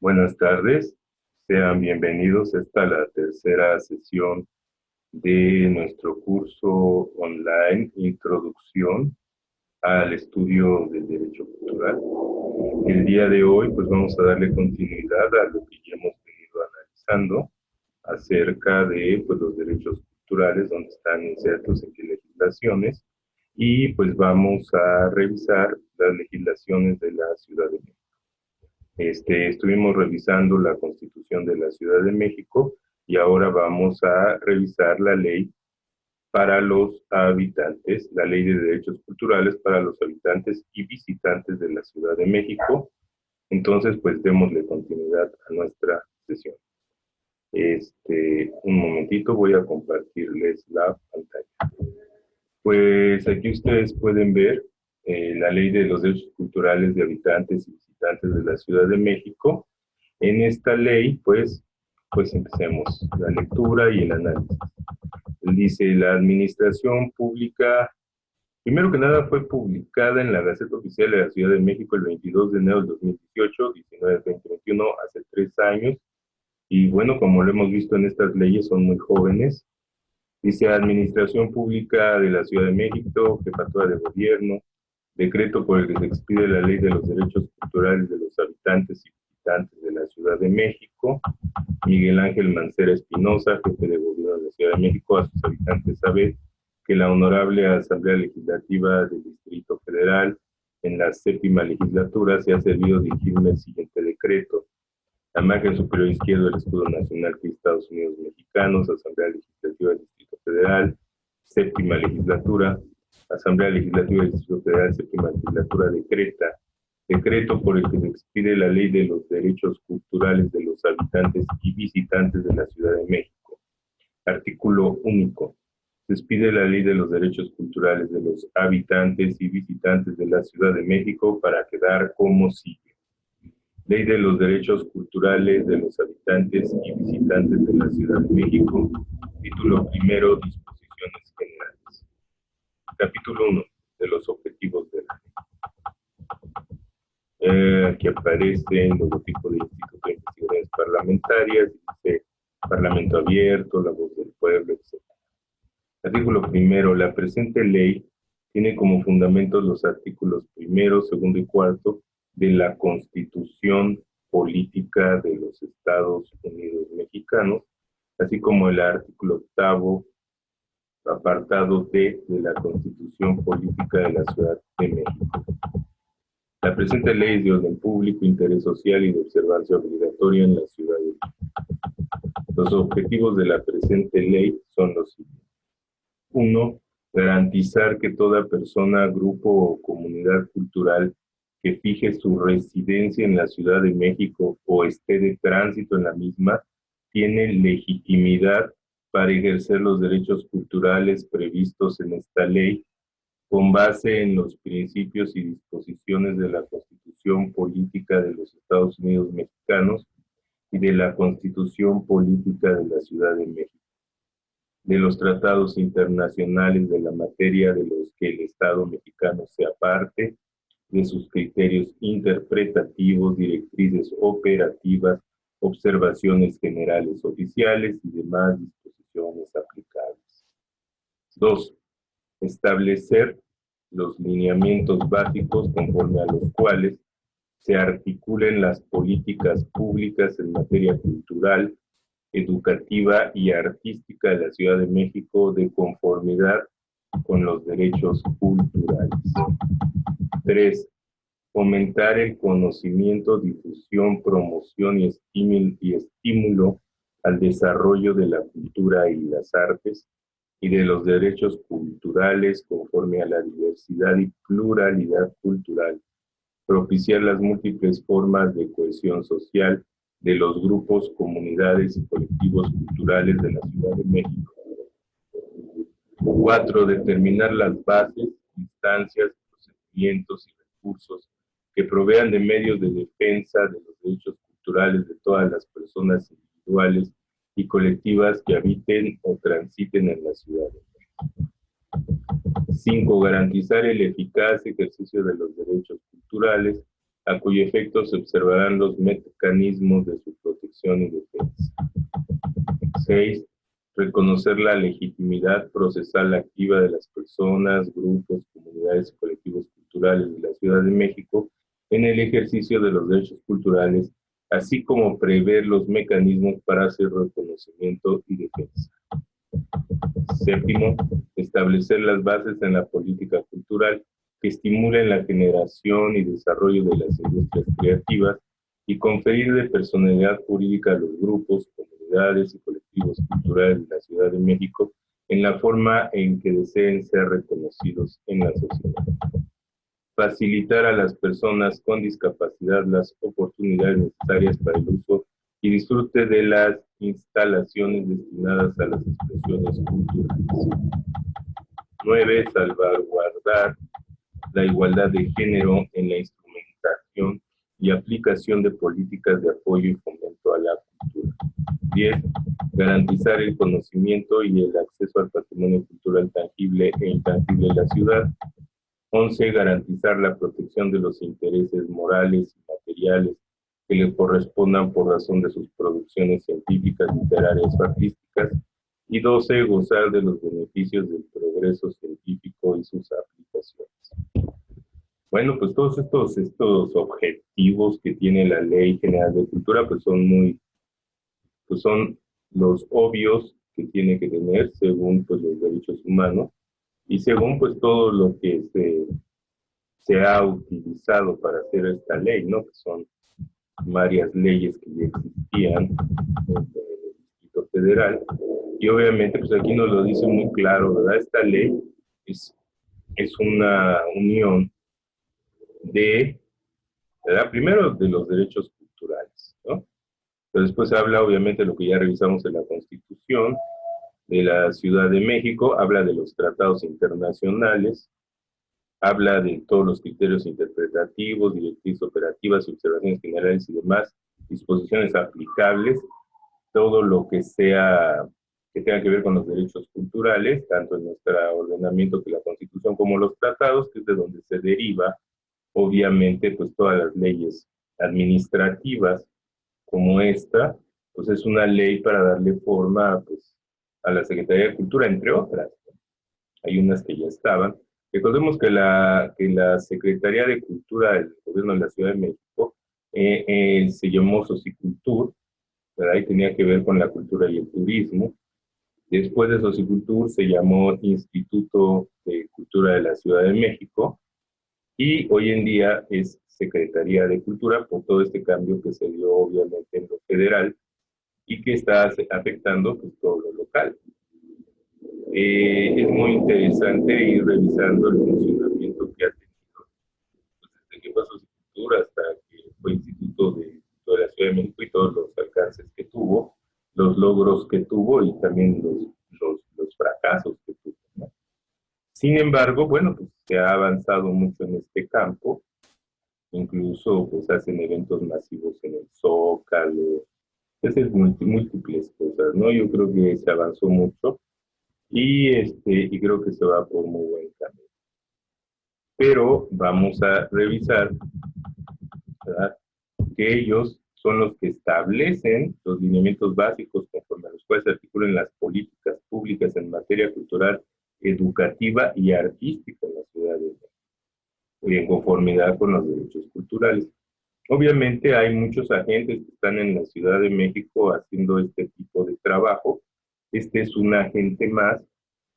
Buenas tardes, sean bienvenidos a la tercera sesión de nuestro curso online Introducción al Estudio del Derecho Cultural. El día de hoy pues vamos a darle continuidad a lo que ya hemos venido analizando acerca de pues, los derechos culturales, donde están insertos en qué legislaciones, y pues vamos a revisar las legislaciones de la Ciudad de México. Estuvimos revisando la Constitución de la Ciudad de México y ahora vamos a revisar la ley para los habitantes, la ley de derechos culturales para los habitantes y visitantes de la Ciudad de México. Entonces, pues démosle continuidad a nuestra sesión. Un momentito, voy a compartirles la pantalla. Pues aquí ustedes pueden ver la ley de los derechos culturales de habitantes y visitantes de la Ciudad de México. En esta ley, pues empecemos la lectura y el análisis. Él dice, la administración pública, primero que nada, fue publicada en la Gaceta Oficial de la Ciudad de México el 22 de enero del 2018, 19-2021, hace 3 años. Y bueno, como lo hemos visto en estas leyes, son muy jóvenes. Dice Administración Pública de la Ciudad de México, Jefatura de Gobierno, decreto por el que se expide la Ley de los Derechos Culturales de los Habitantes y Visitantes de la Ciudad de México. Miguel Ángel Mancera Espinosa, jefe de Gobierno de la Ciudad de México, a sus habitantes sabe que la Honorable Asamblea Legislativa del Distrito Federal, en la 7ª legislatura, se ha servido dirigirme el siguiente decreto. La margen superior izquierda del escudo nacional que Estados Unidos Mexicanos, Asamblea Legislativa del Distrito Federal, 7ª legislatura, Asamblea Legislativa del Distrito Federal, 7ª legislatura, decreto por el que se expide la Ley de los Derechos Culturales de los Habitantes y Visitantes de la Ciudad de México. Artículo único. Se expide la Ley de los Derechos Culturales de los Habitantes y Visitantes de la Ciudad de México para quedar como sigue. Ley de los Derechos Culturales de los Habitantes y Visitantes de la Ciudad de México. Título primero, Disposiciones Generales. Capítulo 1, de los objetivos de la ley. Aquí aparece el logotipo del Instituto de Investigaciones Parlamentarias, dice Parlamento Abierto, La Voz del Pueblo, etc. Artículo primero, la presente ley tiene como fundamentos los artículos primero, segundo y cuarto de la Constitución Política de los Estados Unidos Mexicanos, así como el artículo 8º, apartado D de la Constitución Política de la Ciudad de México. La presente ley es de orden público, interés social y de observancia obligatoria en la Ciudad de México. Los objetivos de la presente ley son los siguientes. 1. Garantizar que toda persona, grupo o comunidad cultural que fije su residencia en la Ciudad de México o esté de tránsito en la misma, tiene legitimidad para ejercer los derechos culturales previstos en esta ley, con base en los principios y disposiciones de la Constitución Política de los Estados Unidos Mexicanos y de la Constitución Política de la Ciudad de México, de los tratados internacionales de la materia de los que el Estado mexicano sea parte, de sus criterios interpretativos, directrices operativas, observaciones generales oficiales y demás disposiciones aplicables. 2. Establecer los lineamientos básicos conforme a los cuales se articulen las políticas públicas en materia cultural, educativa y artística de la Ciudad de México de conformidad con los derechos culturales. 3. Fomentar el conocimiento, difusión, promoción y estímulo al desarrollo de la cultura y las artes y de los derechos culturales conforme a la diversidad y pluralidad cultural. Propiciar las múltiples formas de cohesión social de los grupos, comunidades y colectivos culturales de la Ciudad de México. 4. Determinar las bases, instancias, procedimientos y recursos que provean de medios de defensa de los derechos culturales de todas las personas individuales y colectivas que habiten o transiten en la Ciudad de México. 5. Garantizar el eficaz ejercicio de los derechos culturales a cuyo efecto se observarán los mecanismos de su protección y defensa. 6. Reconocer la legitimidad procesal activa de las personas, grupos, comunidades y colectivos culturales de la Ciudad de México en el ejercicio de los derechos culturales, así como prever los mecanismos para su reconocimiento y defensa. 7. Establecer las bases en la política cultural que estimulen la generación y desarrollo de las industrias creativas y conferir de personalidad jurídica a los grupos, comunidades y colectivos culturales de la Ciudad de México en la forma en que deseen ser reconocidos en la sociedad. Facilitar a las personas con discapacidad las oportunidades necesarias para el uso y disfrute de las instalaciones destinadas a las expresiones culturales. 9. Salvaguardar la igualdad de género en la instrumentación y aplicación de políticas de apoyo y fomento a la cultura. 10. Garantizar el conocimiento y el acceso al patrimonio cultural tangible e intangible de la ciudad. 11. Garantizar la protección de los intereses morales y materiales que le correspondan por razón de sus producciones científicas, literarias o artísticas. Y 12. Gozar de los beneficios del progreso científico y sus aplicaciones. Bueno, pues todos estos objetivos que tiene la Ley General de Cultura, pues son los obvios que tiene que tener según pues los derechos humanos y según pues todo lo que se ha utilizado para hacer esta ley, ¿no? Que son varias leyes que ya existían en el Distrito Federal. Y obviamente, pues aquí nos lo dice muy claro, ¿verdad? Esta ley es una unión de, ¿verdad? Primero de los derechos culturales, ¿no? Pero después habla, obviamente, de lo que ya revisamos en la Constitución de la Ciudad de México, habla de los tratados internacionales, habla de todos los criterios interpretativos, directrices operativas, observaciones generales y demás, disposiciones aplicables, todo lo que tenga que ver con los derechos culturales, tanto en nuestro ordenamiento que la Constitución como los tratados, que es de donde se deriva, obviamente, pues todas las leyes administrativas como esta, pues es una ley para darle forma pues, a la Secretaría de Cultura, entre otras. Hay unas que ya estaban. Recordemos que la Secretaría de Cultura del Gobierno de la Ciudad de México se llamó Socicultur, ¿verdad? Y tenía que ver con la cultura y el turismo. Después de Socicultur se llamó Instituto de Cultura de la Ciudad de México y hoy en día es Secretaría de Cultura por todo este cambio que se dio obviamente en lo federal y que está afectando pues, todo lo local. Es muy interesante ir revisando el funcionamiento que ha tenido pues, desde que fue Socicultura hasta que fue Instituto de la Ciudad de México y todos los alcances que tuvo, los logros que tuvo y también los fracasos que tuvo, ¿no? Sin embargo, bueno, pues se ha avanzado mucho en este campo, incluso pues hacen eventos masivos en el Zócalo, es múltiples cosas, ¿no? Yo creo que se avanzó mucho y creo que se va por muy buen camino. Pero vamos a revisar, ¿verdad?, que ellos son los que establecen los lineamientos básicos conforme a los cuales se articulan las políticas públicas en materia cultural, educativa y artística en la Ciudad de México, y en conformidad con los derechos culturales. Obviamente hay muchos agentes que están en la Ciudad de México haciendo este tipo de trabajo. Este es un agente más,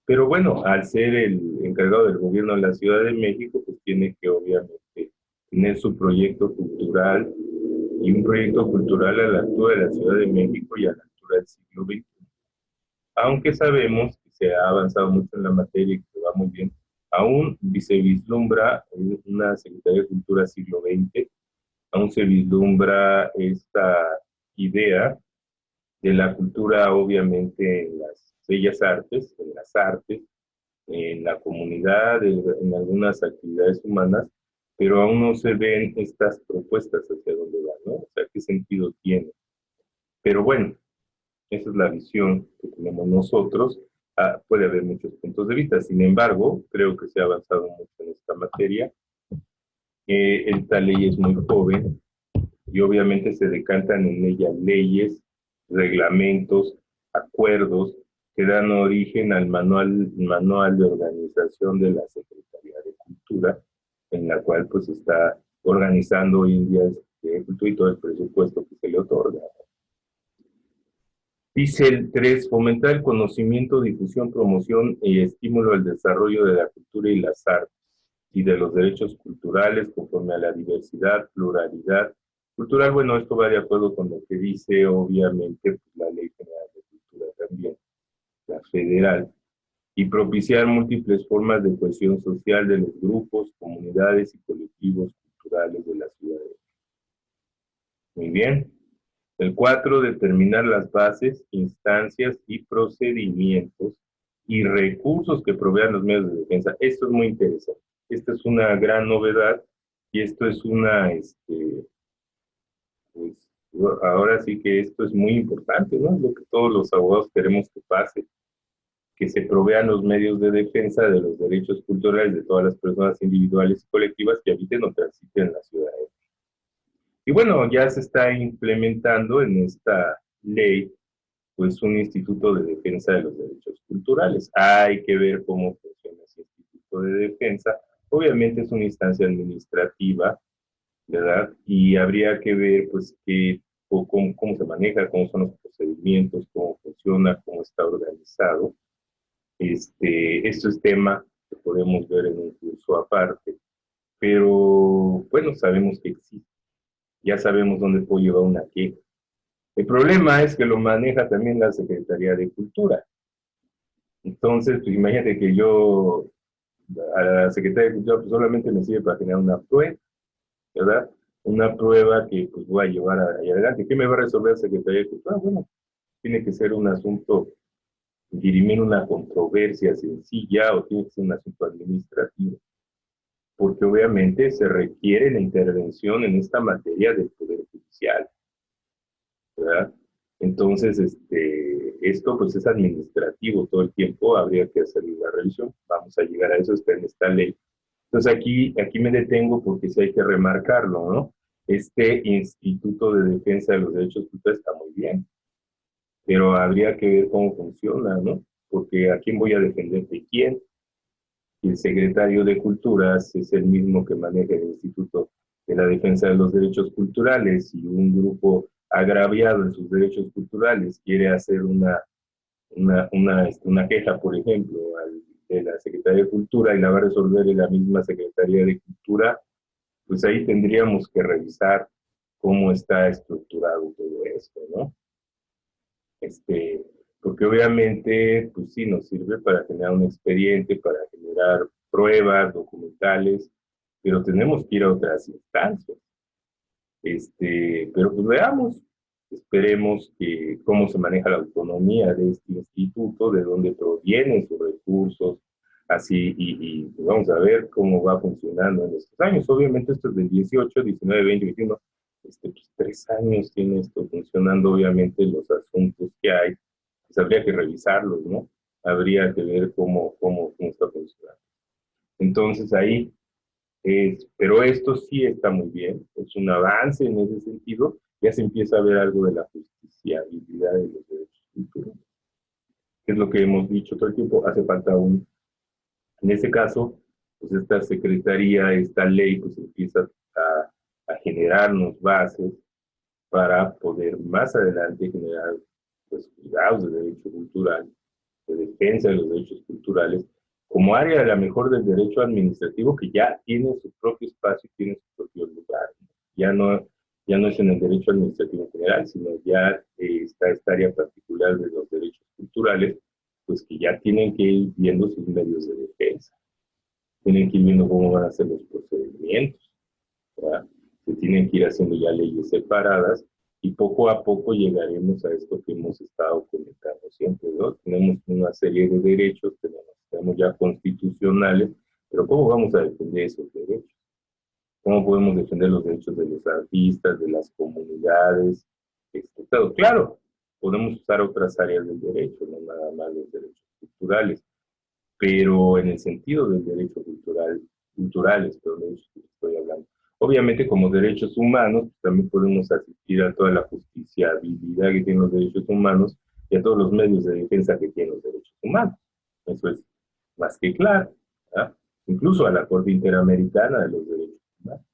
pero bueno, al ser el encargado del gobierno de la Ciudad de México, pues tiene que obviamente tener su proyecto cultural y un proyecto cultural a la altura de la Ciudad de México y a la altura del siglo XXI. Aunque sabemos que se ha avanzado mucho en la materia y que va muy bien, aún se vislumbra una Secretaría de Cultura siglo XX, aún se vislumbra esta idea de la cultura, obviamente, en las bellas artes, en la comunidad, en algunas actividades humanas, pero aún no se ven estas propuestas hacia dónde van, ¿no? O sea, ¿qué sentido tiene? Pero bueno, esa es la visión que tenemos nosotros. Puede haber muchos puntos de vista, sin embargo, creo que se ha avanzado mucho en esta materia Esta ley es muy joven y obviamente se decantan en ella leyes, reglamentos, acuerdos que dan origen al manual de organización de la Secretaría de Cultura, en la cual pues está organizando hoy en día Cultura y todo el presupuesto que se le otorga. Dice el 3, fomentar el conocimiento, difusión, promoción y estímulo al desarrollo de la cultura y las artes y de los derechos culturales conforme a la diversidad, pluralidad cultural. Bueno, esto va de acuerdo con lo que dice, obviamente, pues, la Ley General de Cultura también, la federal, y propiciar múltiples formas de cohesión social de los grupos, comunidades y colectivos culturales de la ciudad. Muy bien. El 4, determinar las bases, instancias y procedimientos y recursos que provean los medios de defensa. Esto es muy interesante. Esta es una gran novedad y esto es pues, ahora sí que esto es muy importante, ¿no? Es lo que todos los abogados queremos que pase, que se provean los medios de defensa de los derechos culturales de todas las personas individuales y colectivas que habiten o transiten en la ciudad. Y bueno, ya se está implementando en esta ley pues un instituto de defensa de los derechos culturales. Hay que ver cómo funciona ese instituto de defensa. Obviamente es una instancia administrativa, ¿verdad? Y habría que ver pues cómo se maneja, cómo son los procedimientos, cómo funciona, cómo está organizado. Esto es tema que podemos ver en un curso aparte, pero bueno, sabemos que existe. Ya sabemos dónde puede llevar una queja. El problema es que lo maneja también la Secretaría de Cultura. Entonces, pues imagínate que yo a la Secretaría de Cultura pues, solamente me sirve para generar una prueba, ¿verdad? Una prueba que pues voy a llevar ahí adelante. ¿Qué me va a resolver la Secretaría de Cultura? Bueno, tiene que ser un asunto, dirimir una controversia sencilla o tiene que ser un asunto administrativo, porque obviamente se requiere la intervención en esta materia del Poder Judicial, ¿verdad? Entonces, esto pues es administrativo todo el tiempo, habría que hacer la revisión, vamos a llegar a eso, está en esta ley. Entonces aquí me detengo porque sí hay que remarcarlo, ¿no? Este Instituto de Defensa de los Derechos Culturales está muy bien, pero habría que ver cómo funciona, ¿no? Porque a quién voy a defender de quién. Y el secretario de Culturas es el mismo que maneja el Instituto de la Defensa de los Derechos Culturales y un grupo agraviado en sus derechos culturales quiere hacer una queja, por ejemplo, de la Secretaría de Cultura y la va a resolver en la misma Secretaría de Cultura, pues ahí tendríamos que revisar cómo está estructurado todo esto, ¿no? Este, Porque obviamente, pues sí, nos sirve para generar un expediente, para generar pruebas documentales, pero tenemos que ir a otras instancias. Pero pues veamos, esperemos que cómo se maneja la autonomía de este instituto, de dónde provienen sus recursos, así, y pues vamos a ver cómo va funcionando en estos años. Obviamente esto es del 18, 19, 20, 21, pues 3 años tiene esto funcionando, obviamente los asuntos que hay, pues habría que revisarlos, ¿no? Habría que ver cómo está funcionando. Entonces ahí pero esto sí está muy bien, es un avance en ese sentido, ya se empieza a ver algo de la justiciabilidad de los derechos culturales, que es lo que hemos dicho todo el tiempo, hace falta en ese caso, pues esta secretaría, esta ley, pues empieza a generarnos bases para poder más adelante generar pues cuidados de derecho cultural, de defensa de los derechos culturales, como área a la mejor del derecho administrativo que ya tiene su propio espacio y tiene su propio lugar. Ya no, ya no es en el derecho administrativo en general, sino ya está esta área particular de los derechos culturales, pues que ya tienen que ir viendo sus medios de defensa, tienen que ir viendo cómo van a ser los procedimientos, ¿verdad? Se tienen que ir haciendo ya leyes separadas y poco a poco llegaremos a esto que hemos estado comentando siempre, ¿no? Tenemos una serie de derechos, tenemos ya constitucionales, pero ¿cómo vamos a defender esos derechos? ¿Cómo podemos defender los derechos de los artistas, de las comunidades? Claro, podemos usar otras áreas del derecho, no nada más los derechos culturales, pero en el sentido del derecho cultural, culturales, pero de eso estoy hablando. Obviamente, como derechos humanos, pues, también podemos asistir a toda la justiciabilidad que tienen los derechos humanos y a todos los medios de defensa que tienen los derechos humanos. Eso es más que claro, ¿verdad? Incluso a la Corte Interamericana de los Derechos Humanos.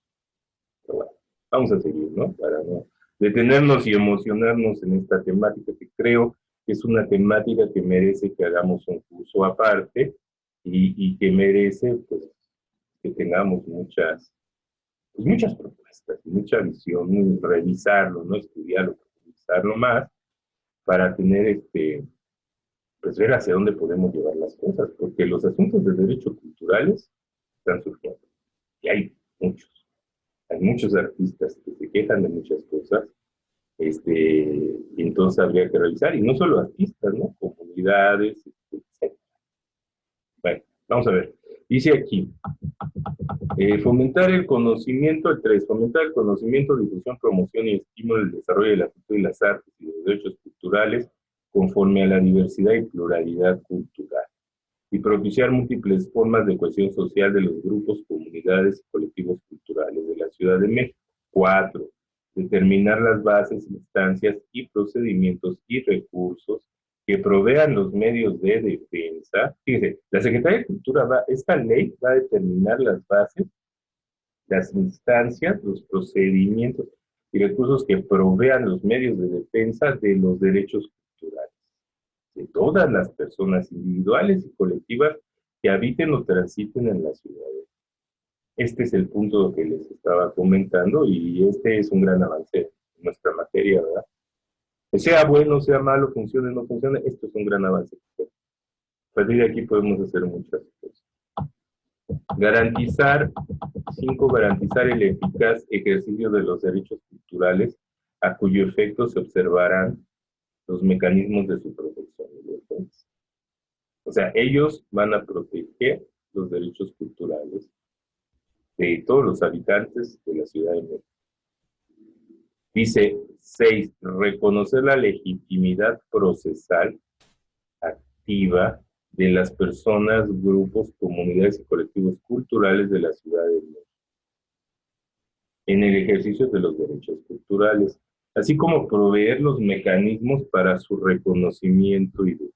Pero bueno, vamos a seguir, ¿no? Para no detenernos y emocionarnos en esta temática que creo que es una temática que merece que hagamos un curso aparte y que merece, pues, que tengamos muchas propuestas, mucha visión, revisarlo, ¿no? Estudiarlo, profundizarlo más para tener pues ver hacia dónde podemos llevar las cosas, porque los asuntos de derechos culturales están surgiendo. Y hay muchos artistas que se quejan de muchas cosas, y entonces habría que revisar, y no solo artistas, ¿no? Comunidades, etc. Bueno, vamos a ver. Dice aquí, fomentar el conocimiento, el 3, fomentar el conocimiento, difusión, promoción y estímulo del desarrollo de la cultura y las artes y los derechos culturales conforme a la diversidad y pluralidad cultural, y propiciar múltiples formas de cohesión social de los grupos, comunidades y colectivos culturales de la Ciudad de México. 4, determinar las bases, instancias y procedimientos y recursos que provean los medios de defensa. Fíjense, la Secretaría de Cultura esta ley va a determinar las bases, las instancias, los procedimientos y recursos que provean los medios de defensa de los derechos culturales de todas las personas individuales y colectivas que habiten o transiten en la ciudad. Este es el punto que les estaba comentando y este es un gran avance en nuestra materia, ¿verdad? Que sea bueno, sea malo, funcione o no funcione, esto es un gran avance. A partir de aquí podemos hacer muchas cosas. Garantizar, 5, garantizar el eficaz ejercicio de los derechos culturales a cuyo efecto se observarán los mecanismos de su protección y defensa. O sea, ellos van a proteger los derechos culturales de todos los habitantes de la Ciudad de México. Dice 6, reconocer la legitimidad procesal activa de las personas, grupos, comunidades y colectivos culturales de la Ciudad de México en el ejercicio de los derechos culturales, así como proveer los mecanismos para su reconocimiento y defensa.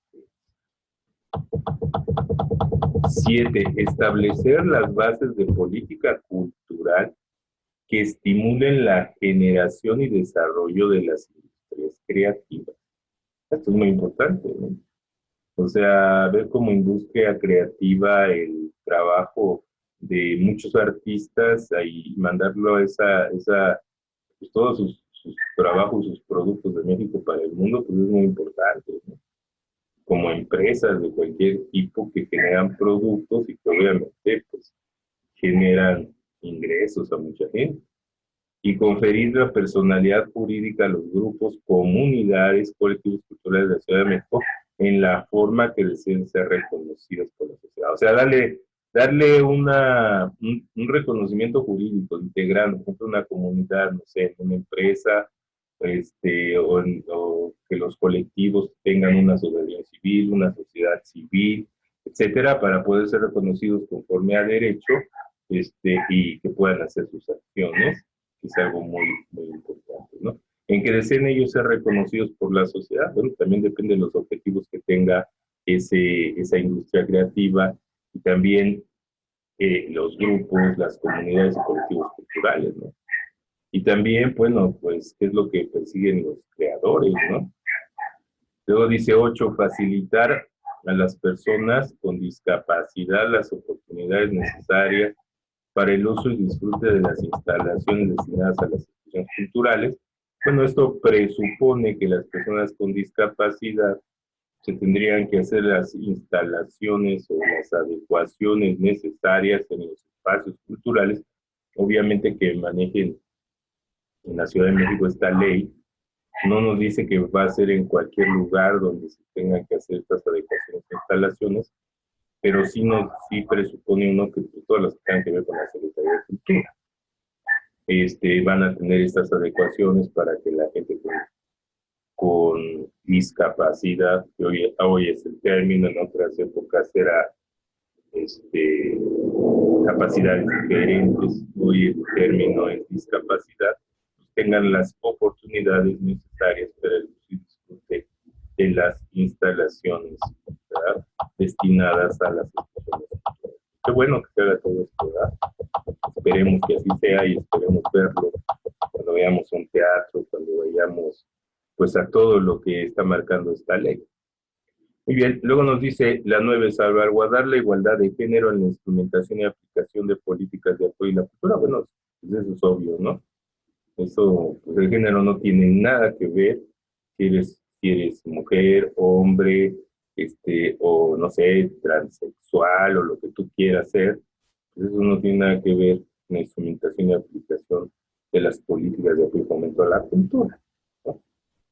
7, establecer las bases de política cultural que estimulen la generación y desarrollo de las industrias creativas. Esto es muy importante, ¿no? O sea, ver como industria creativa el trabajo de muchos artistas y mandarlo a pues todos sus trabajos, sus productos de México para el mundo, pues es muy importante, ¿no? Como empresas de cualquier tipo que generan productos y que obviamente pues generan ingresos a mucha gente. Y conferir la personalidad jurídica a los grupos, comunidades, colectivos culturales de la Ciudad de México en la forma que deseen ser reconocidos por la sociedad. O sea, darle un reconocimiento jurídico, integrando, por ejemplo, una comunidad, no sé, una empresa, o que los colectivos tengan una asociación civil, una sociedad civil, etcétera, para poder ser reconocidos conforme a derecho, y que puedan hacer sus acciones, que es algo muy, muy importante, ¿no? En que deseen ellos ser reconocidos por la sociedad, bueno, también depende de los objetivos que tenga esa industria creativa y también los grupos, las comunidades y colectivos culturales, ¿no? Y también, bueno, pues, ¿qué es lo que persiguen los creadores, ¿no? Luego dice 8, facilitar a las personas con discapacidad las oportunidades necesarias para el uso y disfrute de las instalaciones destinadas a las instituciones culturales. Bueno, esto presupone que las personas con discapacidad se tendrían que hacer las instalaciones o las adecuaciones necesarias en los espacios culturales, obviamente que manejen en la Ciudad de México esta ley. No nos dice que va a ser en cualquier lugar donde se tengan que hacer estas adecuaciones e instalaciones, pero sí presupone uno que todas las que tengan que ver con la Secretaría de Cultura van a tener estas adecuaciones para que la gente con discapacidad, que hoy es el término, en otras épocas era capacidades diferentes, hoy el término es discapacidad, pues tengan las oportunidades necesarias para el uso y disfrute de las instalaciones, ¿verdad?, destinadas a las expresiones culturales. Qué bueno que se haga todo esto, ¿verdad? Esperemos que así sea y esperemos verlo cuando veamos un teatro, cuando vayamos pues a todo lo que está marcando esta ley. Muy bien, luego nos dice la 9, salvaguardar la igualdad de género en la instrumentación y aplicación de políticas de apoyo y la cultura. Bueno, pues eso es obvio, ¿no? Eso, pues el género no tiene nada que ver si eres mujer, hombre, o no sé, transexual o lo que tú quieras ser. Pues eso no tiene nada que ver con la instrumentación y aplicación de las políticas de apoyo y fomento a la cultura, ¿no?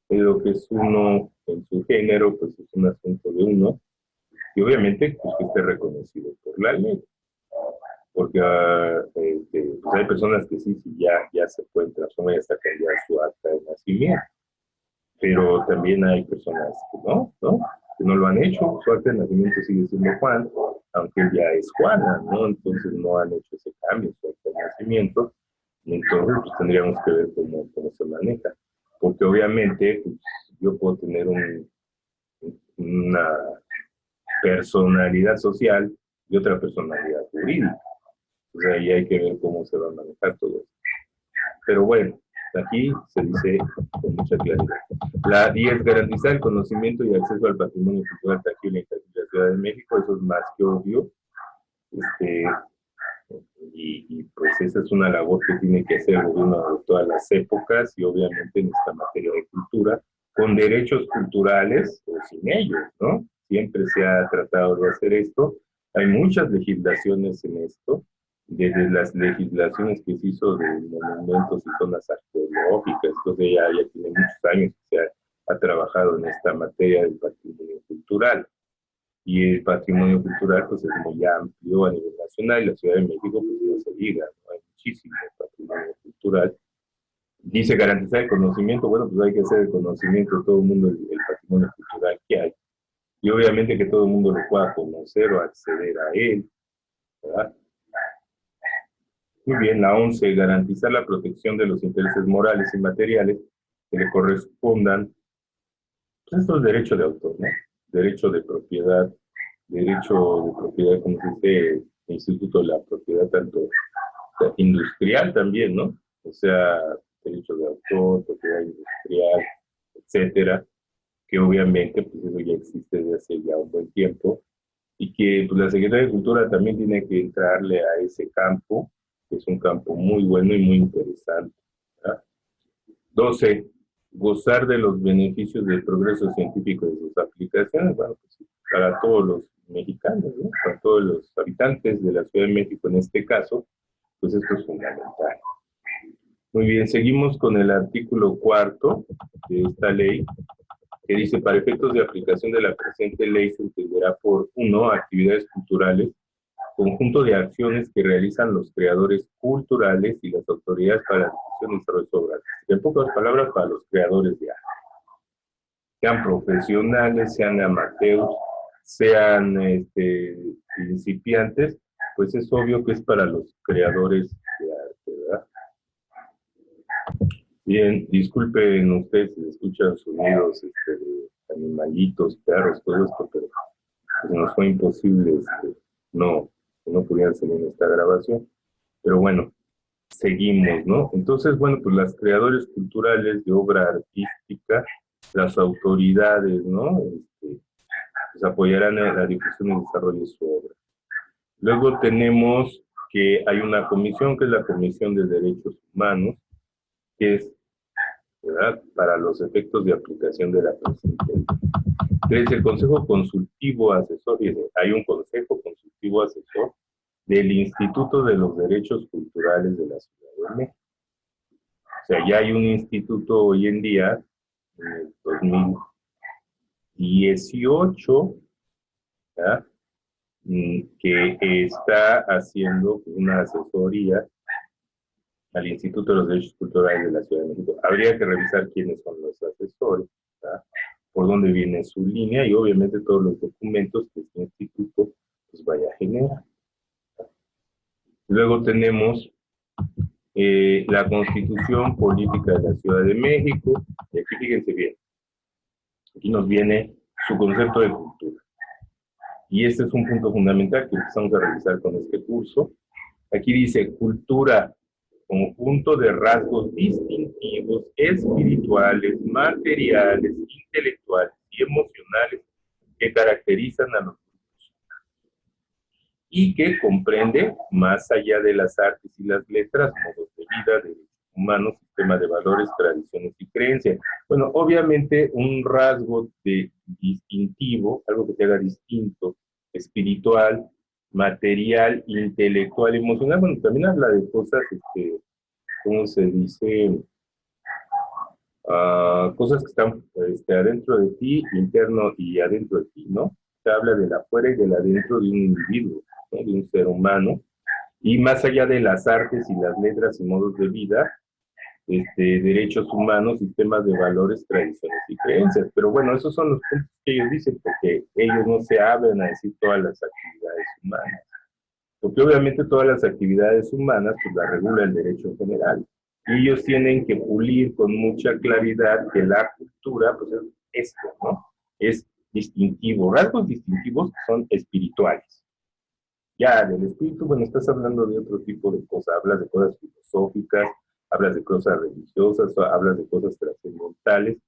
Lo que es uno en su género, pues es un asunto de uno, y obviamente pues, que esté reconocido por la ley, porque pues hay personas que sí, ya se pueden transformar y hasta cambiar su acta de nacimiento, pero también hay personas que no, que no lo han hecho, su acta de nacimiento sigue siendo Juan, aunque él ya es Juana, ¿no? Entonces no han hecho ese cambio, su acta de nacimiento, y entonces pues, tendríamos que ver cómo se maneja, porque obviamente pues, yo puedo tener una personalidad social y otra personalidad jurídica. O sea, ahí hay que ver cómo se va a manejar todo eso. Pero bueno, aquí se dice con mucha claridad. La 10, garantizar el conocimiento y acceso al patrimonio cultural tangible en la Ciudad de México, eso es más que obvio. Y pues esa es una labor que tiene que hacer el gobierno de todas las épocas y obviamente en esta materia de cultura, con derechos culturales o sin ellos, ¿no? Siempre se ha tratado de hacer esto. Hay muchas legislaciones en esto, desde las legislaciones que se hizo de monumentos y zonas arqueológicas, entonces ya tiene muchos años que se ha trabajado en esta materia del patrimonio cultural. Y el patrimonio cultural pues es muy amplio a nivel nacional, y la Ciudad de México pues no se diga, ¿no? Hay muchísimo patrimonio cultural. Dice garantizar el conocimiento, bueno, pues hay que hacer el conocimiento de todo el mundo, el patrimonio cultural que hay, y obviamente que todo el mundo lo pueda conocer o acceder a él, ¿verdad? Muy bien, la 11, garantizar la protección de los intereses morales y materiales que le correspondan. Pues esto es derecho de autor, ¿no? Derecho de propiedad, como dice el Instituto de la Propiedad, tanto industrial también, ¿no? O sea, derecho de autor, propiedad industrial, etcétera, que obviamente pues eso ya existe desde hace ya un buen tiempo, y que pues, la Secretaría de Cultura también tiene que entrarle a ese campo, que es un campo muy bueno y muy interesante, ¿verdad? 12, gozar de los beneficios del progreso científico y de sus aplicaciones, bueno, pues para todos los mexicanos, ¿no? Para todos los habitantes de la Ciudad de México en este caso, pues esto es fundamental. Muy bien, seguimos con el artículo 4 de esta ley, que dice, para efectos de aplicación de la presente ley se entenderá por 1, actividades culturales, conjunto de acciones que realizan los creadores culturales y las autoridades para la difusión y desarrollo de su obra. En pocas palabras, para los creadores de arte. Sean profesionales, sean amateurs, sean principiantes, pues es obvio que es para los creadores de arte, ¿verdad? Bien, disculpen ustedes si escuchan sonidos de animalitos, perros, todo esto, pero pues nos fue imposible no pudieran salir en esta grabación. Pero bueno, seguimos, ¿no? Entonces, bueno, pues las creadores culturales de obra artística, las autoridades, ¿no? Pues apoyarán en la difusión y desarrollo de su obra. Luego tenemos que hay una comisión, que es la Comisión de Derechos Humanos, que es, ¿verdad?, para los efectos de aplicación de la presente ley. Entonces, el Consejo Consultivo Asesor, hay un Consejo Consultivo Asesor del Instituto de los Derechos Culturales de la Ciudad de México. O sea, ya hay un instituto hoy en día, en el 2018, ¿verdad?, que está haciendo una asesoría al Instituto de los Derechos Culturales de la Ciudad de México. Habría que revisar quiénes son los asesores, ¿verdad?, por dónde viene su línea, y obviamente todos los documentos que este instituto pues vaya genera. Luego tenemos la Constitución Política de la Ciudad de México, y aquí fíjense bien, aquí nos viene su concepto de cultura. Y este es un punto fundamental que empezamos a revisar con este curso. Aquí dice, cultura, conjunto de rasgos distintivos, espirituales, materiales, intelectuales y emocionales que caracterizan a los grupos y que comprende, más allá de las artes y las letras, modos de vida, derechos humanos, sistema de valores, tradiciones y creencias. Bueno, obviamente un rasgo distintivo, algo que te haga distinto, espiritual, material, intelectual, emocional, bueno, también habla de cosas, ¿cómo se dice? Cosas que están adentro de ti, interno y adentro de ti, ¿no? Se habla del afuera y del adentro de un individuo, ¿no? De un ser humano, y más allá de las artes y las letras y modos de vida, derechos humanos, sistemas de valores, tradiciones y creencias. Pero bueno, esos son los puntos que ellos dicen, porque ellos no se abren a decir todas las actividades humanas. Porque obviamente todas las actividades humanas pues las regula el derecho en general. Y ellos tienen que pulir con mucha claridad que la cultura, pues es esto, ¿no? Es distintivo. Rasgos distintivos son espirituales. Ya, del espíritu, bueno, estás hablando de otro tipo de cosas. Hablas de cosas filosóficas, hablas de cosas religiosas, hablas de cosas trascendentales,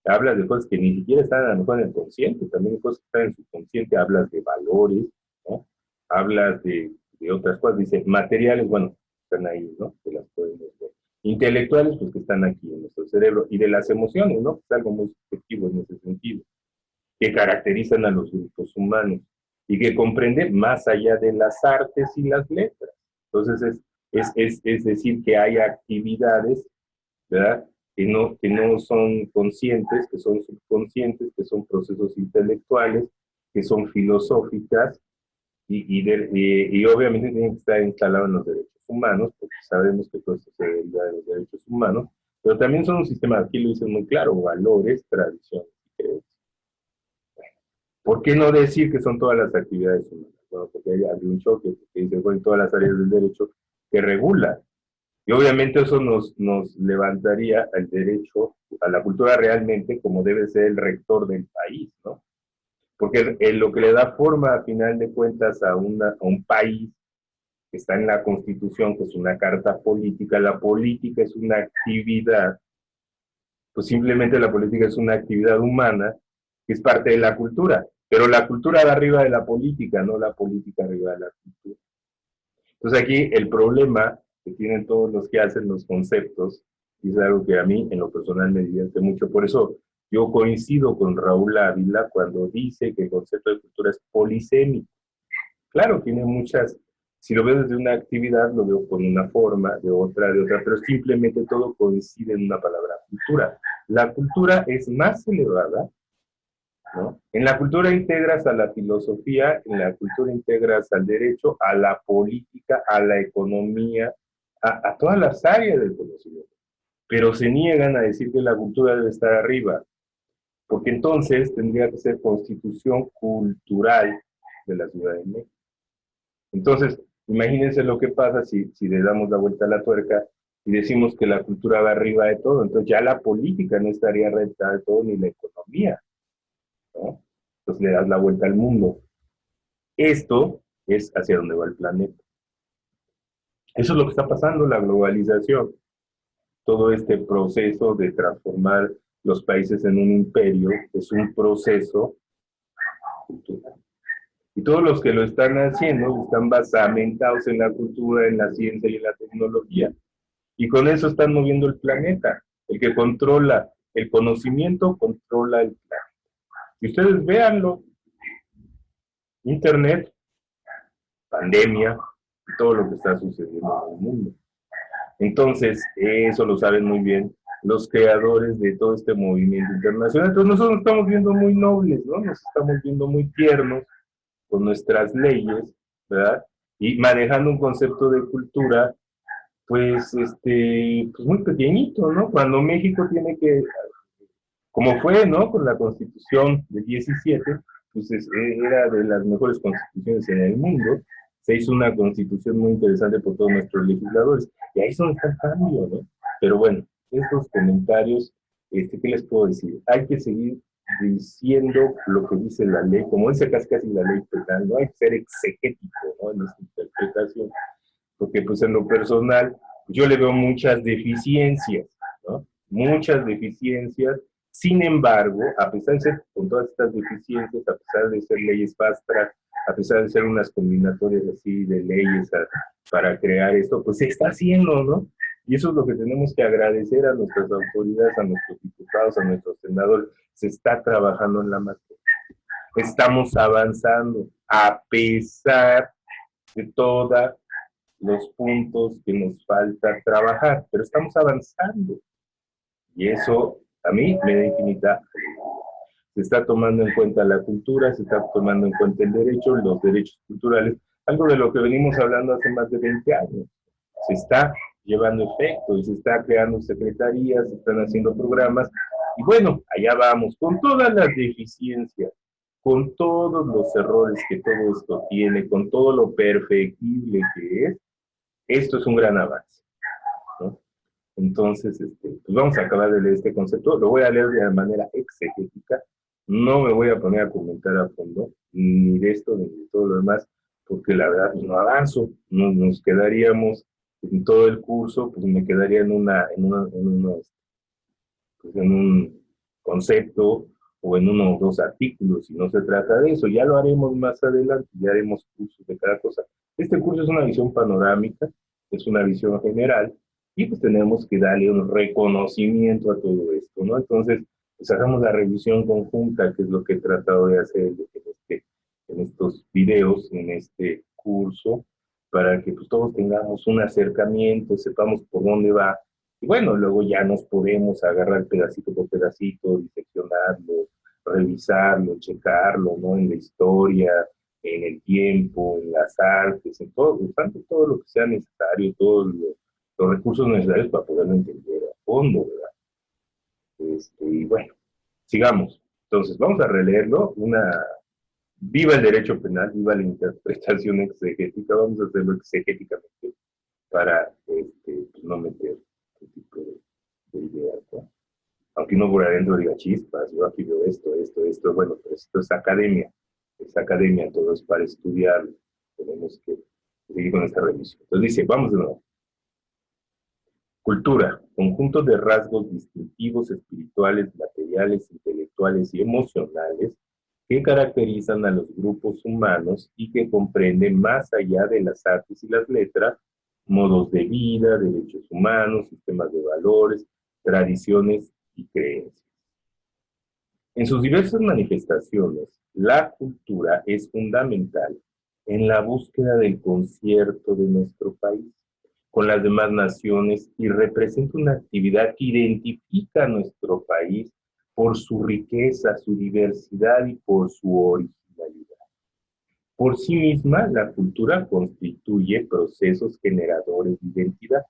hablas de cosas que ni siquiera están a lo mejor en el consciente, también cosas que están en su consciente, hablas de valores, ¿no? Hablas de otras cosas, dice, materiales, bueno, están ahí, ¿no? Que las podemos ver. Intelectuales, pues que están aquí en nuestro cerebro, y de las emociones, ¿no? Que es algo muy subjetivo en ese sentido, que caracterizan a los grupos humanos, y que comprende más allá de las artes y las letras. Entonces, es decir, que hay actividades, ¿verdad? Que no son conscientes, que son subconscientes, que son procesos intelectuales, que son filosóficas, y obviamente tienen que estar instalados en los derechos humanos, porque sabemos que todo esto se deriva de los derechos humanos, pero también son un sistema, aquí lo dicen muy claro, valores, tradiciones y creencias. ¿Por qué no decir que son todas las actividades humanas? Bueno, porque hay un choque que dice, bueno, todas las áreas del derecho que regula. Y obviamente eso nos levantaría el derecho a la cultura realmente como debe ser el rector del país, ¿no? Porque lo que le da forma, a final de cuentas, a un país que está en la Constitución, que es una carta política, la política es una actividad, pues simplemente la política es una actividad humana que es parte de la cultura, pero la cultura va arriba de la política, no la política arriba de la cultura. Entonces aquí el problema que tienen todos los que hacen los conceptos, y es algo que a mí en lo personal me divierte mucho, por eso yo coincido con Raúl Ávila cuando dice que el concepto de cultura es polisémico. Claro, tiene muchas, si lo veo desde una actividad, lo veo con una forma, de otra, pero simplemente todo coincide en una palabra, cultura. La cultura es más elevada, ¿no? En la cultura integras a la filosofía, en la cultura integras al derecho, a la política, a la economía, a todas las áreas del conocimiento. Pero se niegan a decir que la cultura debe estar arriba, porque entonces tendría que ser constitución cultural de la Ciudad de México. Entonces, imagínense lo que pasa si le damos la vuelta a la tuerca y decimos que la cultura va arriba de todo, entonces ya la política no estaría arriba de todo, ni la economía, ¿no? Entonces le das la vuelta al mundo. Esto es hacia donde va el planeta. Eso es lo que está pasando, la globalización. Todo este proceso de transformar los países en un imperio es un proceso cultural. Y todos los que lo están haciendo están basamentados en la cultura, en la ciencia y en la tecnología. Y con eso están moviendo el planeta. El que controla el conocimiento, controla el planeta. Y ustedes véanlo. Internet, pandemia, y todo lo que está sucediendo en el mundo. Entonces, eso lo saben muy bien los creadores de todo este movimiento internacional. Entonces nosotros nos estamos viendo muy nobles, ¿no? Nos estamos viendo muy tiernos con nuestras leyes, ¿verdad? Y manejando un concepto de cultura, pues, pues muy pequeñito, ¿no? Cuando México tiene que, como fue, ¿no? Con la Constitución del 17, pues era de las mejores constituciones en el mundo. Se hizo una constitución muy interesante por todos nuestros legisladores. Y ahí es donde está el cambio, ¿no? Pero bueno, estos comentarios, ¿qué les puedo decir? Hay que seguir diciendo lo que dice la ley, como dice casi la ley penal, ¿no? Hay que ser exegético, ¿no? En esta interpretación, porque pues en lo personal, yo le veo muchas deficiencias, ¿no? Muchas deficiencias. Sin embargo, a pesar de ser con todas estas deficiencias, a pesar de ser leyes fast track, a pesar de ser unas combinatorias así de leyes para crear esto, pues se está haciendo, ¿no? Y eso es lo que tenemos que agradecer a nuestras autoridades, a nuestros diputados, a nuestros senadores. Se está trabajando en la materia. Estamos avanzando a pesar de todos los puntos que nos falta trabajar, pero estamos avanzando. Y eso a mí me da infinita. Se está tomando en cuenta la cultura, se está tomando en cuenta el derecho, los derechos culturales, algo de lo que venimos hablando hace más de 20 años. Se está llevando efecto y se está creando secretarías, se están haciendo programas, y bueno, allá vamos, con todas las deficiencias, con todos los errores que todo esto tiene, con todo lo perfectible que es, esto es un gran avance, ¿no? Entonces, pues vamos a acabar de leer este concepto, lo voy a leer de manera exegética, no me voy a poner a comentar a fondo, ni de esto ni de todo lo demás, porque la verdad pues, no avanzo, nos quedaríamos en todo el curso, pues me quedaría pues, en un concepto o en uno o dos artículos, y no se trata de eso, ya lo haremos más adelante, ya haremos cursos de cada cosa. Este curso es una visión panorámica, es una visión general, y pues tenemos que darle un reconocimiento a todo esto, ¿no? Entonces, pues hagamos la revisión conjunta, que es lo que he tratado de hacer en estos videos, en este curso, para que pues todos tengamos un acercamiento, sepamos por dónde va, y bueno, luego ya nos podemos agarrar pedacito por pedacito, diseccionarlo, revisarlo, checarlo, ¿no? En la historia, en el tiempo, en las artes, en todo, buscando todo lo que sea necesario, todos los recursos necesarios para poderlo entender a fondo, ¿verdad? Y bueno, sigamos. Entonces, vamos a releerlo. Viva el derecho penal, viva la interpretación exegética, vamos a hacerlo exegéticamente para pues, no meter este tipo de ideas, ¿no? Aunque uno por adentro diga chispas, yo aquí veo esto, bueno, pero esto es academia, todo es para estudiar, tenemos que seguir con esta revisión. Entonces dice, vamos de nuevo. Cultura, conjunto de rasgos distintivos espirituales, materiales, intelectuales y emocionales que caracterizan a los grupos humanos y que comprenden más allá de las artes y las letras, modos de vida, derechos humanos, sistemas de valores, tradiciones y creencias. En sus diversas manifestaciones, la cultura es fundamental en la búsqueda del concierto de nuestro país con las demás naciones y representa una actividad que identifica a nuestro país por su riqueza, su diversidad y por su originalidad. Por sí misma, la cultura constituye procesos generadores de identidad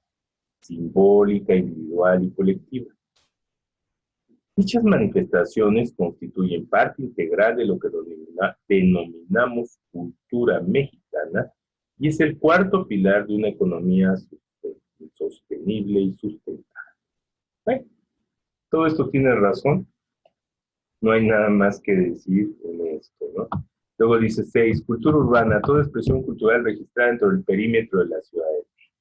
simbólica, individual y colectiva. Dichas manifestaciones constituyen parte integral de lo que denominamos cultura mexicana y es el cuarto pilar de una economía sostenible y sustentable. Bueno, todo esto tiene razón, no hay nada más que decir en esto, ¿no? Luego dice 6, cultura urbana, toda expresión cultural registrada dentro del perímetro de la ciudad de México.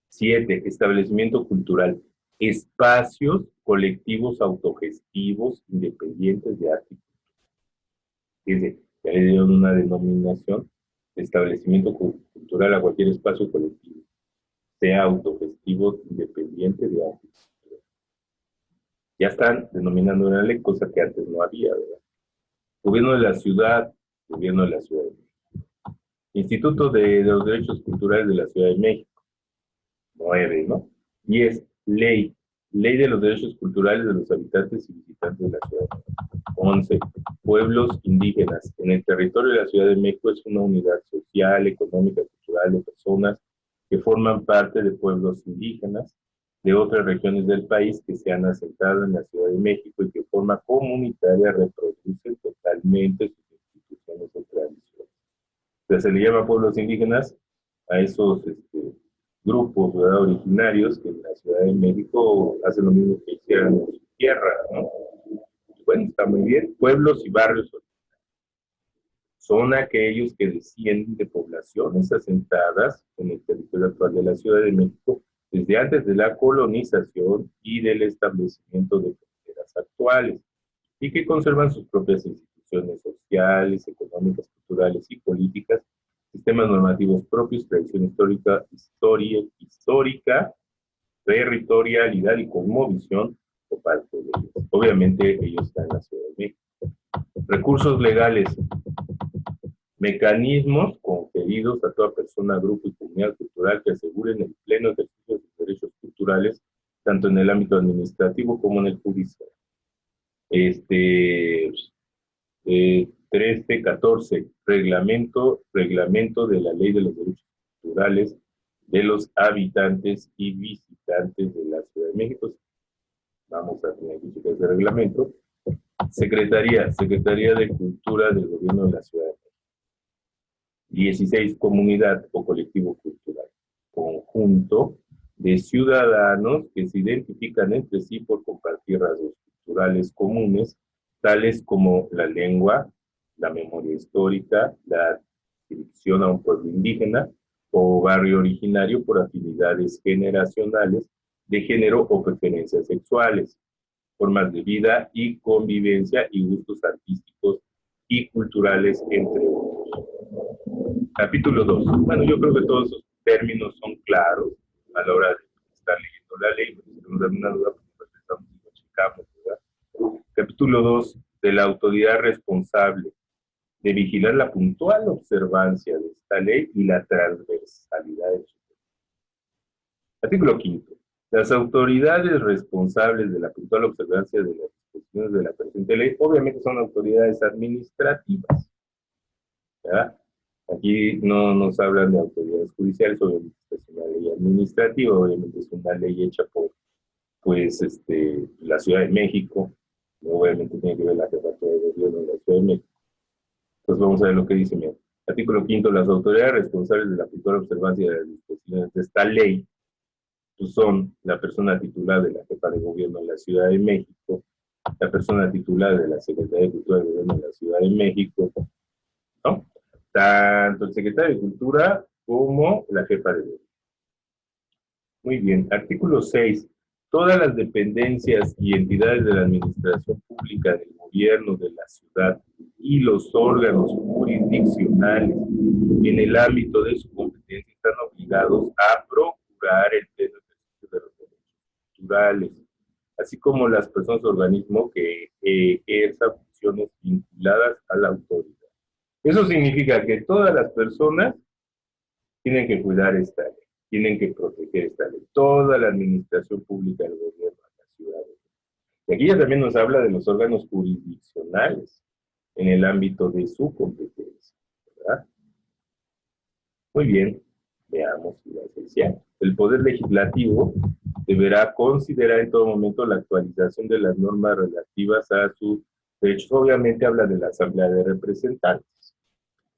7, establecimiento cultural, espacios colectivos autogestivos independientes de arte y cultura. Dice, ya le dieron una denominación de establecimiento cultural a cualquier espacio colectivo, sea autogestivo independiente de arte y cultura. Ya están denominando una ley, cosa que antes no había, ¿verdad? Gobierno de la Ciudad de México. Instituto de los Derechos Culturales de la Ciudad de México. 9, ¿no? 10, ley de los derechos culturales de los habitantes y visitantes de la Ciudad de México. 11, pueblos indígenas. En el territorio de la Ciudad de México es una unidad social, económica, cultural de personas que forman parte de pueblos indígenas. de otras regiones del país que se han asentado en la Ciudad de México y que de forma comunitaria reproducen totalmente sus instituciones o tradiciones. Entonces se le llama pueblos indígenas a esos grupos, ¿verdad?, originarios que en la Ciudad de México hacen lo mismo que hicieron en su tierra, ¿no? Bueno, está muy bien. Pueblos y barrios son aquellos que descienden de poblaciones asentadas en el territorio actual de la Ciudad de México desde antes de la colonización y del establecimiento de fronteras actuales, y que conservan sus propias instituciones sociales, económicas, culturales y políticas, sistemas normativos propios, tradición histórica, territorialidad y cosmovisión por parte de ellos. Obviamente ellos están en la Ciudad de México. Recursos legales: mecanismos conferidos a toda persona, grupo y comunidad cultural que aseguren el pleno ejercicio de sus derechos culturales, tanto en el ámbito administrativo como en el judicial. 14, reglamento de la Ley de los Derechos Culturales de los habitantes y visitantes de la Ciudad de México. Vamos a tener que checar ese reglamento. Secretaría de Cultura del Gobierno de la Ciudad de México. 16, comunidad o colectivo cultural, conjunto de ciudadanos que se identifican entre sí por compartir rasgos culturales comunes, tales como la lengua, la memoria histórica, la adscripción a un pueblo indígena o barrio originario por afinidades generacionales, de género o preferencias sexuales, formas de vida y convivencia y gustos artísticos y culturales, entre otros. Capítulo 2. Bueno, yo creo que todos esos términos son claros a la hora de estar leyendo la ley, porque si tenemos alguna duda, pues estamos y lo checamos, ¿verdad? Capítulo 2. De la autoridad responsable de vigilar la puntual observancia de esta ley y la transversalidad de su ley. Artículo 5. Las autoridades responsables de la puntual observancia de las disposiciones de la presente ley, obviamente son autoridades administrativas, ¿verdad? Aquí no nos hablan de autoridades judiciales, obviamente es una ley administrativa, obviamente es una ley hecha por, pues, la Ciudad de México, obviamente tiene que ver la jefatura de gobierno de la Ciudad de México. Entonces vamos a ver lo que dice. Mira. Artículo 5. Las autoridades responsables de la puntual observancia de las disposiciones de esta ley, pues son la persona titular de la jefa de gobierno de la Ciudad de México, la persona titular de la Secretaría de Cultura de Gobierno de la Ciudad de México, ¿no? Tanto el secretario de Cultura como la jefa de gobierno. Muy bien. Artículo 6. Todas las dependencias y entidades de la administración pública del gobierno de la ciudad y los órganos jurisdiccionales en el ámbito de su competencia están obligados a procurar el pleno ejercicio de los derechos culturales, así como las personas o organismos que ejerzan funciones vinculadas a la autoridad. Eso significa que todas las personas tienen que cuidar esta ley, tienen que proteger esta ley, toda la administración pública del gobierno de la ciudad. Y aquí ya también nos habla de los órganos jurisdiccionales en el ámbito de su competencia, ¿verdad? Muy bien, veamos la esencial. El Poder Legislativo deberá considerar en todo momento la actualización de las normas relativas a sus derechos. Obviamente habla de la Asamblea de Representantes.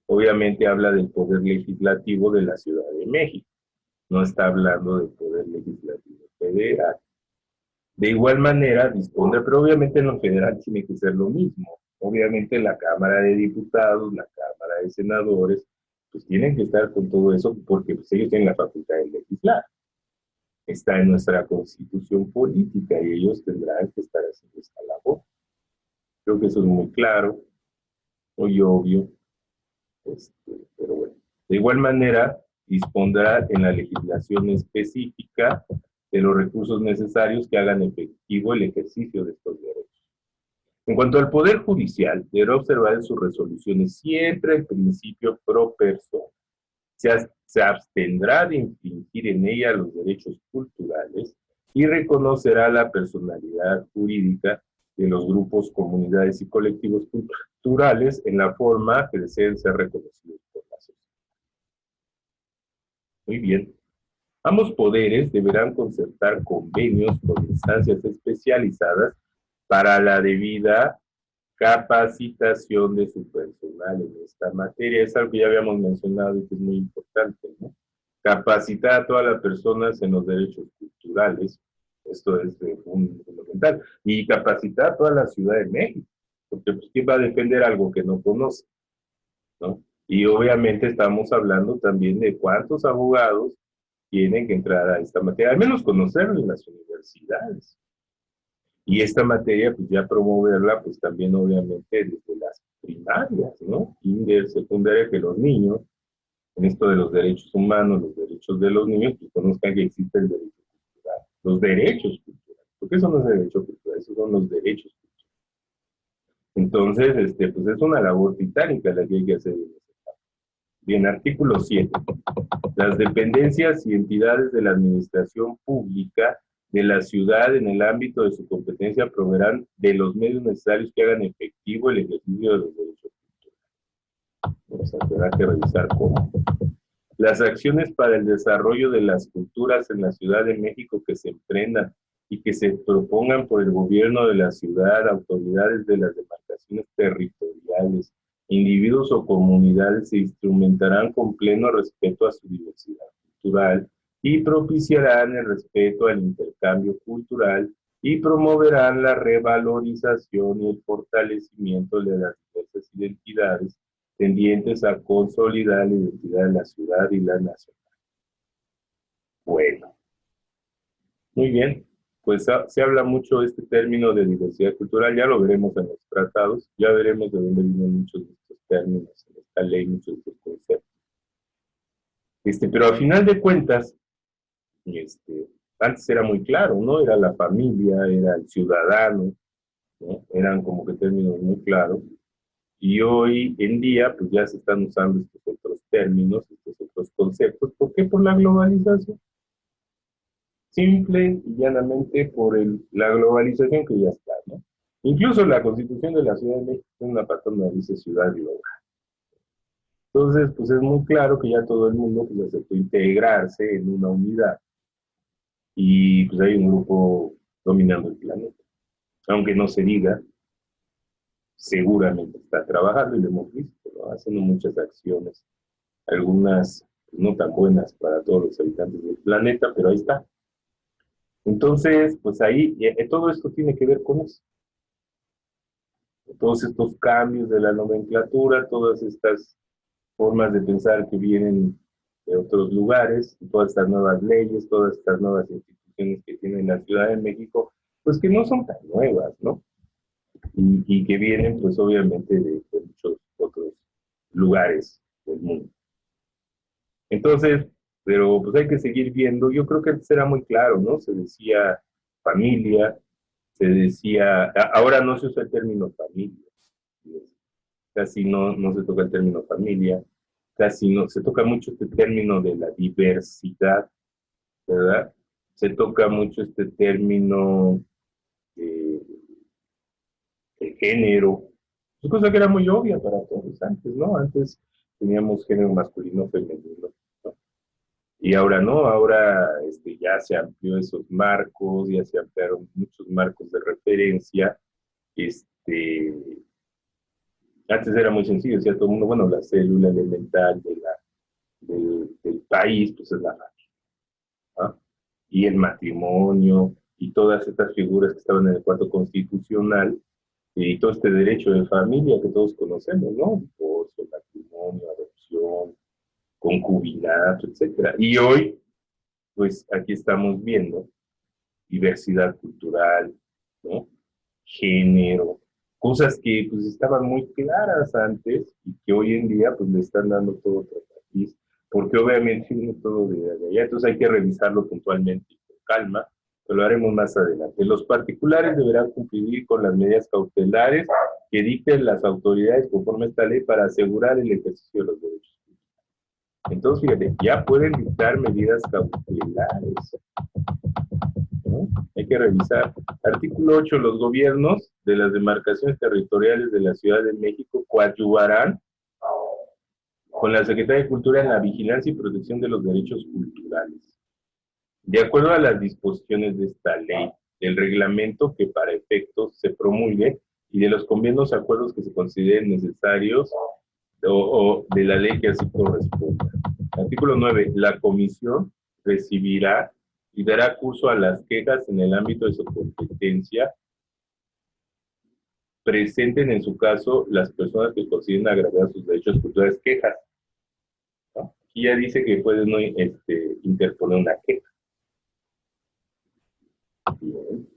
Obviamente habla del Poder Legislativo de la Ciudad de México. No está hablando del Poder Legislativo Federal. De igual manera, dispondrá, pero obviamente en lo federal tiene que ser lo mismo. Obviamente la Cámara de Diputados, la Cámara de Senadores, pues tienen que estar con todo eso porque pues, ellos tienen la facultad de legislar. Está en nuestra Constitución política y ellos tendrán que estar haciendo esta labor. Creo que eso es muy claro, muy obvio. Pero bueno, de igual manera dispondrá en la legislación específica de los recursos necesarios que hagan efectivo el ejercicio de estos derechos. En cuanto al Poder Judicial, deberá observar en sus resoluciones siempre el principio pro persona. Se abstendrá de infringir en ella los derechos culturales y reconocerá la personalidad jurídica de los grupos, comunidades y colectivos culturales en la forma que deseen ser reconocidos por la sociedad. Muy bien. Ambos poderes deberán concertar convenios con instancias especializadas para la debida capacitación de su personal en esta materia. Es algo que ya habíamos mencionado y que es muy importante, ¿no? Capacitar a todas las personas en los derechos culturales, esto es fundamental, y capacitar a toda la Ciudad de México, porque pues, ¿quién va a defender algo que no conoce? ¿No? Y obviamente estamos hablando también de cuántos abogados tienen que entrar a esta materia, al menos conocerlo en las universidades. Y esta materia, pues ya promoverla, pues también obviamente desde las primarias, ¿no? Kinder, secundaria, que los niños, en esto de los derechos humanos, los derechos de los niños, pues conozcan que existe el derecho cultural, los derechos culturales, porque eso no es derecho cultural, esos son los derechos culturales. Entonces, pues es una labor titánica la que hay que hacer. Bien, artículo 7. Las dependencias y entidades de la administración pública de la ciudad en el ámbito de su competencia proveerán de los medios necesarios que hagan efectivo el ejercicio de los derechos culturales. Vamos a tener que revisar cómo. Las acciones para el desarrollo de las culturas en la Ciudad de México que se emprendan y que se propongan por el gobierno de la ciudad, autoridades de las demarcaciones territoriales, individuos o comunidades se instrumentarán con pleno respeto a su diversidad cultural y propiciarán el respeto al intercambio cultural y promoverán la revalorización y el fortalecimiento de las diversas identidades tendientes a consolidar la identidad de la ciudad y la nación. Bueno, muy bien. Pues se habla mucho de este término de diversidad cultural, ya lo veremos en los tratados, ya veremos de dónde vienen muchos de estos términos en esta ley, muchos de estos conceptos. Pero al final de cuentas, antes era muy claro, ¿no? Era la familia, era el ciudadano, ¿no? Eran como que términos muy claros. Y hoy en día, pues ya se están usando estos otros términos, estos otros conceptos. ¿Por qué? Por la globalización. Simple y llanamente por la globalización que ya está, ¿no? Incluso la Constitución de la Ciudad de México tiene una parte donde dice ciudad global. Entonces, pues es muy claro que ya todo el mundo pues, aceptó integrarse en una unidad y pues hay un grupo dominando el planeta. Aunque no se diga, seguramente está trabajando y lo hemos visto, ¿no? Haciendo muchas acciones, algunas no tan buenas para todos los habitantes del planeta, pero ahí está. Entonces, pues ahí, todo esto tiene que ver con eso. Todos estos cambios de la nomenclatura, todas estas formas de pensar que vienen de otros lugares, todas estas nuevas leyes, todas estas nuevas instituciones que tiene la Ciudad de México, pues que no son tan nuevas, ¿no? Y que vienen, pues obviamente, de muchos otros lugares del mundo. Entonces, pero pues hay que seguir viendo, yo creo que antes era muy claro, ¿no? Se decía familia, se decía, ahora no se usa el término familia, casi no se toca el término familia, casi no, se toca mucho este término de la diversidad, ¿verdad? Se toca mucho este término de, de género, es cosa que era muy obvia para todos antes, ¿no? Antes teníamos género masculino, femenino, ¿no? Y ahora no, ahora ya se amplió esos marcos, ya se ampliaron muchos marcos de referencia. Antes era muy sencillo, decía todo el mundo, bueno, la célula elemental del país, pues es la familia, ¿no? Y el matrimonio, y todas estas figuras que estaban en el cuarto constitucional, y todo este derecho de familia que todos conocemos, ¿no? Divorcio, matrimonio, adopción, concubinato, etcétera. Y hoy, pues aquí estamos viendo diversidad cultural, ¿no? Género, cosas que pues estaban muy claras antes y que hoy en día pues le están dando todo otro matiz, porque obviamente viene todo de allá, entonces hay que revisarlo puntualmente y con calma, pero lo haremos más adelante. Los particulares deberán cumplir con las medidas cautelares que dicten las autoridades conforme a esta ley para asegurar el ejercicio de los derechos. Entonces, fíjate, ya pueden dictar medidas cautelares, ¿no? Hay que revisar. Artículo 8. Los gobiernos de las demarcaciones territoriales de la Ciudad de México coadyuvarán con la Secretaría de Cultura en la vigilancia y protección de los derechos culturales. De acuerdo a las disposiciones de esta ley, del reglamento que para efectos se promulgue y de los convenios o acuerdos que se consideren necesarios o de la ley que así corresponda. Artículo 9. La comisión recibirá y dará curso a las quejas en el ámbito de su competencia, presenten en su caso las personas que consideren agravados sus derechos culturales quejas, ¿no? Aquí ya dice que pueden no, interponer una queja. Bien.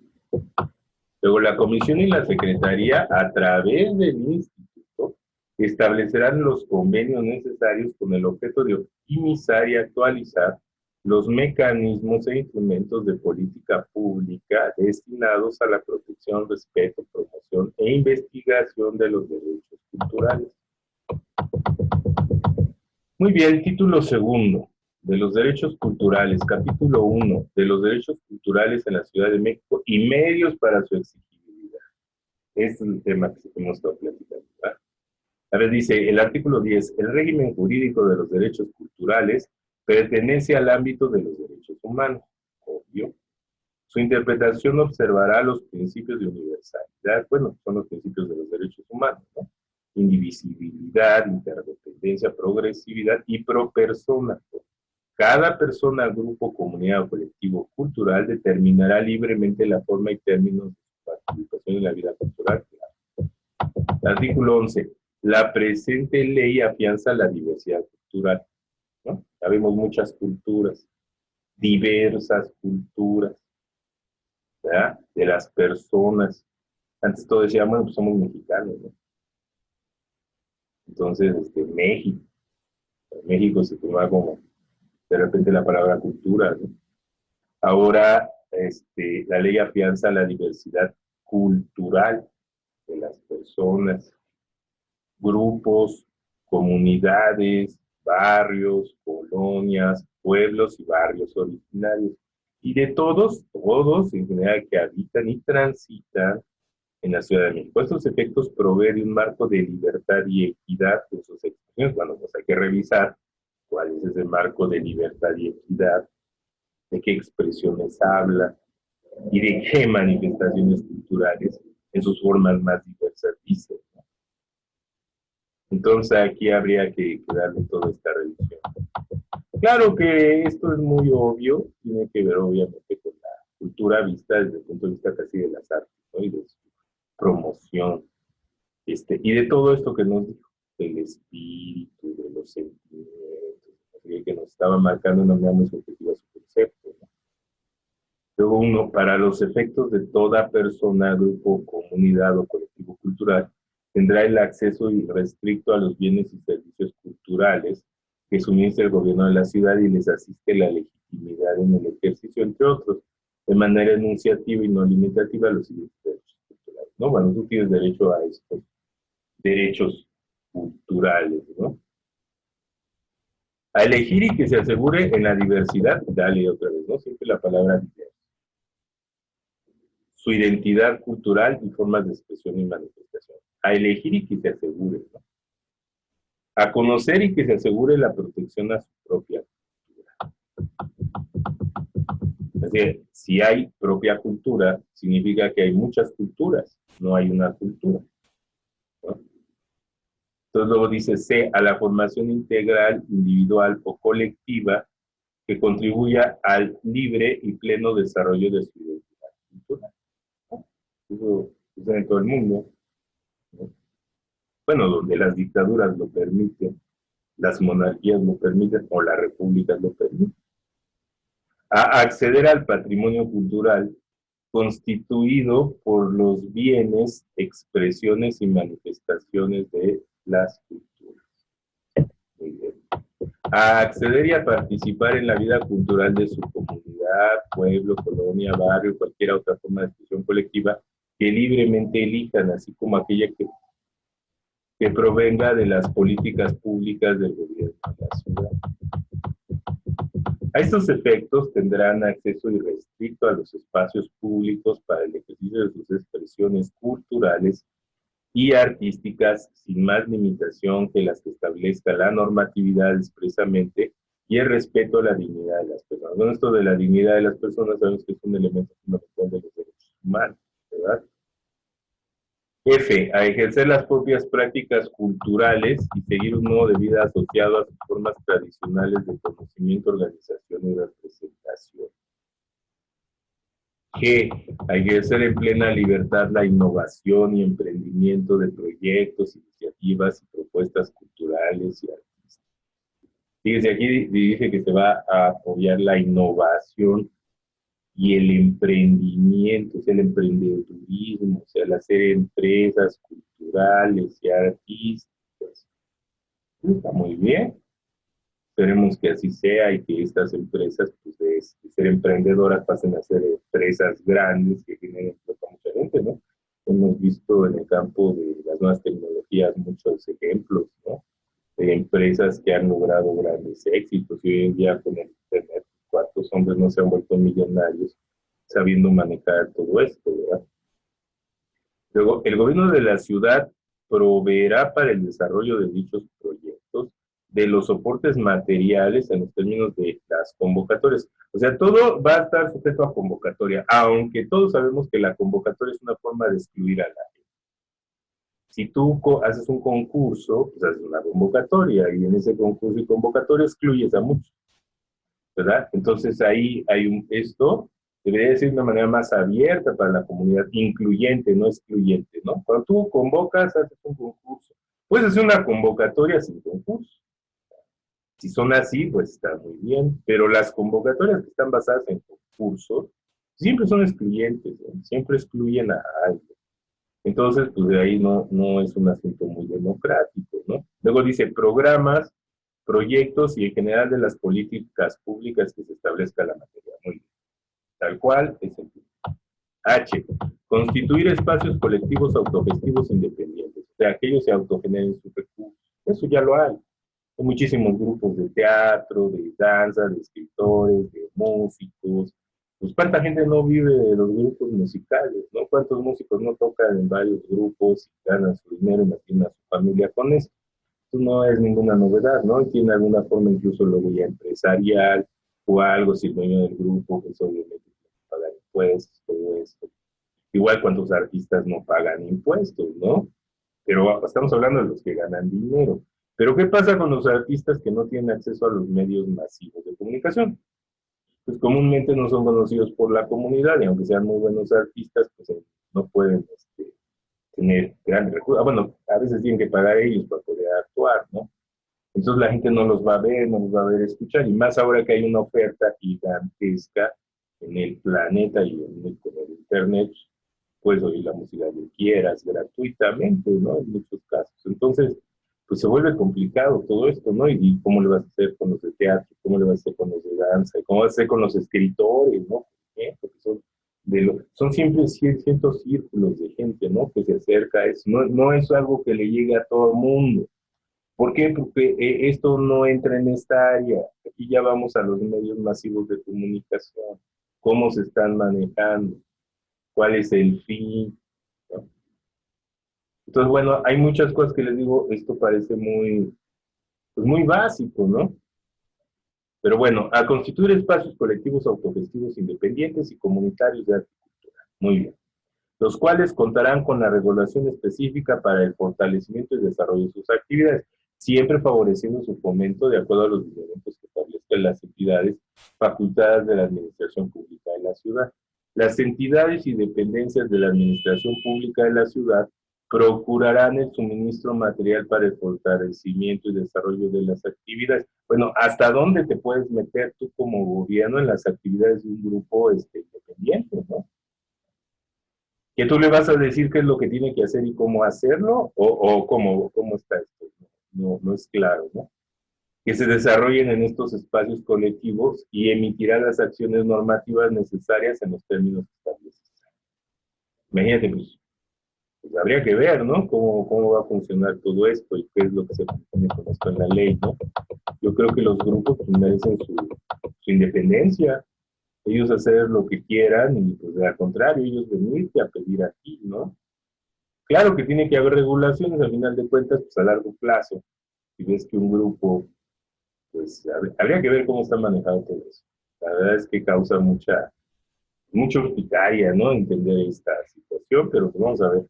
Luego la comisión y la secretaría, a través del instituto, establecerán los convenios necesarios con el objeto de optimizar y actualizar los mecanismos e instrumentos de política pública destinados a la protección, respeto, promoción e investigación de los derechos culturales. Muy bien, título segundo, de los derechos culturales, capítulo 1, de los derechos culturales en la Ciudad de México y medios para su exigibilidad. Este es el tema que hemos estado platicando, ¿verdad? A ver, dice el artículo 10, el régimen jurídico de los derechos culturales pertenece al ámbito de los derechos humanos, obvio. Su interpretación observará los principios de universalidad, bueno, son los principios de los derechos humanos, ¿no? Indivisibilidad, interdependencia, progresividad y pro persona. Cada persona, grupo, comunidad o colectivo cultural determinará libremente la forma y términos de su participación en la vida cultural. Artículo 11. La presente ley afianza la diversidad cultural, ¿no? Sabemos muchas culturas, diversas culturas, ¿verdad? De las personas. Antes todos decíamos, bueno, pues somos mexicanos, ¿no? Entonces, México. México se tomaba como de repente la palabra cultura, ¿no? Ahora, la ley afianza la diversidad cultural de las personas, grupos, comunidades, barrios, colonias, pueblos y barrios originarios. Y de todos en general que habitan y transitan en la Ciudad de México. Estos efectos proveen de un marco de libertad y equidad en sus expresiones. Bueno, pues hay que revisar cuál es ese marco de libertad y equidad, de qué expresiones habla y de qué manifestaciones culturales en sus formas más diversas dice. Entonces aquí habría que darle toda esta revisión. Claro que esto es muy obvio, tiene que ver obviamente con la cultura vista desde el punto de vista casi de las artes, ¿no? Y de su promoción, y de todo esto que nos dijo, del espíritu, de los sentimientos, que nos estaba marcando de manera muy subjetiva su concepto, ¿no? Luego uno, para los efectos de toda persona, grupo, comunidad o colectivo cultural, tendrá el acceso irrestricto a los bienes y servicios culturales que suministra el gobierno de la ciudad y les asiste la legitimidad en el ejercicio, entre otros, de manera enunciativa y no limitativa a los siguientes derechos culturales, ¿no? Bueno, tú tienes derecho a estos derechos culturales, ¿no? A elegir y que se asegure en la diversidad, dale otra vez, ¿no? Siempre la palabra diversidad. Su identidad cultural y formas de expresión y manifestación. A elegir y que se asegure, ¿no? A conocer y que se asegure la protección a su propia cultura. Es decir, si hay propia cultura, significa que hay muchas culturas, no hay una cultura, ¿no? Entonces luego dice C, a la formación integral, individual o colectiva que contribuya al libre y pleno desarrollo de su identidad cultural. Eso sucede en todo el mundo, ¿no? Bueno, donde las dictaduras lo permiten, las monarquías lo permiten o las repúblicas lo permiten. A acceder al patrimonio cultural constituido por los bienes, expresiones y manifestaciones de las culturas. Muy bien. A acceder y a participar en la vida cultural de su comunidad, pueblo, colonia, barrio, cualquier otra forma de expresión colectiva que libremente elijan, así como aquella que provenga de las políticas públicas del gobierno de la ciudad. A estos efectos tendrán acceso irrestricto a los espacios públicos para el ejercicio de sus expresiones culturales y artísticas sin más limitación que las que establezca la normatividad expresamente y el respeto a la dignidad de las personas. Bueno, esto de la dignidad de las personas sabemos que es un elemento fundamental de los derechos humanos, ¿verdad? F, a ejercer las propias prácticas culturales y seguir un modo de vida asociado a sus formas tradicionales de conocimiento, organización y representación. G, a ejercer en plena libertad la innovación y emprendimiento de proyectos, iniciativas y propuestas culturales y artísticas. Fíjense, aquí dice que se va a apoyar la innovación y el emprendimiento, o sea, el emprendedurismo, o sea, el hacer empresas culturales y artísticas. Está muy bien. Esperemos que así sea y que estas empresas, pues, de ser emprendedoras, pasen a ser empresas grandes que generen empleo para mucha gente, ¿no? Hemos visto en el campo de las nuevas tecnologías muchos ejemplos, ¿no? De empresas que han logrado grandes éxitos y hoy en día con el Internet, ¿cuántos hombres no se han vuelto millonarios sabiendo manejar todo esto, ¿verdad? Luego, el gobierno de la ciudad proveerá para el desarrollo de dichos proyectos de los soportes materiales en los términos de las convocatorias. O sea, todo va a estar sujeto a convocatoria, aunque todos sabemos que la convocatoria es una forma de excluir a la gente. Si tú haces un concurso, pues haces una convocatoria y en ese concurso y convocatoria excluyes a muchos, ¿verdad? Entonces ahí hay esto debería ser de una manera más abierta para la comunidad, incluyente, no excluyente, ¿no? Cuando tú convocas, haces un concurso. Puedes hacer una convocatoria sin concurso. Si son así, pues está muy bien, pero las convocatorias que están basadas en concursos siempre son excluyentes, ¿no? Siempre excluyen a alguien. Entonces, pues de ahí no es un asunto muy democrático, ¿no? Luego dice programas, proyectos y en general de las políticas públicas que se establezca la materia. Muy bien. Tal cual es el tipo. H. Constituir espacios colectivos autogestivos independientes. O sea, que ellos se autogeneren sus recursos. Eso ya lo hay. Hay muchísimos grupos de teatro, de danza, de escritores, de músicos. Pues cuánta gente no vive de los grupos musicales, ¿no? Cuántos músicos no tocan en varios grupos y ganan su dinero y mantienen a su familia con eso. Eso no es ninguna novedad, ¿no? Y tiene alguna forma incluso luego ya empresarial o algo, si el dueño del grupo, pues obviamente tiene que pagar impuestos, todo esto. Igual cuántos artistas no pagan impuestos, ¿no? Pero estamos hablando de los que ganan dinero. Pero ¿qué pasa con los artistas que no tienen acceso a los medios masivos de comunicación? Pues comúnmente no son conocidos por la comunidad y aunque sean muy buenos artistas, pues no pueden tener grandes recursos. Bueno, a veces tienen que pagar ellos para poder actuar, ¿no? Entonces la gente no los va a ver, no los va a ver escuchar, y más ahora que hay una oferta gigantesca en el planeta y con el Internet, puedes oír la música que quieras gratuitamente, ¿no? En muchos casos. Entonces, pues se vuelve complicado todo esto, ¿no? Y cómo le vas a hacer con los de teatro, cómo le vas a hacer con los de danza, cómo vas a hacer con los escritores, ¿no? Porque son siempre ciertos círculos de gente, ¿no? Que se acerca a eso. No es algo que le llegue a todo el mundo. ¿Por qué? Porque esto no entra en esta área. Aquí ya vamos a los medios masivos de comunicación. ¿Cómo se están manejando? ¿Cuál es el fin? ¿No? Entonces, bueno, hay muchas cosas que les digo, esto parece pues muy básico, ¿no? Pero bueno, a constituir espacios colectivos autogestivos independientes y comunitarios de arte y cultura. Muy bien. Los cuales contarán con la regulación específica para el fortalecimiento y desarrollo de sus actividades, siempre favoreciendo su fomento de acuerdo a los lineamientos que establezcan las entidades facultadas de la administración pública de la ciudad. Las entidades y dependencias de la administración pública de la ciudad procurarán el suministro material para el fortalecimiento y desarrollo de las actividades. Bueno, ¿hasta dónde te puedes meter tú como gobierno en las actividades de un grupo independiente, ¿no? ¿Que tú le vas a decir qué es lo que tiene que hacer y cómo hacerlo? ¿O cómo está esto? No es claro, ¿no? Que se desarrollen en estos espacios colectivos y emitirá las acciones normativas necesarias en los términos establecidos. Imagínate, pues habría que ver, ¿no? Cómo va a funcionar todo esto y qué es lo que se propone con esto en la ley, ¿no? Yo creo que los grupos merecen su independencia, ellos hacer lo que quieran y pues al contrario, ellos venirte a pedir aquí, ¿no? Claro que tiene que haber regulaciones, al final de cuentas, pues a largo plazo. Si ves que un grupo pues habría que ver cómo está manejado todo eso. La verdad es que causa mucha urticaria, ¿no? Entender esta situación, pero pues vamos a ver.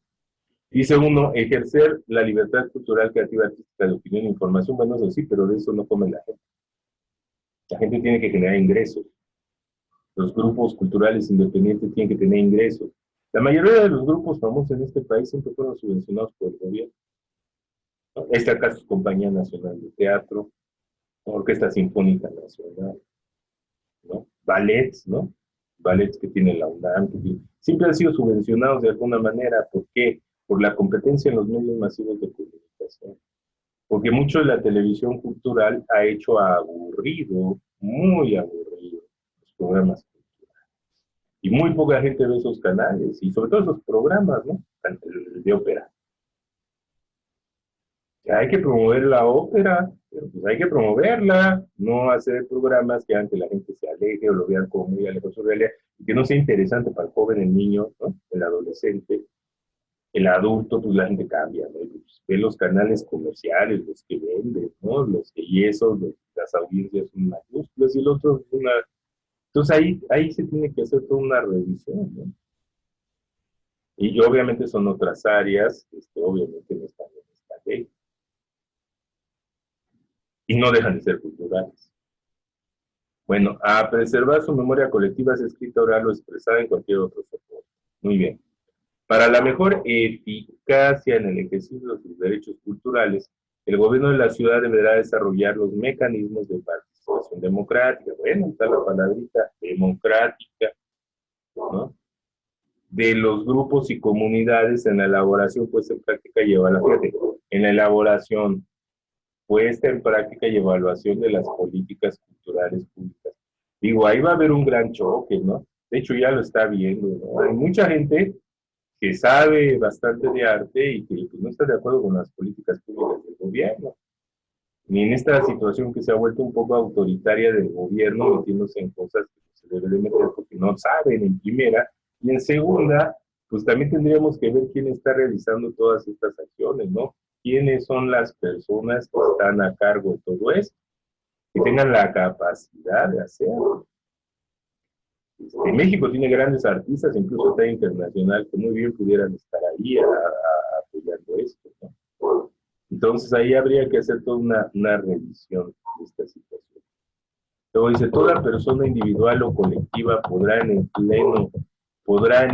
Dice uno, ejercer la libertad cultural, creativa, artística, de opinión e información, bueno, eso sí, pero de eso no come la gente. La gente tiene que generar ingresos. Los grupos culturales independientes tienen que tener ingresos. La mayoría de los grupos famosos en este país siempre fueron subvencionados por el gobierno, ¿no? Este acá es Compañía Nacional de Teatro, Orquesta Sinfónica Nacional, ¿no? Ballets, ¿no? Ballets que tiene la UNAM, siempre han sido subvencionados de alguna manera. ¿Por qué? Por la competencia en los medios masivos de comunicación. Porque mucho de la televisión cultural ha hecho aburrido, muy aburrido, los programas culturales. Y muy poca gente ve esos canales, y sobre todo esos programas, ¿no? El de ópera. Hay que promover la ópera, pero pues hay que promoverla, no hacer programas que hagan que la gente se aleje o lo vean como muy alejado de su realidad, y que no sea interesante para el joven, el niño, ¿no? El adolescente, el adulto, pues la gente cambia, ¿no? Pues, ve los canales comerciales, los que venden, ¿no? Los que, y eso, las audiencias son mayúsculas y el otro es una... Entonces ahí se tiene que hacer toda una revisión, ¿no? Y obviamente son otras áreas, obviamente no están en esta ley. Y no dejan de ser culturales. Bueno, a preservar su memoria colectiva, sea escrita, oral o expresada en cualquier otro soporte. Muy bien. Para la mejor eficacia en el ejercicio de sus derechos culturales, el gobierno de la ciudad deberá desarrollar los mecanismos de participación democrática. Bueno, está la palabrita democrática, ¿no? De los grupos y comunidades en la elaboración, puesta en práctica y evaluación. En la elaboración, puesta en práctica y evaluación de las políticas culturales públicas. Digo, ahí va a haber un gran choque, ¿no? De hecho, ya lo está viendo, ¿no? Hay mucha gente que sabe bastante de arte y que pues, no está de acuerdo con las políticas públicas del gobierno, ni en esta situación que se ha vuelto un poco autoritaria del gobierno, metiéndose en cosas que se debe de meter porque no saben en primera, y en segunda, pues también tendríamos que ver quién está realizando todas estas acciones, ¿no? ¿Quiénes son las personas que están a cargo de todo esto? Que tengan la capacidad de hacerlo. México tiene grandes artistas, incluso está internacional, que muy bien pudieran estar ahí apoyando esto, ¿no? Entonces ahí habría que hacer toda una revisión de esta situación. Luego dice, toda persona individual o colectiva podrá en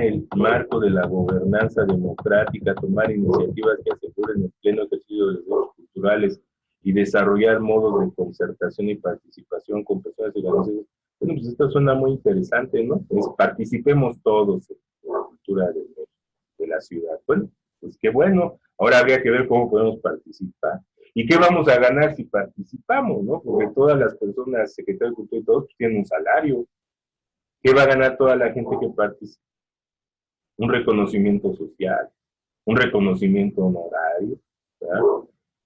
el marco de la gobernanza democrática tomar iniciativas que aseguren el pleno ejercicio de los derechos culturales y desarrollar modos de concertación y participación con personas y organizaciones. Bueno, pues esto suena muy interesante, ¿no? Pues participemos todos en la cultura de la ciudad. Bueno, pues qué bueno. Ahora habría que ver cómo podemos participar. ¿Y qué vamos a ganar si participamos, no? Porque todas las personas, secretarios de cultura y todos, tienen un salario. ¿Qué va a ganar toda la gente que participa? Un reconocimiento social, un reconocimiento honorario, ¿verdad?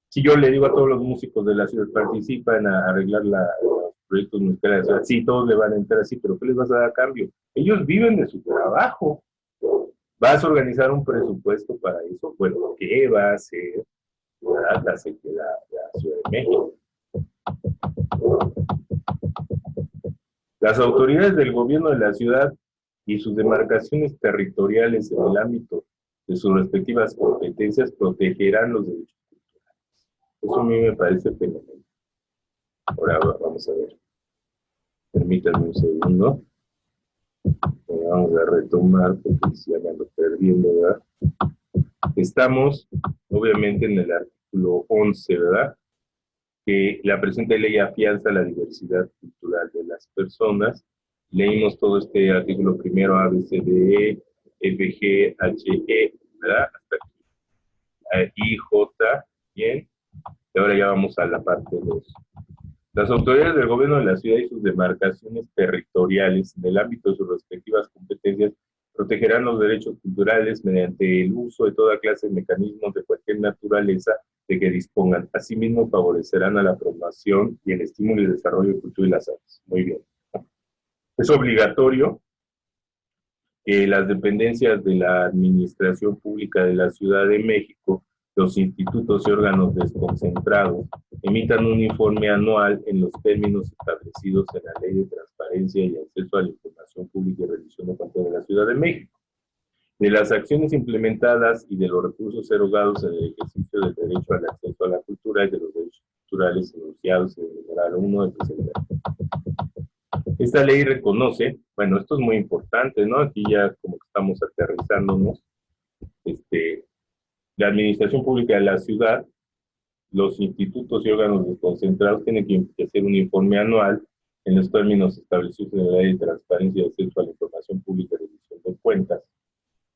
Si yo le digo a todos los músicos de la ciudad, participan a arreglar los proyectos musicales de la ciudad, sí, todos le van a entrar así, pero ¿qué les vas a dar a cambio? Ellos viven de su trabajo. ¿Vas a organizar un presupuesto para eso? Bueno, ¿qué va a hacer la Ciudad de México? Las autoridades del gobierno de la ciudad y sus demarcaciones territoriales en el ámbito de sus respectivas competencias protegerán los derechos culturales. Eso a mí me parece fenomenal. Ahora vamos a ver. Permítanme un segundo. Vamos a retomar porque ya me ando perdiendo, ¿verdad? Estamos, obviamente, en el artículo 11, ¿verdad? Que la presente ley afianza la diversidad cultural de las personas. Leímos todo este artículo primero, A, B, C, D, E, F, G, H, E, ¿verdad? Hasta aquí. I, J, bien. Y ahora ya vamos a la parte 2. Las autoridades del gobierno de la ciudad y sus demarcaciones territoriales en el ámbito de sus respectivas competencias protegerán los derechos culturales mediante el uso de toda clase de mecanismos de cualquier naturaleza de que dispongan. Asimismo, favorecerán a la promoción y el estímulo y desarrollo de cultura y las artes. Muy bien. Es obligatorio que las dependencias de la Administración Pública de la Ciudad de México los institutos y órganos desconcentrados emitan un informe anual en los términos establecidos en la Ley de Transparencia y Acceso a la Información Pública y Rendición de Cuentas de la Ciudad de México, de las acciones implementadas y de los recursos erogados en el ejercicio del derecho al acceso a la cultura y de los derechos culturales enunciados en el numeral 1 del presente. Esta ley reconoce, bueno, esto es muy importante, ¿no? Aquí ya como que estamos aterrizándonos, la administración pública de la ciudad, los institutos y órganos desconcentrados tienen que hacer un informe anual en los términos establecidos en la Ley de Transparencia y Acceso a la Información Pública y Rendición de Cuentas,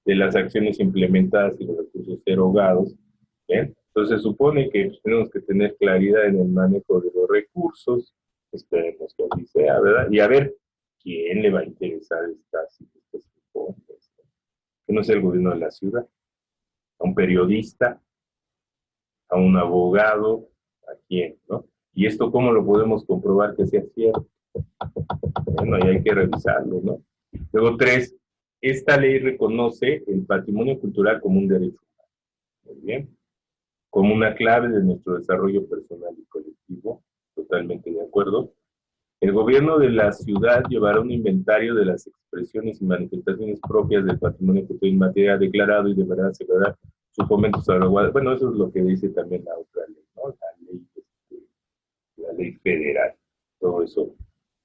de las acciones implementadas y los recursos erogados. ¿Bien? Entonces se supone que tenemos que tener claridad en el manejo de los recursos, esperemos que así sea, ¿verdad? Y a ver, ¿quién le va a interesar estas informes? Que no sea el gobierno de la ciudad, a un periodista, a un abogado, ¿a quién, no? Y esto, ¿cómo lo podemos comprobar que sea cierto? Bueno, ahí hay que revisarlo, ¿no? Luego, 3, esta ley reconoce el patrimonio cultural como un derecho humano, muy bien, como una clave de nuestro desarrollo personal y colectivo, totalmente de acuerdo. El gobierno de la ciudad llevará un inventario de las expresiones y manifestaciones propias del patrimonio cultural inmaterial declarado y deberá asegurar su fomento salvaguarda. Bueno, eso es lo que dice también la otra ley, ¿no? La ley federal. Todo eso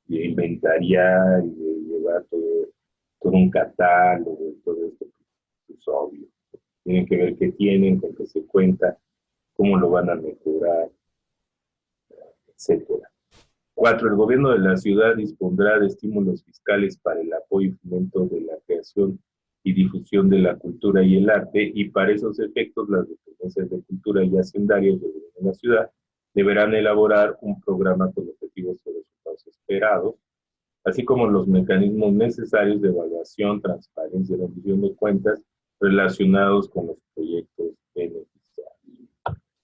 de inventariar y de llevar todo un catálogo, todo esto es obvio. Tienen que ver qué tienen, con qué se cuenta, cómo lo van a mejorar, etcétera. 4. El gobierno de la ciudad dispondrá de estímulos fiscales para el apoyo y fomento de la creación y difusión de la cultura y el arte, y para esos efectos las dependencias de cultura y hacendarias del gobierno de la ciudad deberán elaborar un programa con objetivos y resultados esperados, así como los mecanismos necesarios de evaluación, transparencia y rendición de cuentas relacionados con los proyectos beneficiarios.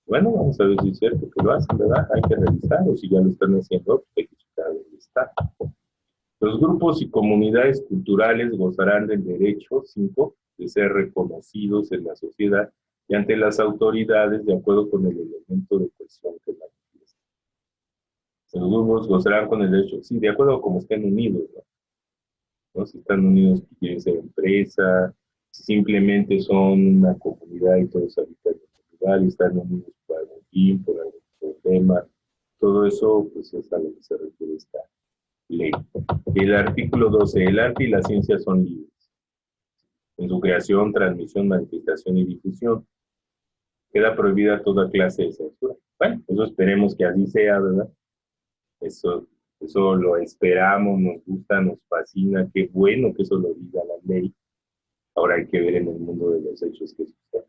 Bueno, vamos a ver si es cierto que lo hacen, ¿verdad? Hay que revisarlo, si ya lo están haciendo, hay que checar dónde está. Los grupos y comunidades culturales gozarán del derecho, 5, de ser reconocidos en la sociedad y ante las autoridades de acuerdo con el elemento de cohesión que manifiesta. Los grupos gozarán con el derecho, sí, de acuerdo a cómo estén unidos, ¿no? Si están unidos, que quieren ser empresa, si simplemente son una comunidad y todos habitan en comunidad y están unidos por algún fin, por algún problema, todo eso, pues es a lo que se refiere esta ley. El artículo 12, el arte y la ciencia son libres en su creación, transmisión, manifestación y difusión. Queda prohibida toda clase de censura. Bueno, eso esperemos que así sea, ¿verdad? Eso lo esperamos, nos gusta, nos fascina, qué bueno que eso lo diga la ley. Ahora hay que ver en el mundo de los hechos que suceden.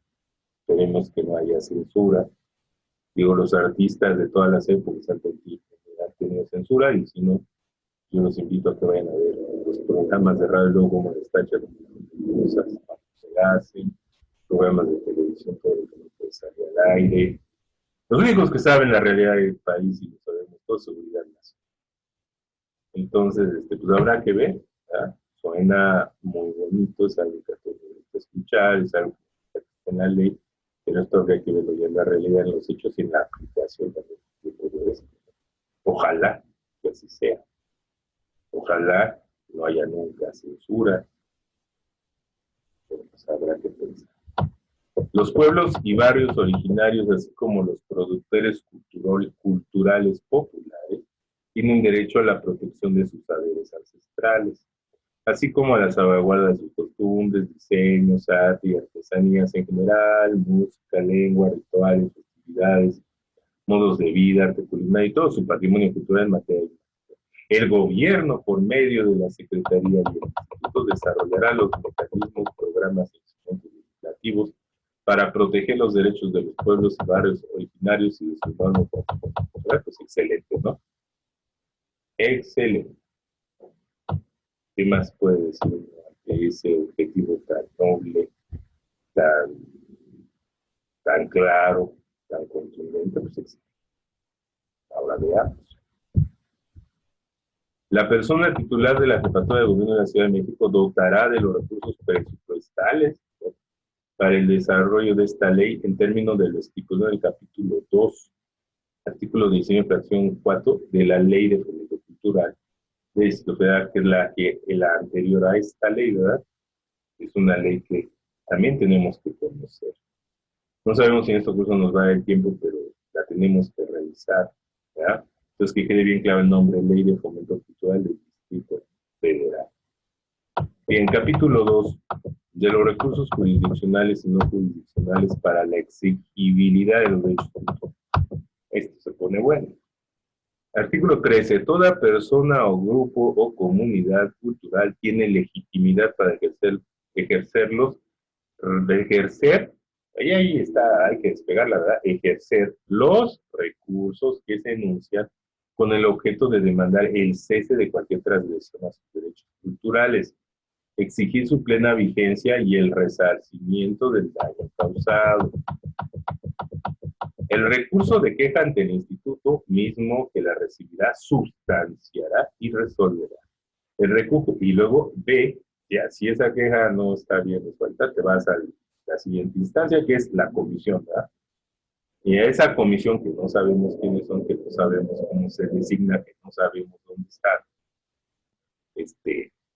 Esperemos que no haya censura. Digo, los artistas de todas las épocas han tenido censura, y si no, yo los invito a que vayan a ver los programas de radio, luego como les tachan cosas que se hacen, programas de televisión, todo lo que no puede salir al aire. Los únicos que saben la realidad del país, y lo sabemos todos, seguridad nacional. Entonces, pues habrá que ver, ¿verdad? Suena muy bonito, es algo que tenemos que escuchar, es algo que está en la ley, pero esto habría que verlo ya en la realidad, en los hechos y en la aplicación también. Ojalá que así sea. Ojalá no haya nunca censura, pero pues habrá que pensar. Los pueblos y barrios originarios, así como los productores culturales populares, tienen derecho a la protección de sus saberes ancestrales, así como a la salvaguarda de sus costumbres, diseños, arte y artesanías en general, música, lengua, rituales, festividades, modos de vida, arte culinario y todo su patrimonio cultural en materia. El gobierno, por medio de la Secretaría y el Instituto, desarrollará los mecanismos, programas e instrumentos legislativos para proteger los derechos de los pueblos y barrios originarios y de sus normas. Pues excelente, ¿no? Excelente. ¿Qué más puede decir de ese objetivo tan noble, tan, tan claro, tan contundente? Pues excelente. Ahora veamos. La persona titular de la jefatura de gobierno de la Ciudad de México dotará de los recursos presupuestales para el desarrollo de esta ley en términos de lo estipulado en el capítulo 2, artículo 19, fracción 4 de la Ley de Fomento Cultural de Distrito Federal, que es la anterior a esta ley, ¿verdad? Es una ley que también tenemos que conocer. No sabemos si en estos cursos nos va a dar el tiempo, pero la tenemos que revisar, ¿verdad? Entonces, que quede bien claro el nombre, Ley de Fomento Cultural del Distrito Federal. Bien, capítulo 2, de los recursos jurisdiccionales y no jurisdiccionales para la exigibilidad de los derechos humanos. Esto se pone bueno. Artículo 13. Toda persona o grupo o comunidad cultural tiene legitimidad para ejercer, ahí está, hay que despegar la verdad, ejercer los recursos que se enuncian con el objeto de demandar el cese de cualquier transgresión a sus derechos culturales, exigir su plena vigencia y el resarcimiento del daño causado. El recurso de queja ante el instituto mismo que la recibirá sustanciará y resolverá el recurso. Y luego B, ya si esa queja no está bien resuelta, te vas a la siguiente instancia, que es la comisión, ¿verdad? Y a esa comisión que no sabemos quiénes son, que no sabemos cómo se designa, que no sabemos dónde están,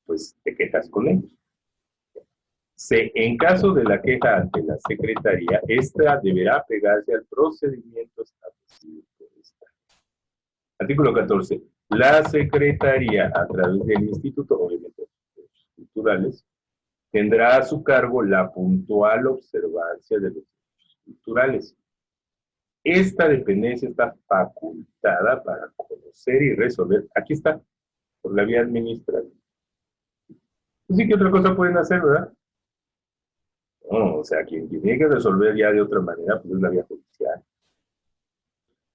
pues te quejas con ellos. En caso de la queja ante la Secretaría, esta deberá pegarse al procedimiento establecido por esta. Artículo 14. La Secretaría, a través del Instituto, obviamente, de Derechos Culturales, tendrá a su cargo la puntual observancia de los derechos culturales. Esta dependencia está facultada para conocer y resolver, aquí está, por la vía administrativa. Así que otra cosa pueden hacer, ¿verdad? No, o sea, quien tiene que resolver ya de otra manera, pues es la vía judicial.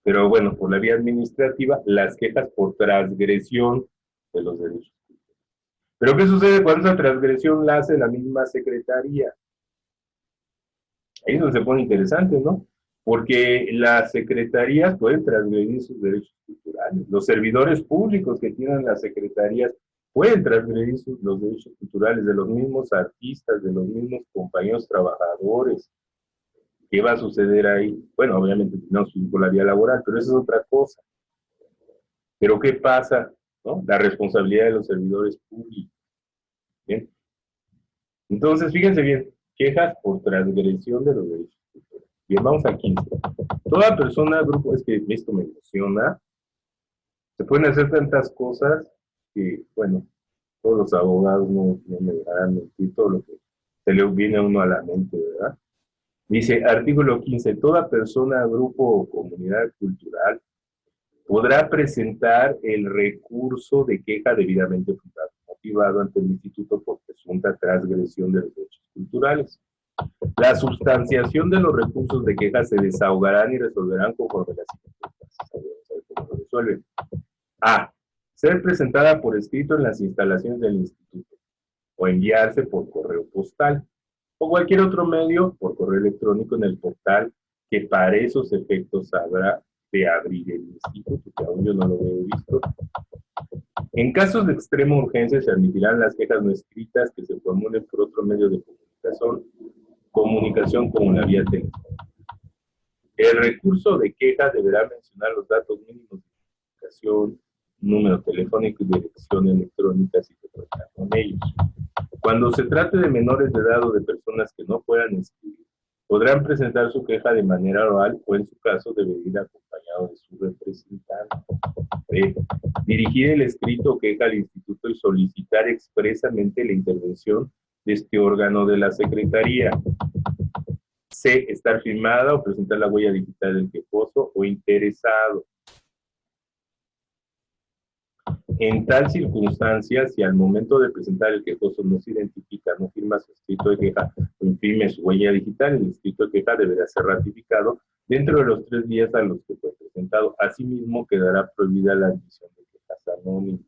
Pero bueno, por la vía administrativa, las quejas por transgresión de los derechos. Pero ¿qué sucede cuando esa transgresión la hace la misma Secretaría? Ahí es donde se pone interesante, ¿no? Porque las secretarías pueden transgredir sus derechos culturales. Los servidores públicos que tienen las secretarías pueden transgredir los derechos culturales de los mismos artistas, de los mismos compañeros trabajadores. ¿Qué va a suceder ahí? Bueno, obviamente tenemos la vía laboral, pero eso es otra cosa. Pero ¿qué pasa? ¿No? La responsabilidad de los servidores públicos. ¿Bien? Entonces, fíjense bien, quejas por transgresión de los derechos culturales. Bien, vamos a 15. Toda persona, grupo, es que esto me emociona. Se pueden hacer tantas cosas que, bueno, todos los abogados no me dejarán mentir todo lo que se le viene a uno a la mente, ¿verdad? Dice, artículo 15, toda persona, grupo o comunidad cultural podrá presentar el recurso de queja debidamente fundado, motivado ante el instituto por presunta transgresión de los derechos culturales. La sustanciación de los recursos de queja se desahogarán y resolverán conforme las circunstancias. ¿Cómo lo resuelven? A. Ser presentada por escrito en las instalaciones del instituto o enviarse por correo postal o cualquier otro medio por correo electrónico en el portal que para esos efectos habrá de abrir el instituto, que aún yo no lo he visto. En casos de extrema urgencia se admitirán las quejas no escritas que se formulen por otro medio de comunicación como la vía telefónica. El recurso de queja deberá mencionar los datos mínimos de comunicación, número telefónico y dirección electrónica si se cuenta con ellos. Cuando se trate de menores de edad o de personas que no puedan escribir, podrán presentar su queja de manera oral o en su caso debe ir acompañado de su representante. Dirigir el escrito o queja al instituto y solicitar expresamente la intervención de este órgano de la Secretaría. C. Estar firmada o presentar la huella digital del quejoso o interesado. En tal circunstancia, si al momento de presentar el quejoso no se identifica, no firma su escrito de queja o imprime su huella digital, el escrito de queja deberá ser ratificado dentro de los 3 días a los que fue presentado. Asimismo, quedará prohibida la admisión de quejas anónimas.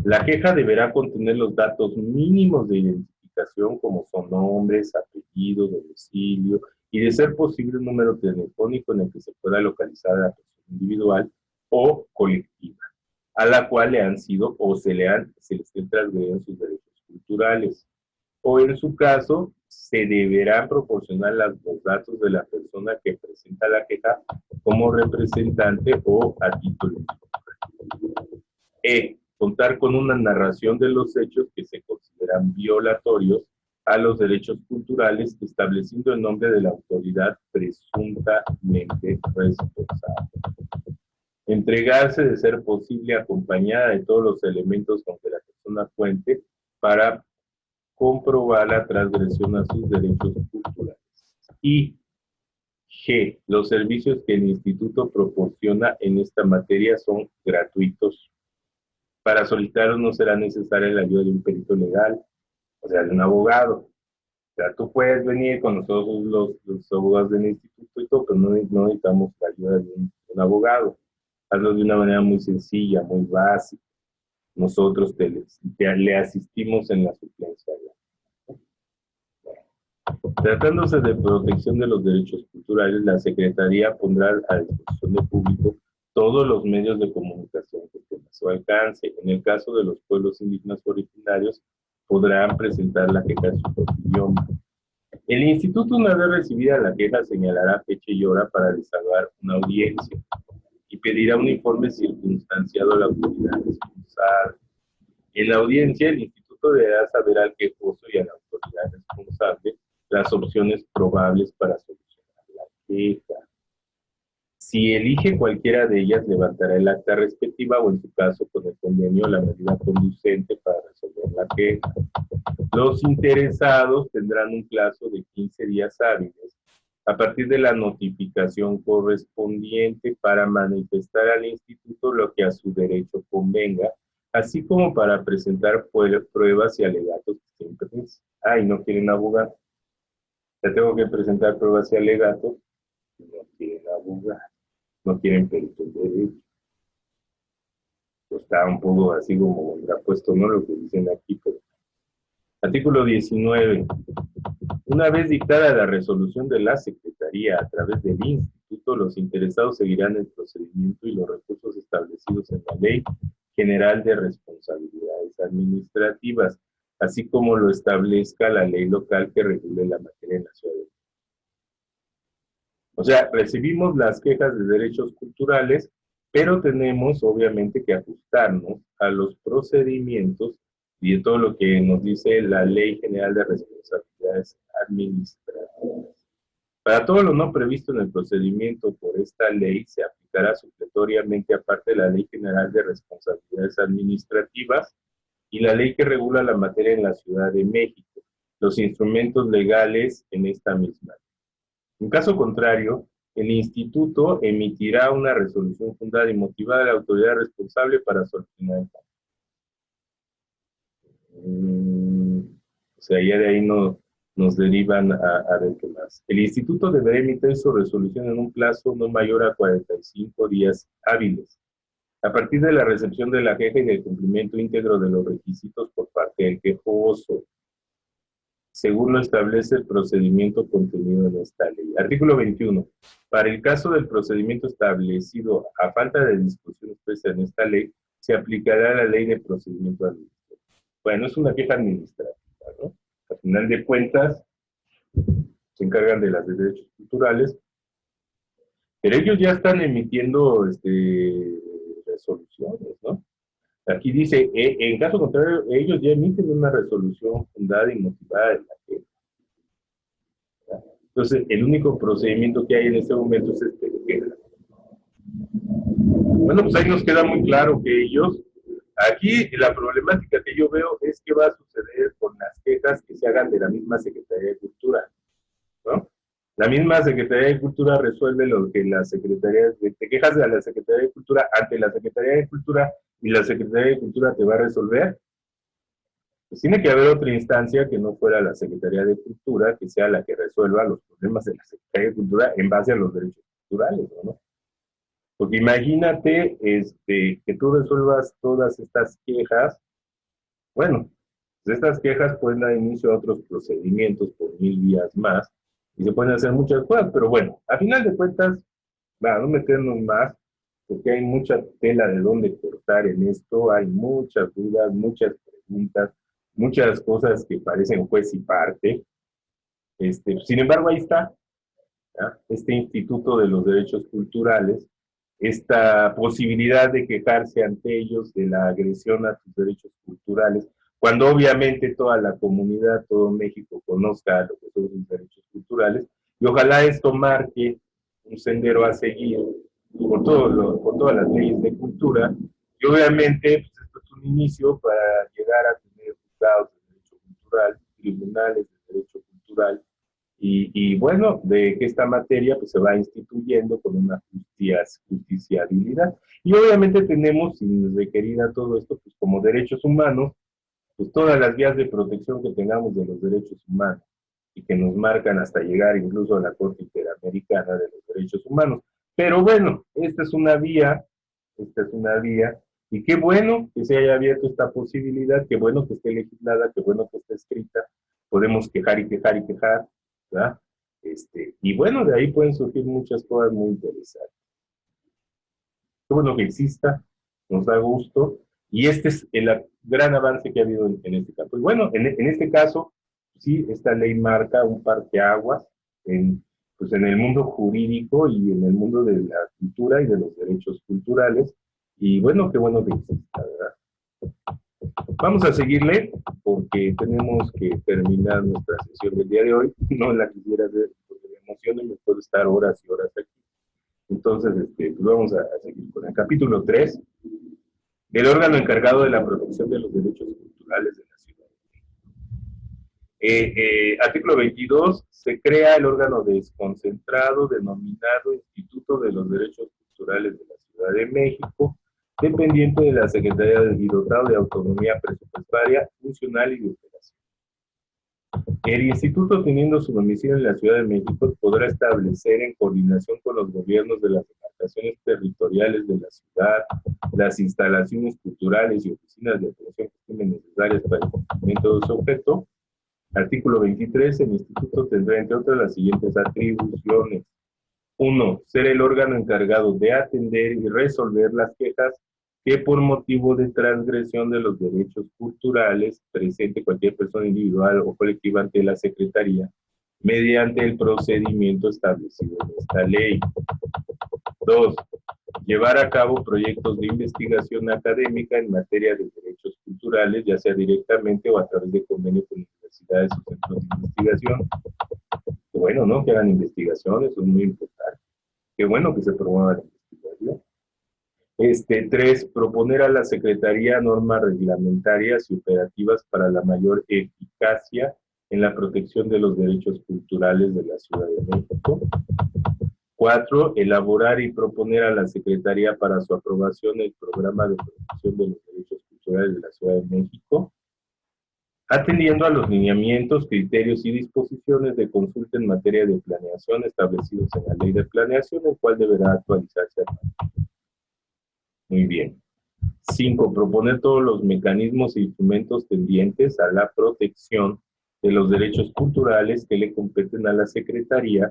La queja deberá contener los datos mínimos de identificación como son nombres, apellido, domicilio y de ser posible un número telefónico en el que se pueda localizar a la persona individual o colectiva a la cual le han sido o se le estén transgrediendo sus derechos culturales. O en su caso, se deberán proporcionar los datos de la persona que presenta la queja como representante o a título. Contar con una narración de los hechos que se consideran violatorios a los derechos culturales, estableciendo el nombre de la autoridad presuntamente responsable. Entregarse, de ser posible, acompañada de todos los elementos con que la persona cuente para comprobar la transgresión a sus derechos culturales. Y G. Los servicios que el instituto proporciona en esta materia son gratuitos. Para solicitarlos no será necesaria la ayuda de un perito legal, o sea, de un abogado. O sea, tú puedes venir con nosotros los abogados del instituto y todo, pero no necesitamos la ayuda de un abogado. Hazlo de una manera muy sencilla, muy básica. Nosotros le asistimos en la suplencia. Tratándose de protección de los derechos culturales, la Secretaría pondrá a disposición del público todos los medios de comunicación que estén a su alcance. En el caso de los pueblos indígenas originarios, podrán presentar la queja en su propio idioma. El instituto, una vez recibida la queja, señalará fecha y hora para desahogar una audiencia y pedirá un informe circunstanciado a la autoridad responsable. En la audiencia, el instituto deberá saber al quejoso y a la autoridad responsable las opciones probables para solucionar la queja. Si elige cualquiera de ellas, levantará el acta respectiva o, en su caso, con el convenio, la medida conducente para resolver la queja. Los interesados tendrán un plazo de 15 días hábiles a partir de la notificación correspondiente para manifestar al instituto lo que a su derecho convenga, así como para presentar pruebas y alegatos que siempre es. Y no quieren abogado. Ya tengo que presentar pruebas y alegatos. No quieren abogado. No quieren peritos de derecho. Pues está un poco así como contrapuesto, ¿no? Lo que dicen aquí. Pero... Artículo 19. Una vez dictada la resolución de la Secretaría a través del Instituto, los interesados seguirán el procedimiento y los recursos establecidos en la Ley General de Responsabilidades Administrativas, así como lo establezca la ley local que regule la materia en la Ciudad de México. O sea, recibimos las quejas de derechos culturales, pero tenemos obviamente que ajustarnos a los procedimientos y de todo lo que nos dice la Ley General de Responsabilidades Administrativas. Para todo lo no previsto en el procedimiento por esta ley, se aplicará supletoriamente, aparte de la Ley General de Responsabilidades Administrativas y la ley que regula la materia en la Ciudad de México, los instrumentos legales en esta misma. En caso contrario, el instituto emitirá una resolución fundada y motivada de la autoridad responsable para solucionar el caso. O sea, ya de ahí nos derivan a ver qué más. El instituto deberá emitir su resolución en un plazo no mayor a 45 días hábiles, a partir de la recepción de la queja y del cumplimiento íntegro de los requisitos por parte del quejoso, según lo establece el procedimiento contenido en esta ley. Artículo 21. Para el caso del procedimiento establecido a falta de disposición expresa en esta ley, se aplicará la ley de procedimiento administrativo. Bueno, es una queja administrativa, ¿no? Al final de cuentas, se encargan de las de derechos culturales, pero ellos ya están emitiendo resoluciones, ¿no? Aquí dice, en caso contrario, ellos ya emiten una resolución fundada y motivada de la queja. Entonces, el único procedimiento que hay en este momento es este de queja. Bueno, pues ahí nos queda muy claro que ellos, aquí la problemática que yo veo es que va a suceder con las quejas que se hagan de la misma Secretaría de Cultura, ¿no? La misma Secretaría de Cultura resuelve lo que la Secretaría, te quejas de la Secretaría de Cultura ante la Secretaría de Cultura y la Secretaría de Cultura te va a resolver. Pues tiene que haber otra instancia que no fuera la Secretaría de Cultura, que sea la que resuelva los problemas de la Secretaría de Cultura en base a los derechos culturales, ¿no? Porque imagínate que tú resuelvas todas estas quejas. Bueno, pues estas quejas pueden dar inicio a otros procedimientos por 1000 vías más y se pueden hacer muchas cosas, pero bueno, a final de cuentas, no meternos más, porque hay mucha tela de dónde cortar en esto, hay muchas dudas, muchas preguntas, muchas cosas que parecen juez y parte. Sin embargo, ahí está, ¿ya? Este Instituto de los Derechos Culturales, esta posibilidad de quejarse ante ellos de la agresión a sus derechos culturales, cuando obviamente toda la comunidad, todo México conozca lo que son sus derechos culturales, y ojalá esto marque un sendero a seguir por todas las leyes de cultura, y obviamente pues, esto es un inicio para llegar a tener juzgados de derecho cultural, tribunales de derecho cultural, bueno, de que esta materia pues, se va instituyendo con una justiciabilidad. Y obviamente tenemos, sin requerir a todo esto, pues como derechos humanos, pues todas las vías de protección que tengamos de los derechos humanos y que nos marcan hasta llegar incluso a la Corte Interamericana de los Derechos Humanos. Pero bueno, esta es una vía, y qué bueno que se haya abierto esta posibilidad, qué bueno que esté legislada, qué bueno que esté escrita, podemos quejar y quejar y quejar, ¿verdad? Y bueno, de ahí pueden surgir muchas cosas muy interesantes. Qué bueno que exista, nos da gusto, y este es el gran avance que ha habido en este campo. Y bueno, en este caso, sí, esta ley marca un parteaguas pues en el mundo jurídico y en el mundo de la cultura y de los derechos culturales, y bueno, qué bueno que exista, ¿verdad? Vamos a seguirle porque tenemos que terminar nuestra sesión del día de hoy. No la quisiera ver porque me emociona y me puedo estar horas y horas aquí. Entonces, pues vamos a seguir con el capítulo 3, el órgano encargado de la protección de los derechos culturales de la ciudad. Artículo 22, se crea el órgano desconcentrado denominado Instituto de los Derechos Culturales de la Ciudad de México, dependiente de la Secretaría y dotado de autonomía presupuestaria, funcional y de operación. El instituto, teniendo su domicilio en la Ciudad de México, podrá establecer, en coordinación con los gobiernos de las demarcaciones territoriales de la ciudad, las instalaciones culturales y oficinas de atención que estimen necesarias para el cumplimiento de su objeto. Artículo 23. El instituto tendrá, entre otras, las siguientes atribuciones. 1. Ser el órgano encargado de atender y resolver las quejas que por motivo de transgresión de los derechos culturales presente cualquier persona individual o colectiva ante la Secretaría mediante el procedimiento establecido en esta ley. 2. Llevar a cabo proyectos de investigación académica en materia de derechos culturales, ya sea directamente o a través de convenios con universidades o centros de investigación. Qué bueno, ¿no? Que hagan investigaciones, eso es muy importante. Qué bueno que se promueva la investigación. 3. Proponer a la Secretaría normas reglamentarias y operativas para la mayor eficacia en la protección de los derechos culturales de la Ciudad de México. 4. Elaborar y proponer a la Secretaría para su aprobación el programa de protección de los derechos culturales de la Ciudad de México, atendiendo a los lineamientos, criterios y disposiciones de consulta en materia de planeación establecidos en la Ley de Planeación, el cual deberá actualizarse. Muy bien. 5. Proponer todos los mecanismos e instrumentos tendientes a la protección de los derechos culturales que le competen a la Secretaría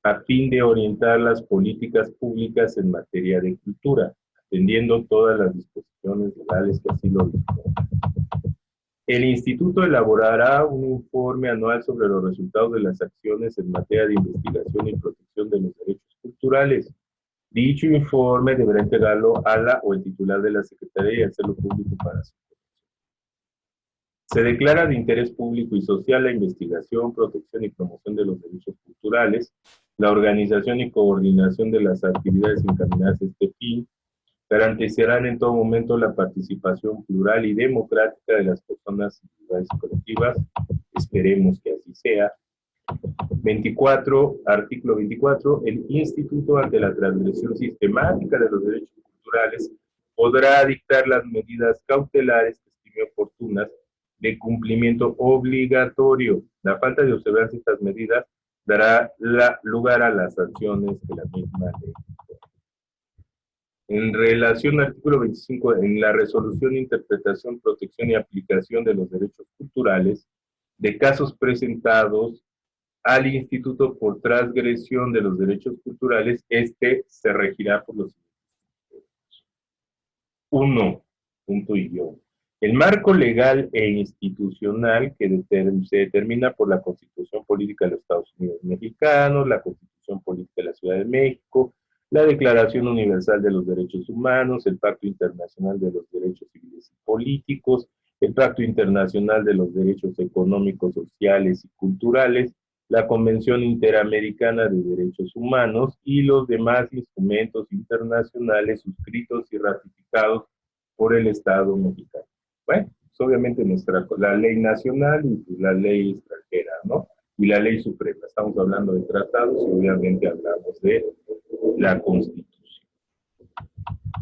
a fin de orientar las políticas públicas en materia de cultura, atendiendo todas las disposiciones legales que así lo dispongan. El Instituto elaborará un informe anual sobre los resultados de las acciones en materia de investigación y protección de los derechos culturales. Dicho informe deberá entregarlo a la o el titular de la Secretaría y hacerlo público para su protección. Se declara de interés público y social la investigación, protección y promoción de los derechos culturales, la organización y coordinación de las actividades encaminadas a este fin, garantizarán en todo momento la participación plural y democrática de las personas individuales y colectivas. Esperemos que así sea. 24, artículo 24, el instituto, ante la transgresión sistemática de los derechos culturales, podrá dictar las medidas cautelares que estime oportunas de cumplimiento obligatorio. La falta de observancia de estas medidas dará lugar a las sanciones que la misma ley. En relación al artículo 25, en la resolución, interpretación, protección y aplicación de los derechos culturales, de casos presentados al Instituto por transgresión de los derechos culturales, se regirá por los siguientes. 1. Punto y guión. El marco legal e institucional que se determina por la Constitución Política de los Estados Unidos Mexicanos, la Constitución Política de la Ciudad de México, la Declaración Universal de los Derechos Humanos, el Pacto Internacional de los Derechos Civiles y Políticos, el Pacto Internacional de los Derechos Económicos, Sociales y Culturales, la Convención Interamericana de Derechos Humanos y los demás instrumentos internacionales suscritos y ratificados por el Estado mexicano. Bueno, pues obviamente la ley nacional y pues la ley extranjera, ¿no? Y la ley suprema. Estamos hablando de tratados y obviamente hablamos de la Constitución.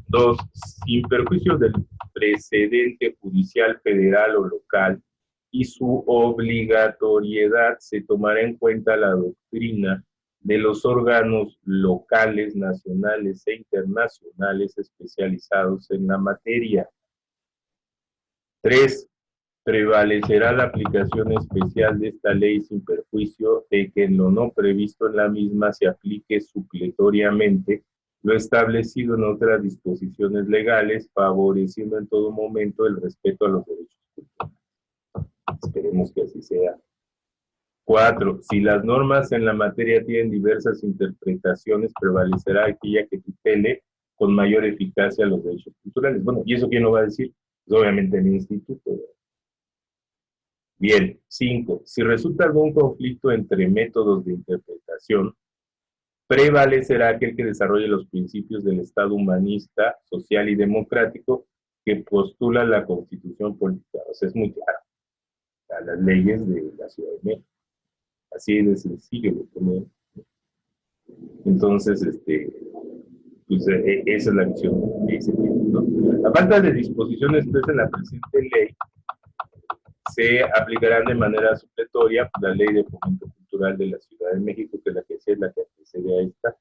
2. Sin perjuicio del precedente judicial federal o local y su obligatoriedad, se tomará en cuenta la doctrina de los órganos locales, nacionales e internacionales especializados en la materia. 3. Prevalecerá la aplicación especial de esta ley sin perjuicio de que en lo no previsto en la misma se aplique supletoriamente lo establecido en otras disposiciones legales, favoreciendo en todo momento el respeto a los derechos culturales. Esperemos que así sea. 4. Si las normas en la materia tienen diversas interpretaciones, prevalecerá aquella que tutele con mayor eficacia los derechos culturales. Bueno, ¿y eso quién lo va a decir? Pues obviamente el instituto. Bien, 5. Si resulta algún conflicto entre métodos de interpretación, prevalecerá aquel que desarrolle los principios del Estado humanista, social y democrático que postula la Constitución Política. O sea, es muy claro. A las leyes de la Ciudad de México. Así de sencillo lo pone. Entonces, pues, esa es la visión de ese tipo, ¿no? A falta de disposiciones expresas en la presente ley, se aplicarán de manera supletoria la Ley de Fomento Cultural de la Ciudad de México, que es la que antecede a esta,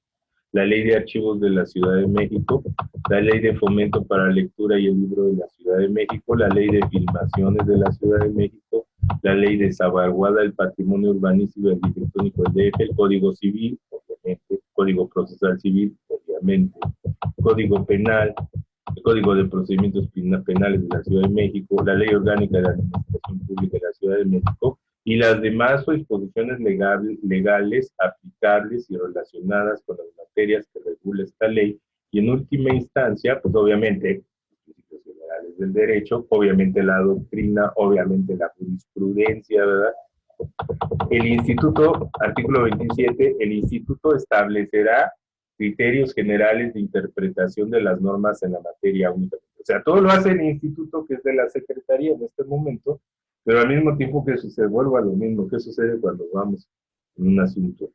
la Ley de Archivos de la Ciudad de México, la Ley de Fomento para la Lectura y el Libro de la Ciudad de México, la Ley de Filmaciones de la Ciudad de México, la Ley de Salvaguarda del Patrimonio Urbanístico y Arquitectónico del DF, el Código Civil, obviamente, Código Procesal Civil, obviamente, Código Penal, el Código de Procedimientos Penales de la Ciudad de México, la Ley Orgánica de la Administración Pública de la Ciudad de México y las demás disposiciones legales aplicables y relacionadas con las materias que regula esta ley, y en última instancia, pues obviamente, los principios generales del derecho, obviamente la doctrina, obviamente la jurisprudencia, ¿verdad? El instituto, artículo 27, el instituto establecerá criterios generales de interpretación de las normas en la materia única. O sea, todo lo hace el instituto, que es de la Secretaría en este momento, pero al mismo tiempo que sucede, vuelvo a lo mismo, ¿qué sucede cuando vamos en un asunto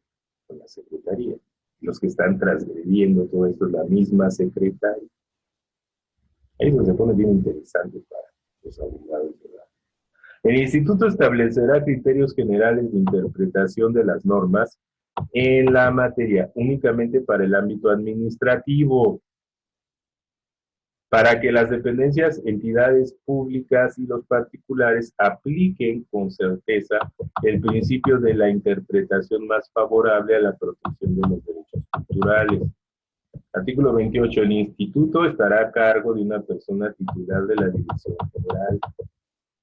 con la Secretaría? Los que están transgrediendo todo esto es la misma Secretaría. Ahí es donde se pone bien interesante para los abogados, ¿verdad? El instituto establecerá criterios generales de interpretación de las normas en la materia, únicamente para el ámbito administrativo, para que las dependencias, entidades públicas y los particulares apliquen con certeza el principio de la interpretación más favorable a la protección de los derechos culturales. Artículo 28. El instituto estará a cargo de una persona titular de la Dirección General.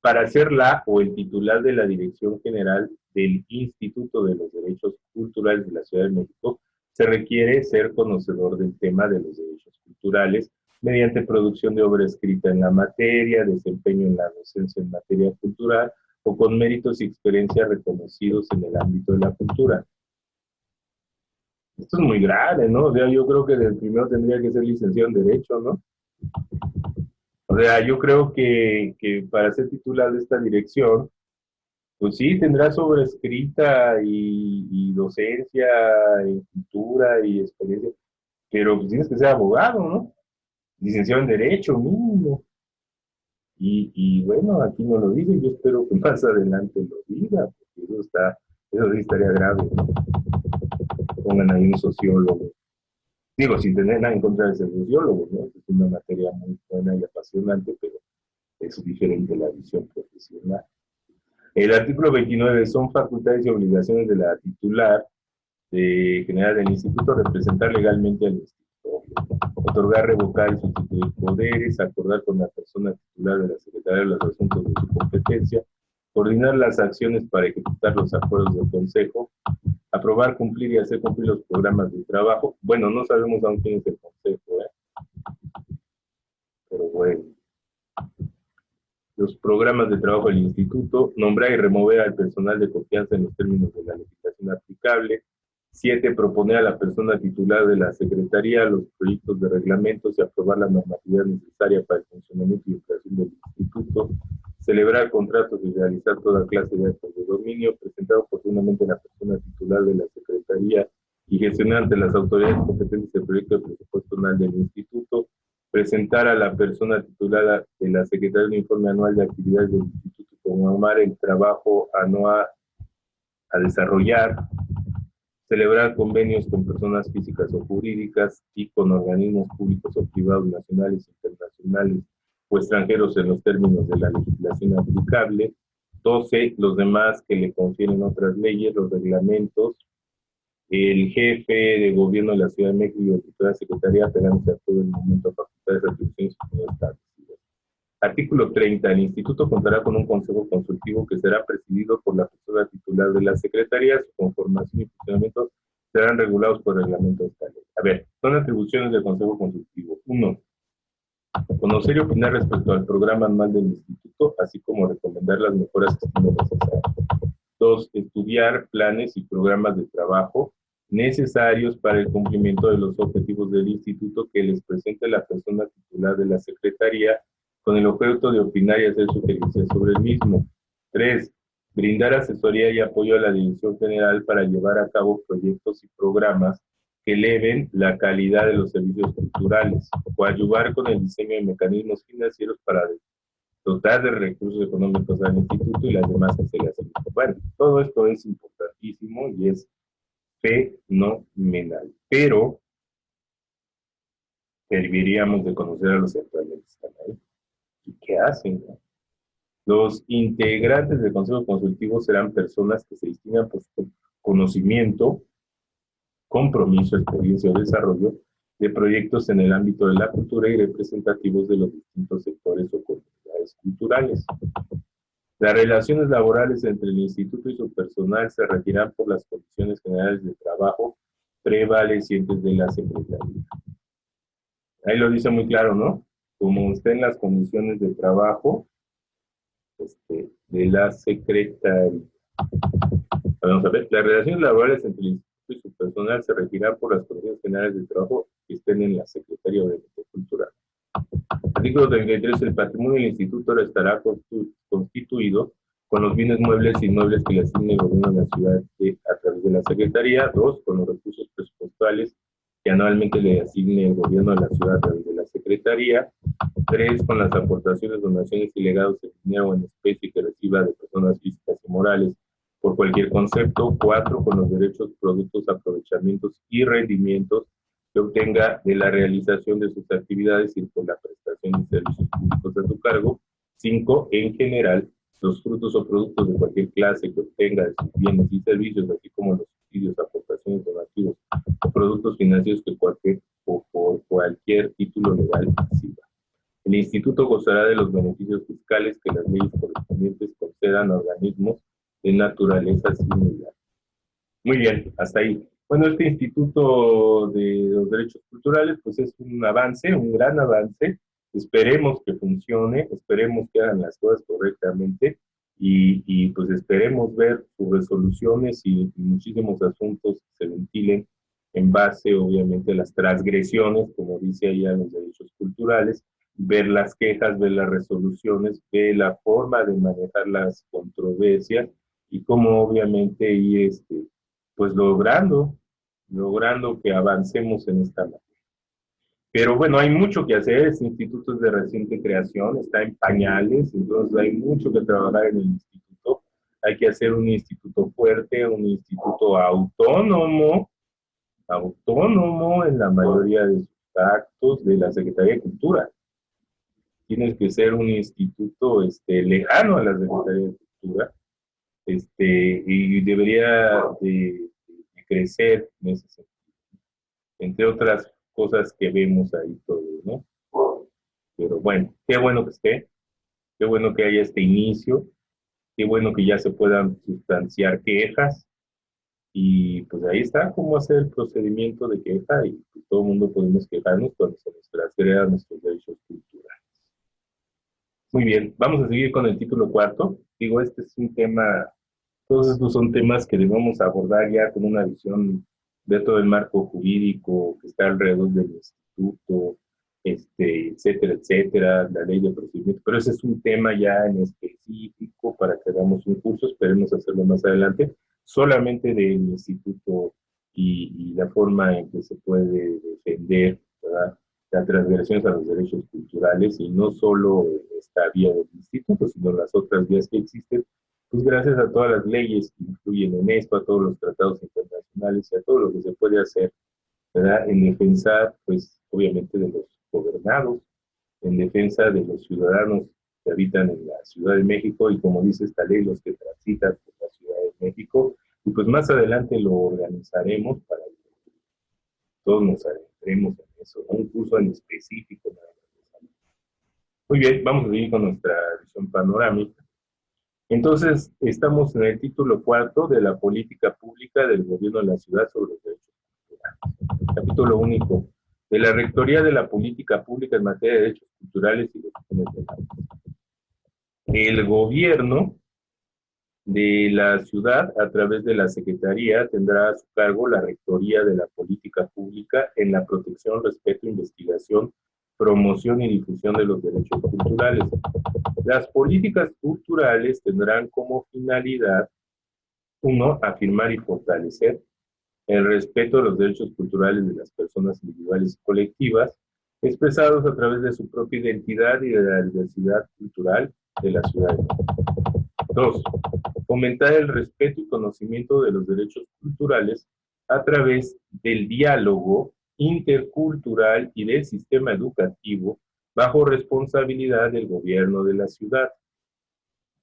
Para ser la o el titular de la Dirección General del Instituto de los Derechos Culturales de la Ciudad de México, se requiere ser conocedor del tema de los derechos culturales mediante producción de obra escrita en la materia, desempeño en la docencia en materia cultural o con méritos y experiencias reconocidos en el ámbito de la cultura. Esto es muy grave, ¿no? O sea, yo creo que el primero tendría que ser licenciado en Derecho, ¿no? O sea, yo creo que para ser titular de esta dirección, pues sí, tendrás obra escrita y docencia, en cultura y experiencia, pero pues tienes que ser abogado, ¿no? Licenciado en Derecho, mínimo. Y bueno, aquí no lo dice, yo espero que más adelante lo diga, porque eso sí estaría grave, ¿no? Pongan ahí un sociólogo. Digo, sin tener nada en contra de ser sociólogo, ¿no? Es una materia muy buena y apasionante, pero es diferente la visión profesional. El artículo 29 son facultades y obligaciones de la titular general del instituto representar legalmente al instituto. otorgar, revocar y sustituir poderes, acordar con la persona titular de la Secretaría de los asuntos de su competencia, coordinar las acciones para ejecutar los acuerdos del Consejo, aprobar, cumplir y hacer cumplir los programas de trabajo. Bueno, no sabemos aún quién es el Consejo, pero bueno. Los programas de trabajo del Instituto, nombrar y remover al personal de confianza en los términos de la legislación aplicable. 7. Proponer a la persona titular de la Secretaría los proyectos de reglamentos y aprobar la normatividad necesaria para el funcionamiento y operación del Instituto. Celebrar contratos y realizar toda clase de actos de dominio. Presentar oportunamente a la persona titular de la Secretaría y gestionar ante las autoridades competentes el proyecto de presupuesto anual del Instituto. Presentar a la persona titulada de la Secretaría un informe anual de actividades del Instituto, informar el trabajo anual a desarrollar, celebrar convenios con personas físicas o jurídicas y con organismos públicos o privados nacionales, internacionales o extranjeros en los términos de la legislación aplicable. 12. Los demás que le confieren otras leyes, los reglamentos. El jefe de gobierno de la Ciudad de México y el titular de la Secretaría apegándose a todo el momento a facultades, atribuciones establecidas. Artículo 30. El Instituto contará con un consejo consultivo que será presidido por la persona titular de la Secretaría. Su conformación y funcionamiento serán regulados por reglamento de esta ley. A ver, son atribuciones del consejo consultivo. 1. Conocer y opinar respecto al programa anual del Instituto, así como recomendar las mejoras que estén necesarias. 2. Estudiar planes y programas de trabajo necesarios para el cumplimiento de los objetivos del Instituto que les presente la persona titular de la Secretaría con el objeto de opinar y hacer sugerencias sobre el mismo. 3. Brindar asesoría y apoyo a la Dirección General para llevar a cabo proyectos y programas que eleven la calidad de los servicios culturales, o ayudar con el diseño de mecanismos financieros para dotar de recursos económicos al Instituto y las demás que se le hacen. Bueno, todo esto es importantísimo y es fenomenal, pero deberíamos de conocer a los que actualmente están ahí. ¿Y qué hacen? Los integrantes del Consejo Consultivo serán personas que se distingan por su conocimiento, compromiso, experiencia o desarrollo de proyectos en el ámbito de la cultura y representativos de los distintos sectores o comunidades culturales. Las relaciones laborales entre el Instituto y su personal se regirán por las condiciones generales de trabajo prevalecientes de la Secretaría. Ahí lo dice muy claro, ¿no? Como estén las condiciones de trabajo de la Secretaría. Vamos a ver, las relaciones laborales entre el Instituto y su personal se regirán por las condiciones generales de trabajo que estén en la Secretaría de Cultura. Artículo 33. El patrimonio del Instituto estará constituido con los bienes muebles e inmuebles que le asigne el gobierno de la ciudad a través de la Secretaría. 2. Con los recursos presupuestales que anualmente le asigne el gobierno de la ciudad a través de la Secretaría. 3. Con las aportaciones, donaciones y legados en dinero o en especie que reciba de personas físicas y morales por cualquier concepto. 4. Con los derechos, productos, aprovechamientos y rendimientos que obtenga de la realización de sus actividades y por la prestación de servicios públicos a su cargo. 5. En general, los frutos o productos de cualquier clase que obtenga de sus bienes y servicios, así como los subsidios, aportaciones, donativos o productos financieros que por cualquier título legal reciba. El Instituto gozará de los beneficios fiscales que las leyes correspondientes concedan a organismos de naturaleza similar. Muy bien, hasta ahí. Bueno, este Instituto de los Derechos Culturales, pues es un avance, un gran avance. Esperemos que funcione, esperemos que hagan las cosas correctamente y pues esperemos ver sus resoluciones y muchísimos asuntos que se ventilen en base, obviamente, a las transgresiones, como dice ahí, a los derechos culturales, ver las quejas, ver las resoluciones, ver la forma de manejar las controversias y cómo, obviamente, y pues logrando que avancemos en esta materia. Pero bueno, hay mucho que hacer, este instituto es de reciente creación, está en pañales, entonces hay mucho que trabajar en el instituto. Hay que hacer un instituto fuerte, un instituto autónomo en la mayoría de sus actos de la Secretaría de Cultura. Tienes que ser un instituto lejano a la Secretaría de Cultura, y debería de crecer en ese sentido. Entre otras cosas que vemos ahí todos, ¿no? Pero bueno, qué bueno que esté, qué bueno que haya este inicio, qué bueno que ya se puedan sustanciar quejas, y pues ahí está cómo hacer el procedimiento de queja, y pues, todo el mundo podemos quejarnos cuando se nos transgredan nuestros derechos culturales. Muy bien, vamos a seguir con el título cuarto. Digo, este es un tema, todos estos son temas que debemos abordar ya con una visión de todo el marco jurídico que está alrededor del instituto, etcétera, etcétera, la ley de procedimiento, pero ese es un tema ya en específico para que hagamos un curso, esperemos hacerlo más adelante, solamente del instituto y la forma en que se puede defender, ¿verdad?, la transgresión a los derechos culturales, y no solo esta vía del instituto, sino las otras vías que existen, pues gracias a todas las leyes que influyen en esto, a todos los tratados internacionales y a todo lo que se puede hacer, ¿verdad?, en defensa, pues obviamente, de los gobernados, en defensa de los ciudadanos que habitan en la Ciudad de México, y como dice esta ley, los que transitan por la Ciudad de México, y pues más adelante lo organizaremos para que todos nos adentremos en eso, ¿no? Un curso en específico. Muy bien, vamos a seguir con nuestra visión panorámica. Entonces, estamos en el título cuarto de la política pública del gobierno de la ciudad sobre los derechos culturales. Capítulo único de la Rectoría de la Política Pública en materia de derechos culturales y de el gobierno de la ciudad, a través de la Secretaría, tendrá a su cargo la Rectoría de la Política Pública en la protección, respeto, investigación, promoción y difusión de los derechos culturales. Las políticas culturales tendrán como finalidad: 1. Afirmar y fortalecer el respeto a los derechos culturales de las personas individuales y colectivas, expresados a través de su propia identidad y de la diversidad cultural de la ciudad. 2. Fomentar el respeto y conocimiento de los derechos culturales a través del diálogo intercultural y del sistema educativo bajo responsabilidad del gobierno de la ciudad.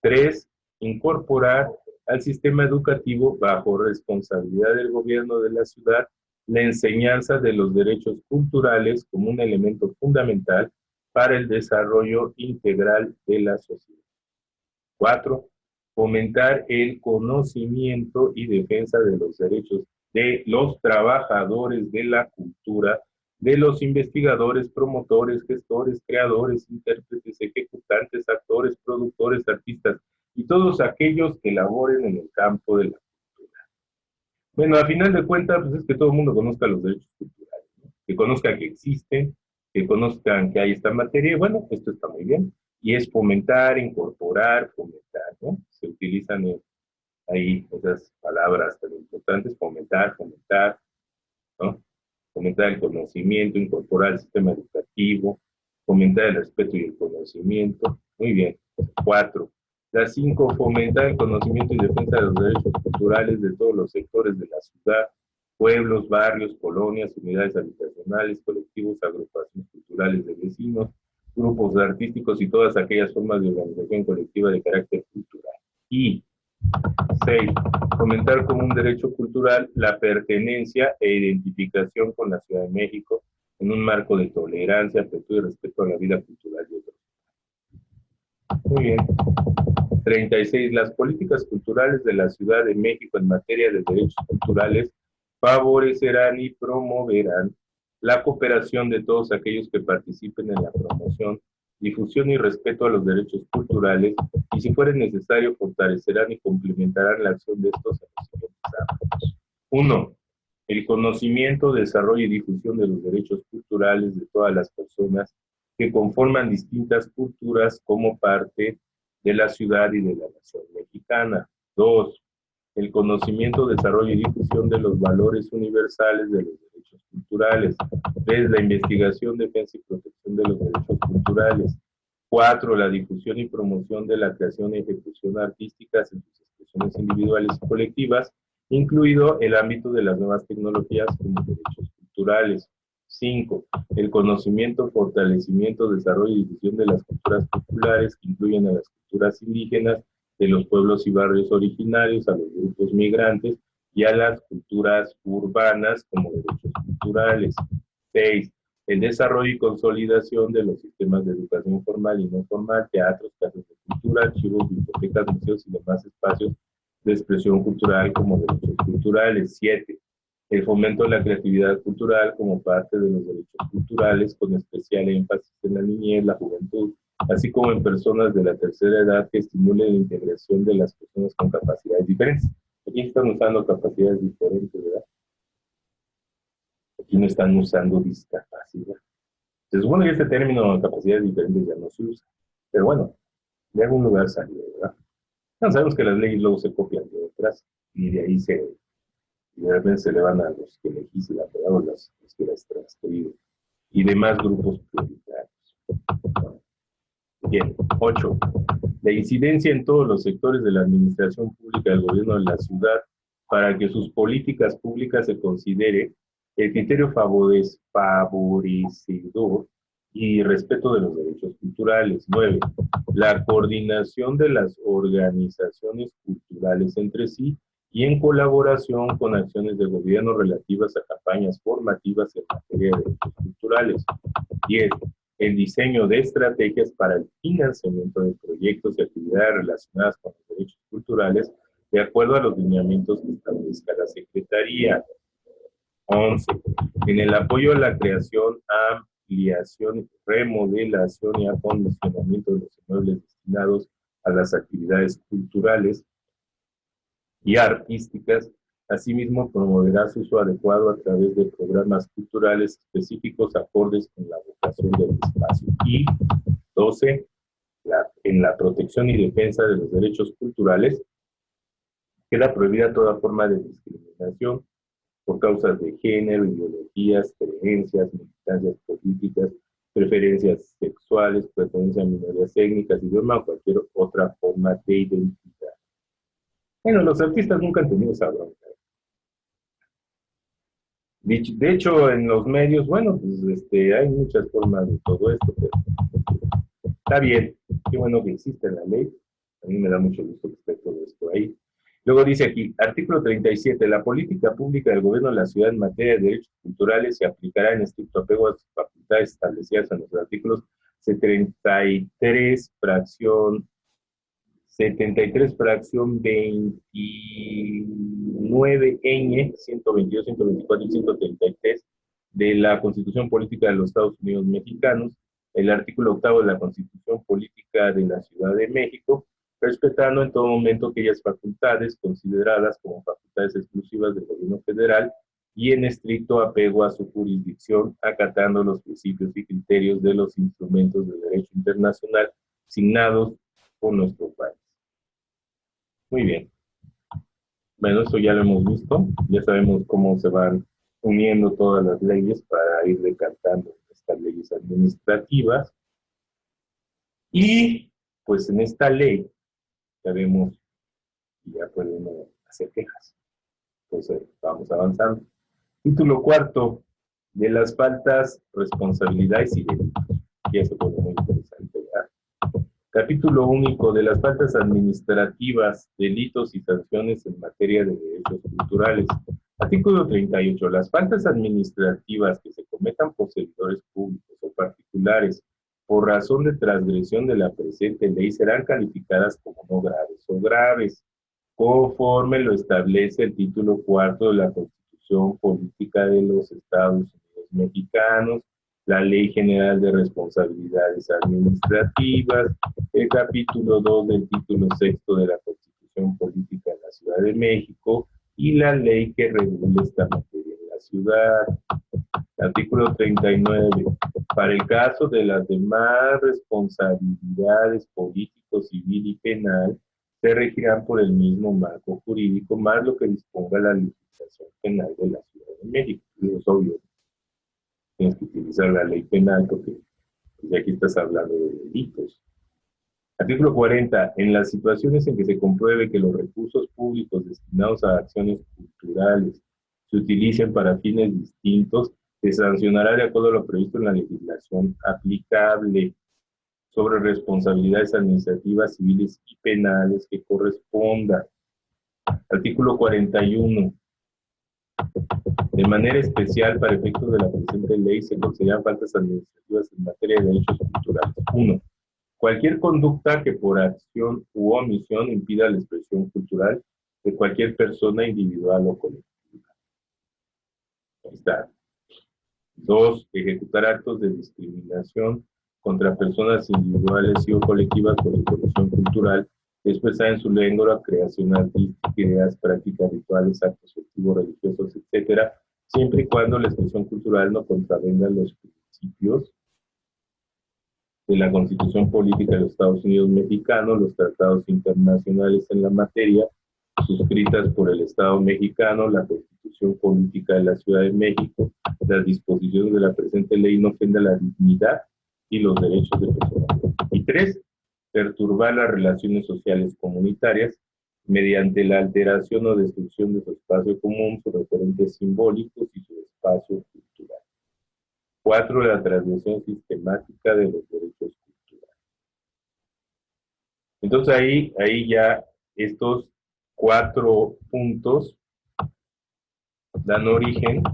3. Incorporar al sistema educativo bajo responsabilidad del gobierno de la ciudad la enseñanza de los derechos culturales como un elemento fundamental para el desarrollo integral de la sociedad. 4. Fomentar el conocimiento y defensa de los derechos de los trabajadores de la cultura, de los investigadores, promotores, gestores, creadores, intérpretes, ejecutantes, actores, productores, artistas y todos aquellos que laboren en el campo de la cultura. Bueno, a final de cuentas, pues es que todo el mundo conozca los derechos culturales, ¿no? Que conozca que existen, que conozcan que hay esta materia, y bueno, esto está muy bien. Y es fomentar, incorporar, fomentar, ¿no? Se utilizan ahí esas palabras tan importantes: fomentar, ¿no? Fomentar el conocimiento, incorporar el sistema educativo, fomentar el respeto y el conocimiento. Muy bien. 4. Las 5, fomentar el conocimiento y defensa de los derechos culturales de todos los sectores de la ciudad, pueblos, barrios, colonias, unidades habitacionales, colectivos, agrupaciones culturales de vecinos, grupos artísticos y todas aquellas formas de organización colectiva de carácter cultural. Y 6. Fomentar como un derecho cultural la pertenencia e identificación con la Ciudad de México en un marco de tolerancia, apertura y respeto a la vida cultural de otros. Muy bien. 36. Las políticas culturales de la Ciudad de México en materia de derechos culturales favorecerán y promoverán la cooperación de todos aquellos que participen en la promoción, difusión y respeto a los derechos culturales, y si fuera necesario fortalecerán y complementarán la acción de estos en los siguientes ámbitos. 1. El conocimiento, desarrollo y difusión de los derechos culturales de todas las personas que conforman distintas culturas como parte de la ciudad y de la nación mexicana. 2. El conocimiento, desarrollo y difusión de los valores universales de los derechos culturales. 3. La investigación, defensa y protección de los derechos culturales. 4. La difusión y promoción de la creación y ejecución artísticas en sus expresiones individuales y colectivas, incluido el ámbito de las nuevas tecnologías como derechos culturales. 5. El conocimiento, fortalecimiento, desarrollo y difusión de las culturas populares, que incluyen a las culturas indígenas, de los pueblos y barrios originarios, a los grupos migrantes y a las culturas urbanas como derechos culturales. 6. El desarrollo y consolidación de los sistemas de educación formal y no formal, teatros, casas de cultura, archivos, bibliotecas, museos y demás espacios de expresión cultural como derechos culturales. 7. El fomento de la creatividad cultural como parte de los derechos culturales, con especial énfasis en la niñez, la juventud, así como en personas de la tercera edad, que estimulen la integración de las personas con capacidades diferentes. Aquí están usando capacidades diferentes, ¿verdad? Aquí no están usando discapacidad. Se supone que este término de capacidades diferentes ya no se usa. Pero bueno, de algún lugar salió, ¿verdad? No, sabemos que las leyes luego se copian de otras y de ahí y de repente se le van a los que legislan, ¿verdad? O los que las transcriben. Y demás grupos prioritarios. Bien, 8. La incidencia en todos los sectores de la administración pública del gobierno de la ciudad para que sus políticas públicas se considere el criterio favorecedor y respeto de los derechos culturales. 9. La coordinación de las organizaciones culturales entre sí y en colaboración con acciones de gobierno relativas a campañas formativas en materia de derechos culturales. 10. El diseño de estrategias para el financiamiento de proyectos y actividades relacionadas con los derechos culturales de acuerdo a los lineamientos que establezca la Secretaría. 11. En el apoyo a la creación, ampliación, remodelación y acondicionamiento de los inmuebles destinados a las actividades culturales y artísticas. Asimismo, promoverá su uso adecuado a través de programas culturales específicos acordes con la vocación del espacio. Y 12. En la protección y defensa de los derechos culturales, queda prohibida toda forma de discriminación por causas de género, ideologías, creencias, militancias políticas, preferencias sexuales, pertenencia a minorías étnicas, idioma o cualquier otra forma de identidad. Bueno, los artistas nunca han tenido esa bronca. De hecho, en los medios, bueno, pues hay muchas formas de todo esto, pero está bien, qué bueno que existe la ley. A mí me da mucho gusto que esté todo esto ahí. Luego dice aquí, artículo 37, la política pública del gobierno de la ciudad en materia de derechos culturales se aplicará en estricto apego a sus facultades establecidas en los artículos 73, fracción 29Ñ, 122, 124 y 133 de la Constitución Política de los Estados Unidos Mexicanos, el artículo 8 de la Constitución Política de la Ciudad de México, respetando en todo momento aquellas facultades consideradas como facultades exclusivas del gobierno federal y en estricto apego a su jurisdicción, acatando los principios y criterios de los instrumentos de derecho internacional signados por nuestro país. Muy bien. Bueno, eso ya lo hemos visto. Ya sabemos cómo se van uniendo todas las leyes para ir decantando estas leyes administrativas. Y pues en esta ley ya vemos y ya puede uno hacer quejas. Entonces vamos avanzando. Título 4 de las faltas, responsabilidades y delitos. Y eso fue muy interesante, ¿verdad? Capítulo único de las faltas administrativas, delitos y sanciones en materia de derechos culturales. Artículo 38. Las faltas administrativas que se cometan por servidores públicos o particulares por razón de transgresión de la presente ley serán calificadas como no graves o graves, conforme lo establece el título 4 de la Constitución Política de los Estados Unidos Mexicanos, la Ley General de Responsabilidades Administrativas, el capítulo 2 del título 6 de la Constitución Política de la Ciudad de México y la ley que regula esta materia en la ciudad. Artículo 39. Para el caso de las demás responsabilidades político, civil y penal, se regirán por el mismo marco jurídico, más lo que disponga la legislación penal de la Ciudad de México. Eso es obvio. Tienes que utilizar la ley penal porque pues, aquí estás hablando de delitos. Artículo 40. En las situaciones en que se compruebe que los recursos públicos destinados a acciones culturales se utilicen para fines distintos, se sancionará de acuerdo a lo previsto en la legislación aplicable sobre responsabilidades administrativas, civiles y penales que corresponda. Artículo 41. De manera especial, para efectos de la presente ley, se consideran faltas administrativas en materia de derechos culturales. 1. Cualquier conducta que por acción u omisión impida la expresión cultural de cualquier persona individual o colectiva. Ahí está. 2. Ejecutar actos de discriminación contra personas individuales y o colectivas por expresión cultural, expresada en su lengua, creación artística, ideas, prácticas, rituales, actos festivos, religiosos, etc., siempre y cuando la expresión cultural no contravenga los principios de la Constitución Política de los Estados Unidos Mexicanos, los tratados internacionales en la materia, suscritas por el Estado mexicano, la Constitución Política de la Ciudad de México, las disposiciones de la presente ley no ofenda la dignidad y los derechos de personas. Y 3, perturbar las relaciones sociales comunitarias mediante la alteración o destrucción de su espacio común, sus referentes simbólicos y su espacio cultural. 4, la transgresión sistemática de los derechos culturales. Entonces ahí ya estos 4 puntos dan origen,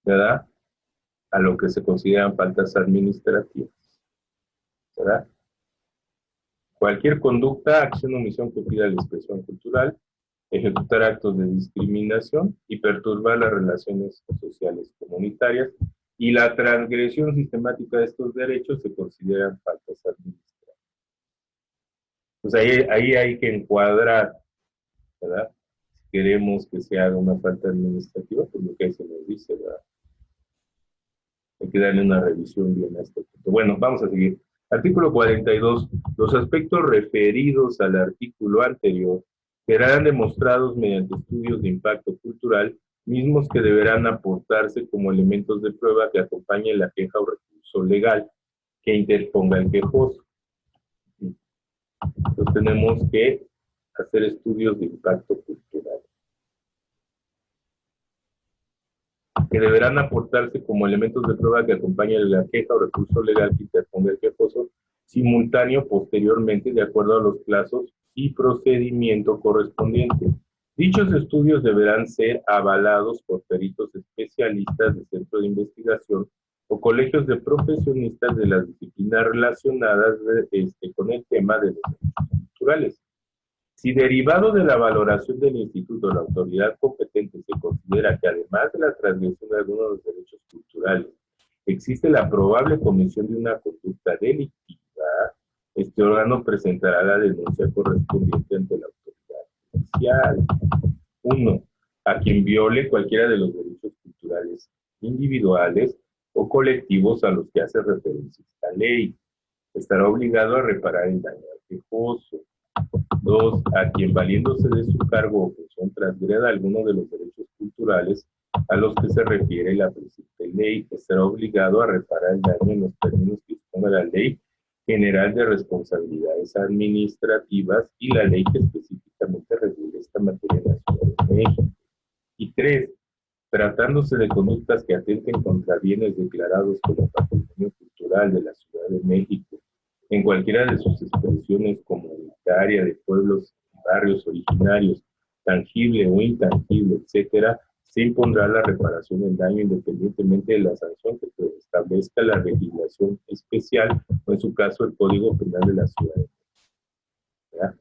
¿verdad?, a lo que se consideran faltas administrativas, ¿verdad? Cualquier conducta, acción o omisión que impida la expresión cultural, ejecutar actos de discriminación y perturbar las relaciones sociales comunitarias, y la transgresión sistemática de estos derechos se consideran faltas administrativas. Pues ahí hay que encuadrar, ¿verdad? Si queremos que se haga una falta administrativa, pues lo que ahí se nos dice, ¿verdad? Hay que darle una revisión bien a este punto. Bueno, vamos a seguir. Artículo 42. Los aspectos referidos al artículo anterior serán demostrados mediante estudios de impacto cultural, mismos que deberán aportarse como elementos de prueba que acompañen la queja o recurso legal que interponga el quejoso. Entonces tenemos que hacer estudios de impacto cultural, que deberán aportarse como elementos de prueba que acompañen la queja o recurso legal que interponga el quejoso, simultáneo posteriormente de acuerdo a los plazos y procedimiento correspondiente. Dichos estudios deberán ser avalados por peritos especialistas de centro de investigación o colegios de profesionistas de las disciplinas relacionadas con el tema de los derechos culturales. Si derivado de la valoración del instituto, la autoridad competente se considera que además de la transgresión de algunos de los derechos culturales, existe la probable comisión de una conducta delictiva, este órgano presentará la denuncia correspondiente ante la autoridad judicial. 1. A quien viole cualquiera de los derechos culturales individuales o colectivos a los que hace referencia esta ley, estará obligado a reparar el daño al quejoso. 2. A quien valiéndose de su cargo o función transgreda alguno de los derechos culturales a los que se refiere la presente ley, estará obligado a reparar el daño en los términos que disponga la Ley General de Responsabilidades Administrativas y la ley que específicamente regula esta materia en la Ciudad de México. Y 3. Tratándose de conductas que atenten contra bienes declarados como patrimonio cultural de la Ciudad de México, en cualquiera de sus expresiones comunitaria, de pueblos y barrios originarios, tangible o intangible, etcétera, se impondrá la reparación del daño independientemente de la sanción que establezca la legislación especial o en su caso el Código Penal de la Ciudad de México.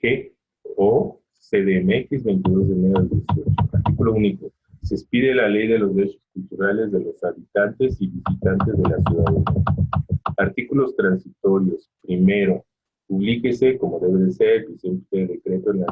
G o CDMX 22 de enero del 18. Artículo único. Se expide la Ley de los Derechos Culturales de los habitantes y visitantes de la Ciudad de México. Artículos transitorios. Primero, publíquese, como debe de ser, el presente decreto en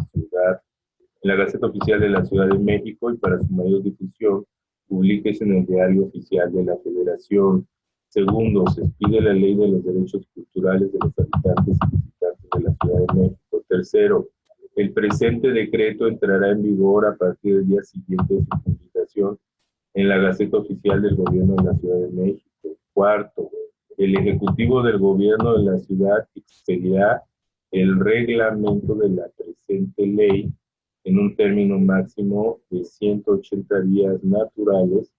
la Gaceta Oficial de la Ciudad de México, y para su mayor difusión, publíquese en el Diario Oficial de la Federación. Segundo, se expide la Ley de los Derechos Culturales de los habitantes y visitantes de la Ciudad de México. Tercero, el presente decreto entrará en vigor a partir del día siguiente de su publicación en la Gaceta Oficial del Gobierno de la Ciudad de México. Cuarto, el Ejecutivo del Gobierno de la Ciudad expedirá el reglamento de la presente ley en un término máximo de 180 días naturales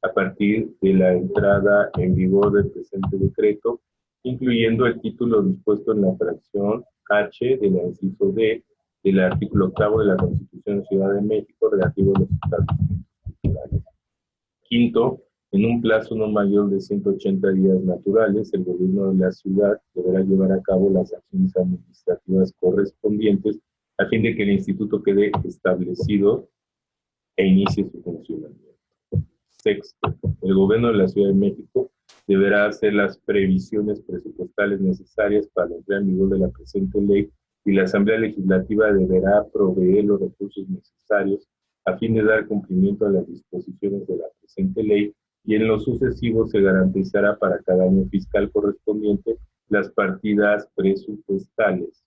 a partir de la entrada en vigor del presente decreto, incluyendo el título dispuesto en la fracción H del inciso D del artículo 8 de la Constitución de Ciudad de México relativo a los establecimientos culturales. Quinto, en un plazo no mayor de 180 días naturales, el gobierno de la ciudad deberá llevar a cabo las acciones administrativas correspondientes a fin de que el instituto quede establecido e inicie su funcionamiento. Sexto, el gobierno de la Ciudad de México deberá hacer las previsiones presupuestales necesarias para la entrada en vigor de la presente ley y la Asamblea Legislativa deberá proveer los recursos necesarios a fin de dar cumplimiento a las disposiciones de la presente ley y en lo sucesivo se garantizará para cada año fiscal correspondiente las partidas presupuestales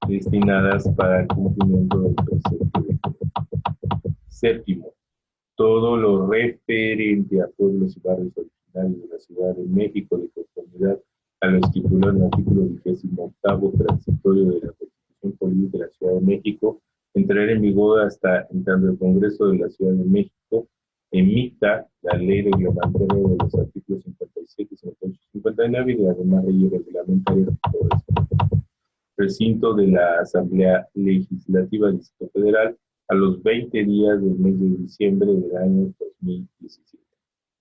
destinadas para el cumplimiento del presente ley. Séptimo, todo lo referente a pueblos y barrios originarios de la Ciudad de México de conformidad a lo estipulado en el artículo 28º transitorio de la Constitución Política de la Ciudad de México, entrará en vigor hasta en tanto el Congreso de la Ciudad de México emita la ley reglamentaria de los artículos 57, 58 y 59 y de las demás leyes reglamentarias correspondientes. Recinto de la Asamblea Legislativa del Distrito Federal a los 20 días del mes de diciembre del año 2017.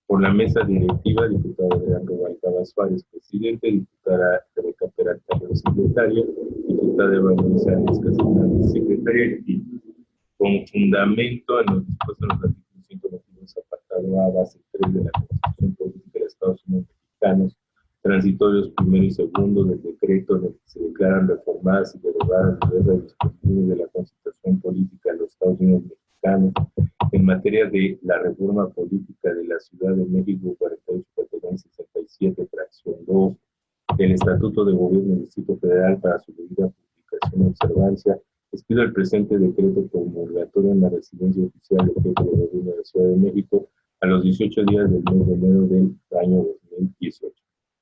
Por la mesa directiva, diputado Adrián Rubalcaba Suárez, presidente, diputada Rebeca Peralta, secretaria, diputada Eva Luisa Ánez Casanare, secretaria, y con fundamento en los dispuestos en los artículos 122, apartado A, base 3 de la Constitución Política de los Estados Unidos Mexicanos, transitorios primero y segundo del decreto en el que se declaran reformadas y derogadas diversas disposiciones de la Constitución Política de los Estados Unidos Mexicanos en materia de la reforma política de la Ciudad de México 48-49-67, fracción 2, del Estatuto de Gobierno del Distrito Federal para su debida publicación y observancia, expido el presente decreto promulgatorio en la residencia oficial del jefe de gobierno de la Ciudad de México a los 18 días del mes de enero del año 2018.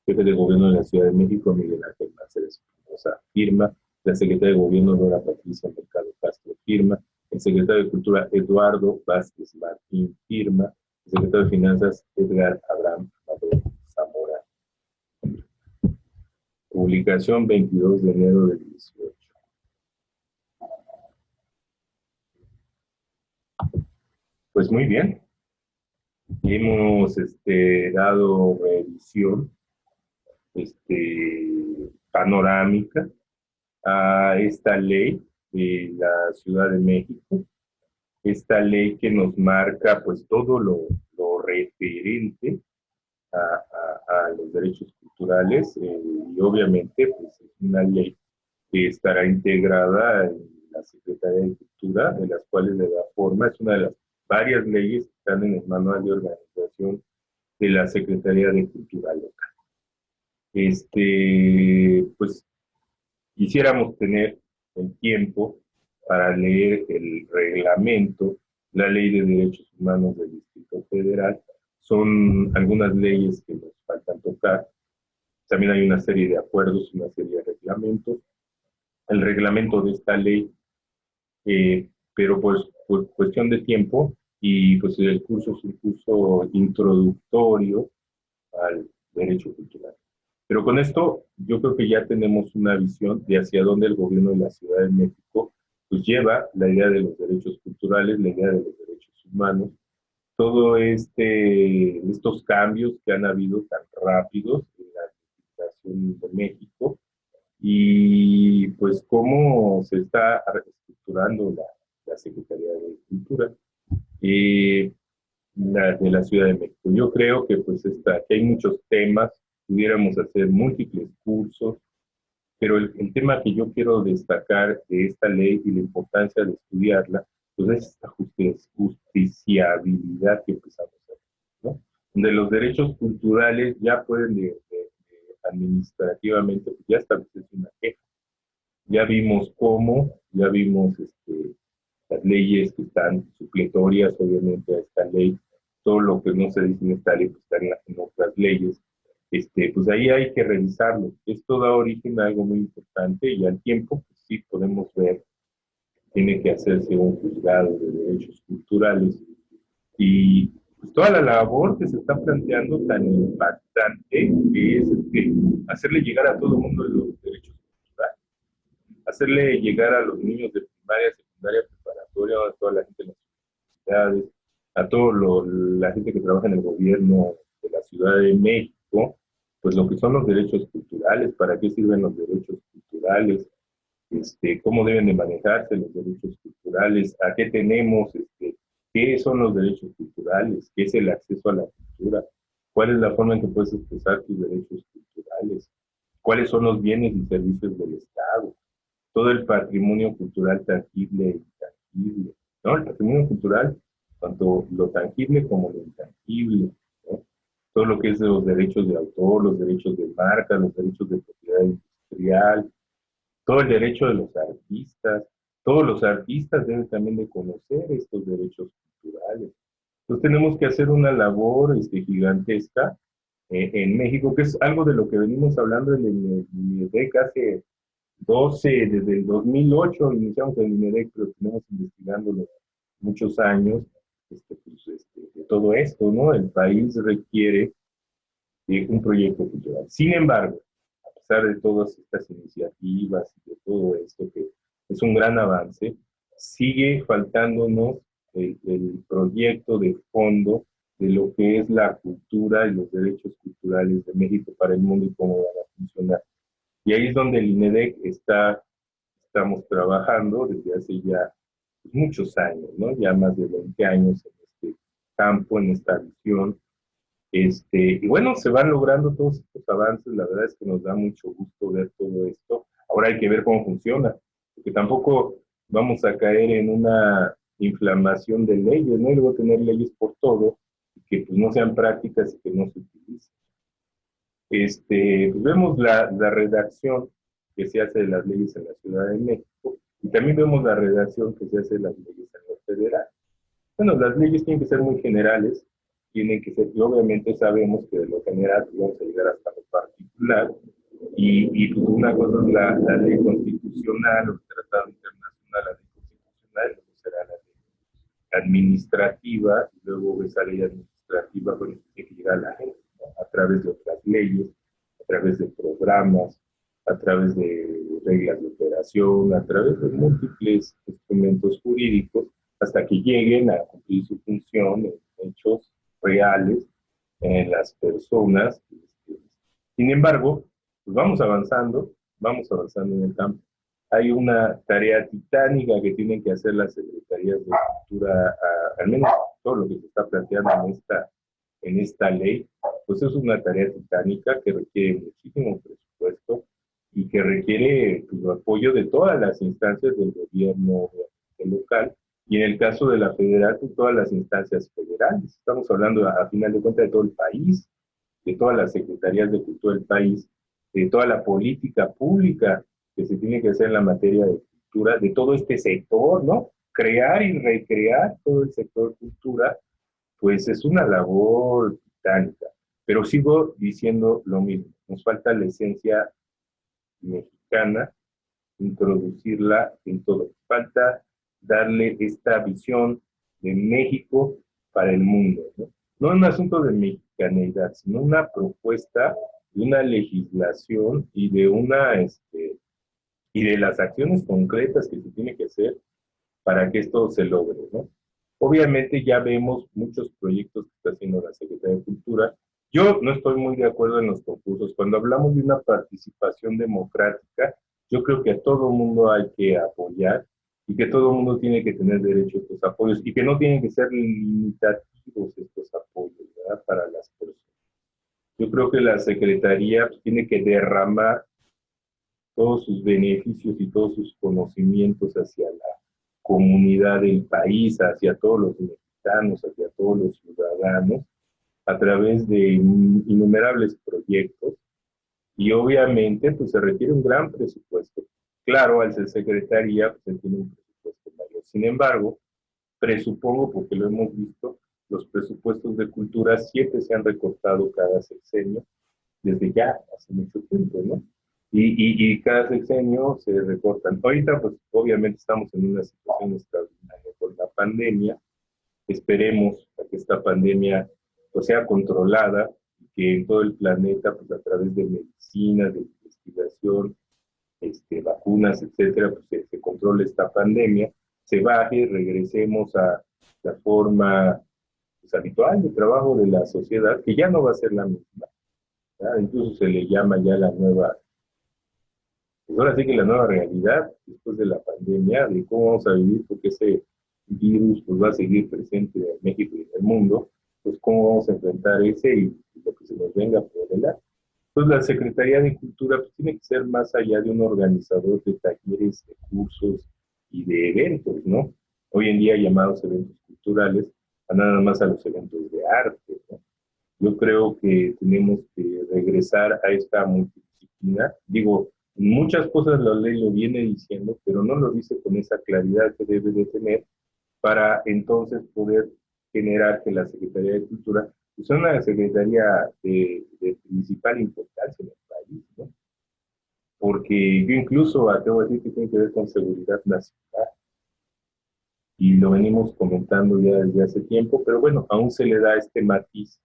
Jefe de Gobierno de la Ciudad de México, Miguel Ángel Máceres Espinosa, firma. La Secretaria de Gobierno, Dora Patricia Mercado Castro, firma. El Secretario de Cultura, Eduardo Vázquez Martín, firma. El Secretario de Finanzas, Edgar Abraham Amador Zamora. Publicación 22 de enero del 18. Pues muy bien. Hemos dado revisión panorámica a esta ley de la Ciudad de México, esta ley que nos marca pues todo lo referente a los derechos culturales y obviamente pues es una ley que estará integrada en la Secretaría de Cultura, de las cuales le da forma, es una de las varias leyes que están en el manual de organización de la Secretaría de Cultura local. Pues quisiéramos tener el tiempo para leer el reglamento, la Ley de Derechos Humanos del Distrito Federal. Son algunas leyes que nos faltan tocar. También hay una serie de acuerdos, una serie de reglamentos. El reglamento de esta ley, pero pues por cuestión de tiempo, y pues el curso es un curso introductorio al derecho cultural. Pero con esto yo creo que ya tenemos una visión de hacia dónde el gobierno de la Ciudad de México pues lleva la idea de los derechos culturales, la idea de los derechos humanos, todo estos cambios que han habido tan rápidos en la administración de México y pues cómo se está reestructurando la Secretaría de Cultura de la Ciudad de México. Yo creo que pues que hay muchos temas, pudiéramos hacer múltiples cursos, pero el tema que yo quiero destacar de esta ley y la importancia de estudiarla, pues es esta justiciabilidad que empezamos a ver, ¿no? Donde los derechos culturales ya pueden administrativamente, pues ya establecerse una queja. Ya vimos cómo, ya vimos las leyes que están supletorias, obviamente, a esta ley, todo lo que no se dice en esta ley, pues está en otras leyes. Pues ahí hay que revisarlo. Esto da origen a algo muy importante y al tiempo, pues sí podemos ver que tiene que hacerse un juzgado de derechos culturales y pues toda la labor que se está planteando tan impactante que es hacerle llegar a todo el mundo los derechos culturales, hacerle llegar a los niños de primaria, secundaria, preparatoria, a toda la gente de las universidades, a toda la gente que trabaja en el gobierno de la Ciudad de México, pues lo que son los derechos culturales, para qué sirven los derechos culturales, cómo deben de manejarse los derechos culturales, a qué tenemos, qué son los derechos culturales, qué es el acceso a la cultura, cuál es la forma en que puedes expresar tus derechos culturales, cuáles son los bienes y servicios del Estado, todo el patrimonio cultural tangible e intangible, ¿no? El patrimonio cultural, tanto lo tangible como lo intangible, ¿no? Todo lo que es de los derechos de autor, los derechos de marca, los derechos de propiedad industrial, todo el derecho de los artistas. Todos los artistas deben también de conocer estos derechos culturales. Entonces tenemos que hacer una labor gigantesca en México, que es algo de lo que venimos hablando en el INEDEC hace 12, desde el 2008 iniciamos el INEDEC, pero tenemos investigándolo muchos años, de todo esto, ¿no? El país requiere un proyecto cultural. Sin embargo, a pesar de todas estas iniciativas y de todo esto, que es un gran avance, sigue faltándonos el proyecto de fondo de lo que es la cultura y los derechos culturales de México para el mundo y cómo van a funcionar. Y ahí es donde el INEDEC estamos trabajando desde hace ya muchos años, ¿no? Ya más de 20 años en este campo, en esta visión. Y bueno, se van logrando todos estos avances, la verdad es que nos da mucho gusto ver todo esto. Ahora hay que ver cómo funciona, porque tampoco vamos a caer en una inflamación de leyes, ¿no? Y luego tener leyes por todo, y que pues no sean prácticas y que no se utilicen. Pues vemos la redacción que se hace de las leyes en la Ciudad de México, y también vemos la redacción que se hace de las leyes en lo federal. Bueno, las leyes tienen que ser muy generales, tienen que ser, y obviamente sabemos que de lo general vamos a llegar hasta lo particular, y pues una cosa es la ley constitucional, o el tratado internacional, la ley constitucional, luego será la ley administrativa, y luego esa ley administrativa pues, tiene que llegar a la gente, ¿no? A través de otras leyes, a través de programas, a través de reglas de operación, a través de múltiples instrumentos jurídicos, hasta que lleguen a cumplir su función en hechos reales en las personas. Sin embargo, pues vamos avanzando en el campo. Hay una tarea titánica que tienen que hacer las secretarías de Cultura, al menos todo lo que se está planteando en esta ley, pues es una tarea titánica que requiere muchísimo presupuesto y que requiere pues, el apoyo de todas las instancias del gobierno local, y en el caso de la federal, pues, todas las instancias federales. Estamos hablando, a final de cuentas, de todo el país, de todas las secretarías de cultura del país, de toda la política pública que se tiene que hacer en la materia de cultura, de todo este sector, ¿no? Crear y recrear todo el sector cultura, pues es una labor titánica. Pero sigo diciendo lo mismo, nos falta la esencia mexicana, introducirla en todo. Falta darle esta visión de México para el mundo, ¿no? No un asunto de mexicanidad, sino una propuesta de una legislación y y de las acciones concretas que se tiene que hacer para que esto se logre, ¿no? Obviamente ya vemos muchos proyectos que está haciendo la Secretaría de Cultura. Yo no estoy muy de acuerdo en los concursos. Cuando hablamos de una participación democrática, yo creo que a todo mundo hay que apoyar y que todo mundo tiene que tener derecho a estos apoyos y que no tienen que ser limitativos estos apoyos, ¿verdad? Para las personas. Yo creo que la Secretaría tiene que derramar todos sus beneficios y todos sus conocimientos hacia la comunidad del país, hacia todos los mexicanos, hacia todos los ciudadanos, a través de innumerables proyectos, y obviamente pues se requiere un gran presupuesto. Claro, al ser secretaría pues se tiene un presupuesto mayor. Sin embargo, presupongo, porque lo hemos visto, los presupuestos de cultura siempre se han recortado cada sexenio, desde ya hace mucho tiempo, ¿no? Y cada sexenio se recortan. Ahorita, pues, obviamente estamos en una situación extraordinaria por la pandemia. Esperemos que esta pandemia pues, sea controlada y que en todo el planeta, pues, a través de medicina, de investigación, vacunas, etcétera, pues se controle esta pandemia, se baje, regresemos a la forma pues, habitual de trabajo de la sociedad, que ya no va a ser la misma, ¿verdad? Incluso se le llama ya la nueva, pues ahora sí que la nueva realidad después de la pandemia, de cómo vamos a vivir, porque ese virus pues, va a seguir presente en México y en el mundo, pues cómo vamos a enfrentar ese y lo que se nos venga por delante. Pues la Secretaría de Cultura pues, tiene que ser más allá de un organizador de talleres, de cursos y de eventos, ¿no? Hoy en día llamados eventos culturales, a nada más a los eventos de arte, ¿no? Yo creo que tenemos que regresar a esta multidisciplina. Digo, muchas cosas la ley lo viene diciendo, pero no lo dice con esa claridad que debe de tener para entonces poder generar que la Secretaría de Cultura pues, sea una secretaría de principal importancia en el país, ¿no? Porque yo incluso atrevo a decir que tiene que ver con seguridad nacional y lo venimos comentando ya desde hace tiempo, pero bueno, aún se le da este matiz,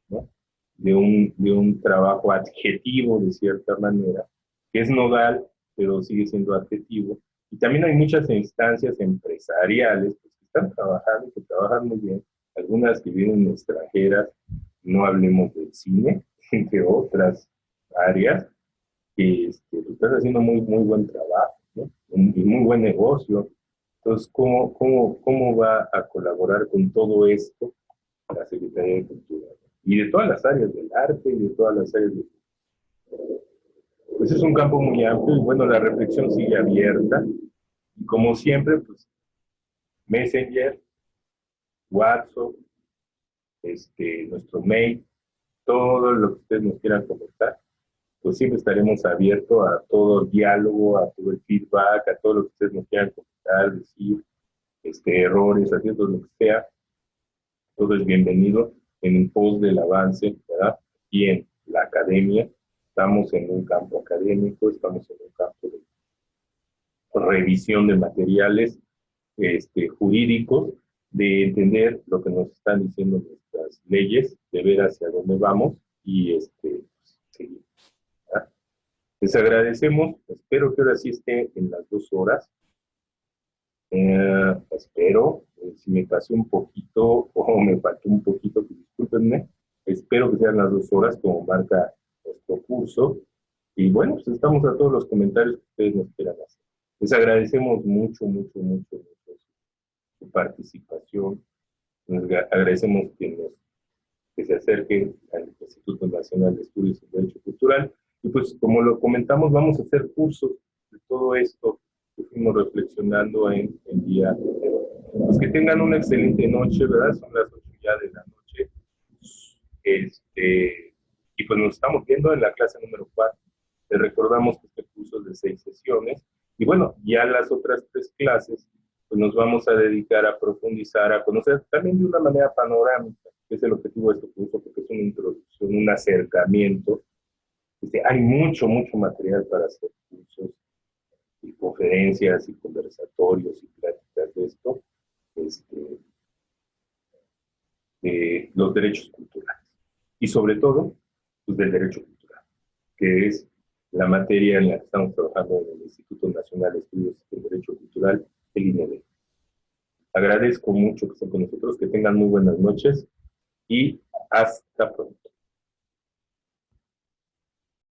¿no? De un trabajo adjetivo de cierta manera, que es nodal, pero sigue siendo adjetivo. Y también hay muchas instancias empresariales pues, que están trabajando, que trabajan muy bien, algunas que vienen extranjeras, no hablemos del cine, entre otras áreas, que están haciendo muy, muy buen trabajo, ¿no? Y muy buen negocio. Entonces, ¿cómo va a colaborar con todo esto la Secretaría de Cultura? Y de todas las áreas del arte y de todas las áreas de... Pues es un campo muy amplio y bueno, la reflexión sigue abierta. Y como siempre, pues Messenger, WhatsApp, nuestro mail, todo lo que ustedes nos quieran comentar, pues siempre estaremos abiertos a todo el diálogo, a todo el feedback, a todo lo que ustedes nos quieran comentar, decir, errores, haciendo lo que sea, todo es bienvenido en pos del avance, ¿verdad? Y en la academia, estamos en un campo académico, estamos en un campo de revisión de materiales jurídicos, de entender lo que nos están diciendo nuestras leyes, de ver hacia dónde vamos y seguir. ¿Verdad? Les agradecemos, espero que ahora sí esté en las 2 horas. Espero, si me pasé un poquito o me faltó un poquito, pues discúlpenme. Espero que sean las 2 horas como marca nuestro curso. Y bueno, pues estamos a todos los comentarios que ustedes nos quieran hacer. Les agradecemos mucho, mucho, mucho, mucho su participación. Les agradecemos que se acerquen al Instituto Nacional de Estudios en Derecho Cultural. Y pues como lo comentamos, vamos a hacer cursos de todo esto que fuimos reflexionando en día de hoy. Pues que tengan una excelente noche, ¿verdad? Son las 8 ya de la noche. Y pues nos estamos viendo en la clase número 4. Les recordamos que este curso es de 6 sesiones. Y bueno, ya las otras 3 clases, pues nos vamos a dedicar a profundizar, a conocer también de una manera panorámica, que es el objetivo de este curso, porque es una introducción, un acercamiento. Hay mucho, mucho material para hacer cursos y conferencias y conversatorios y pláticas de esto, de los derechos culturales. Y sobre todo, pues, del derecho cultural, que es la materia en la que estamos trabajando en el Instituto Nacional de Estudios en Derecho Cultural, el INED. Agradezco mucho que estén con nosotros, que tengan muy buenas noches y hasta pronto.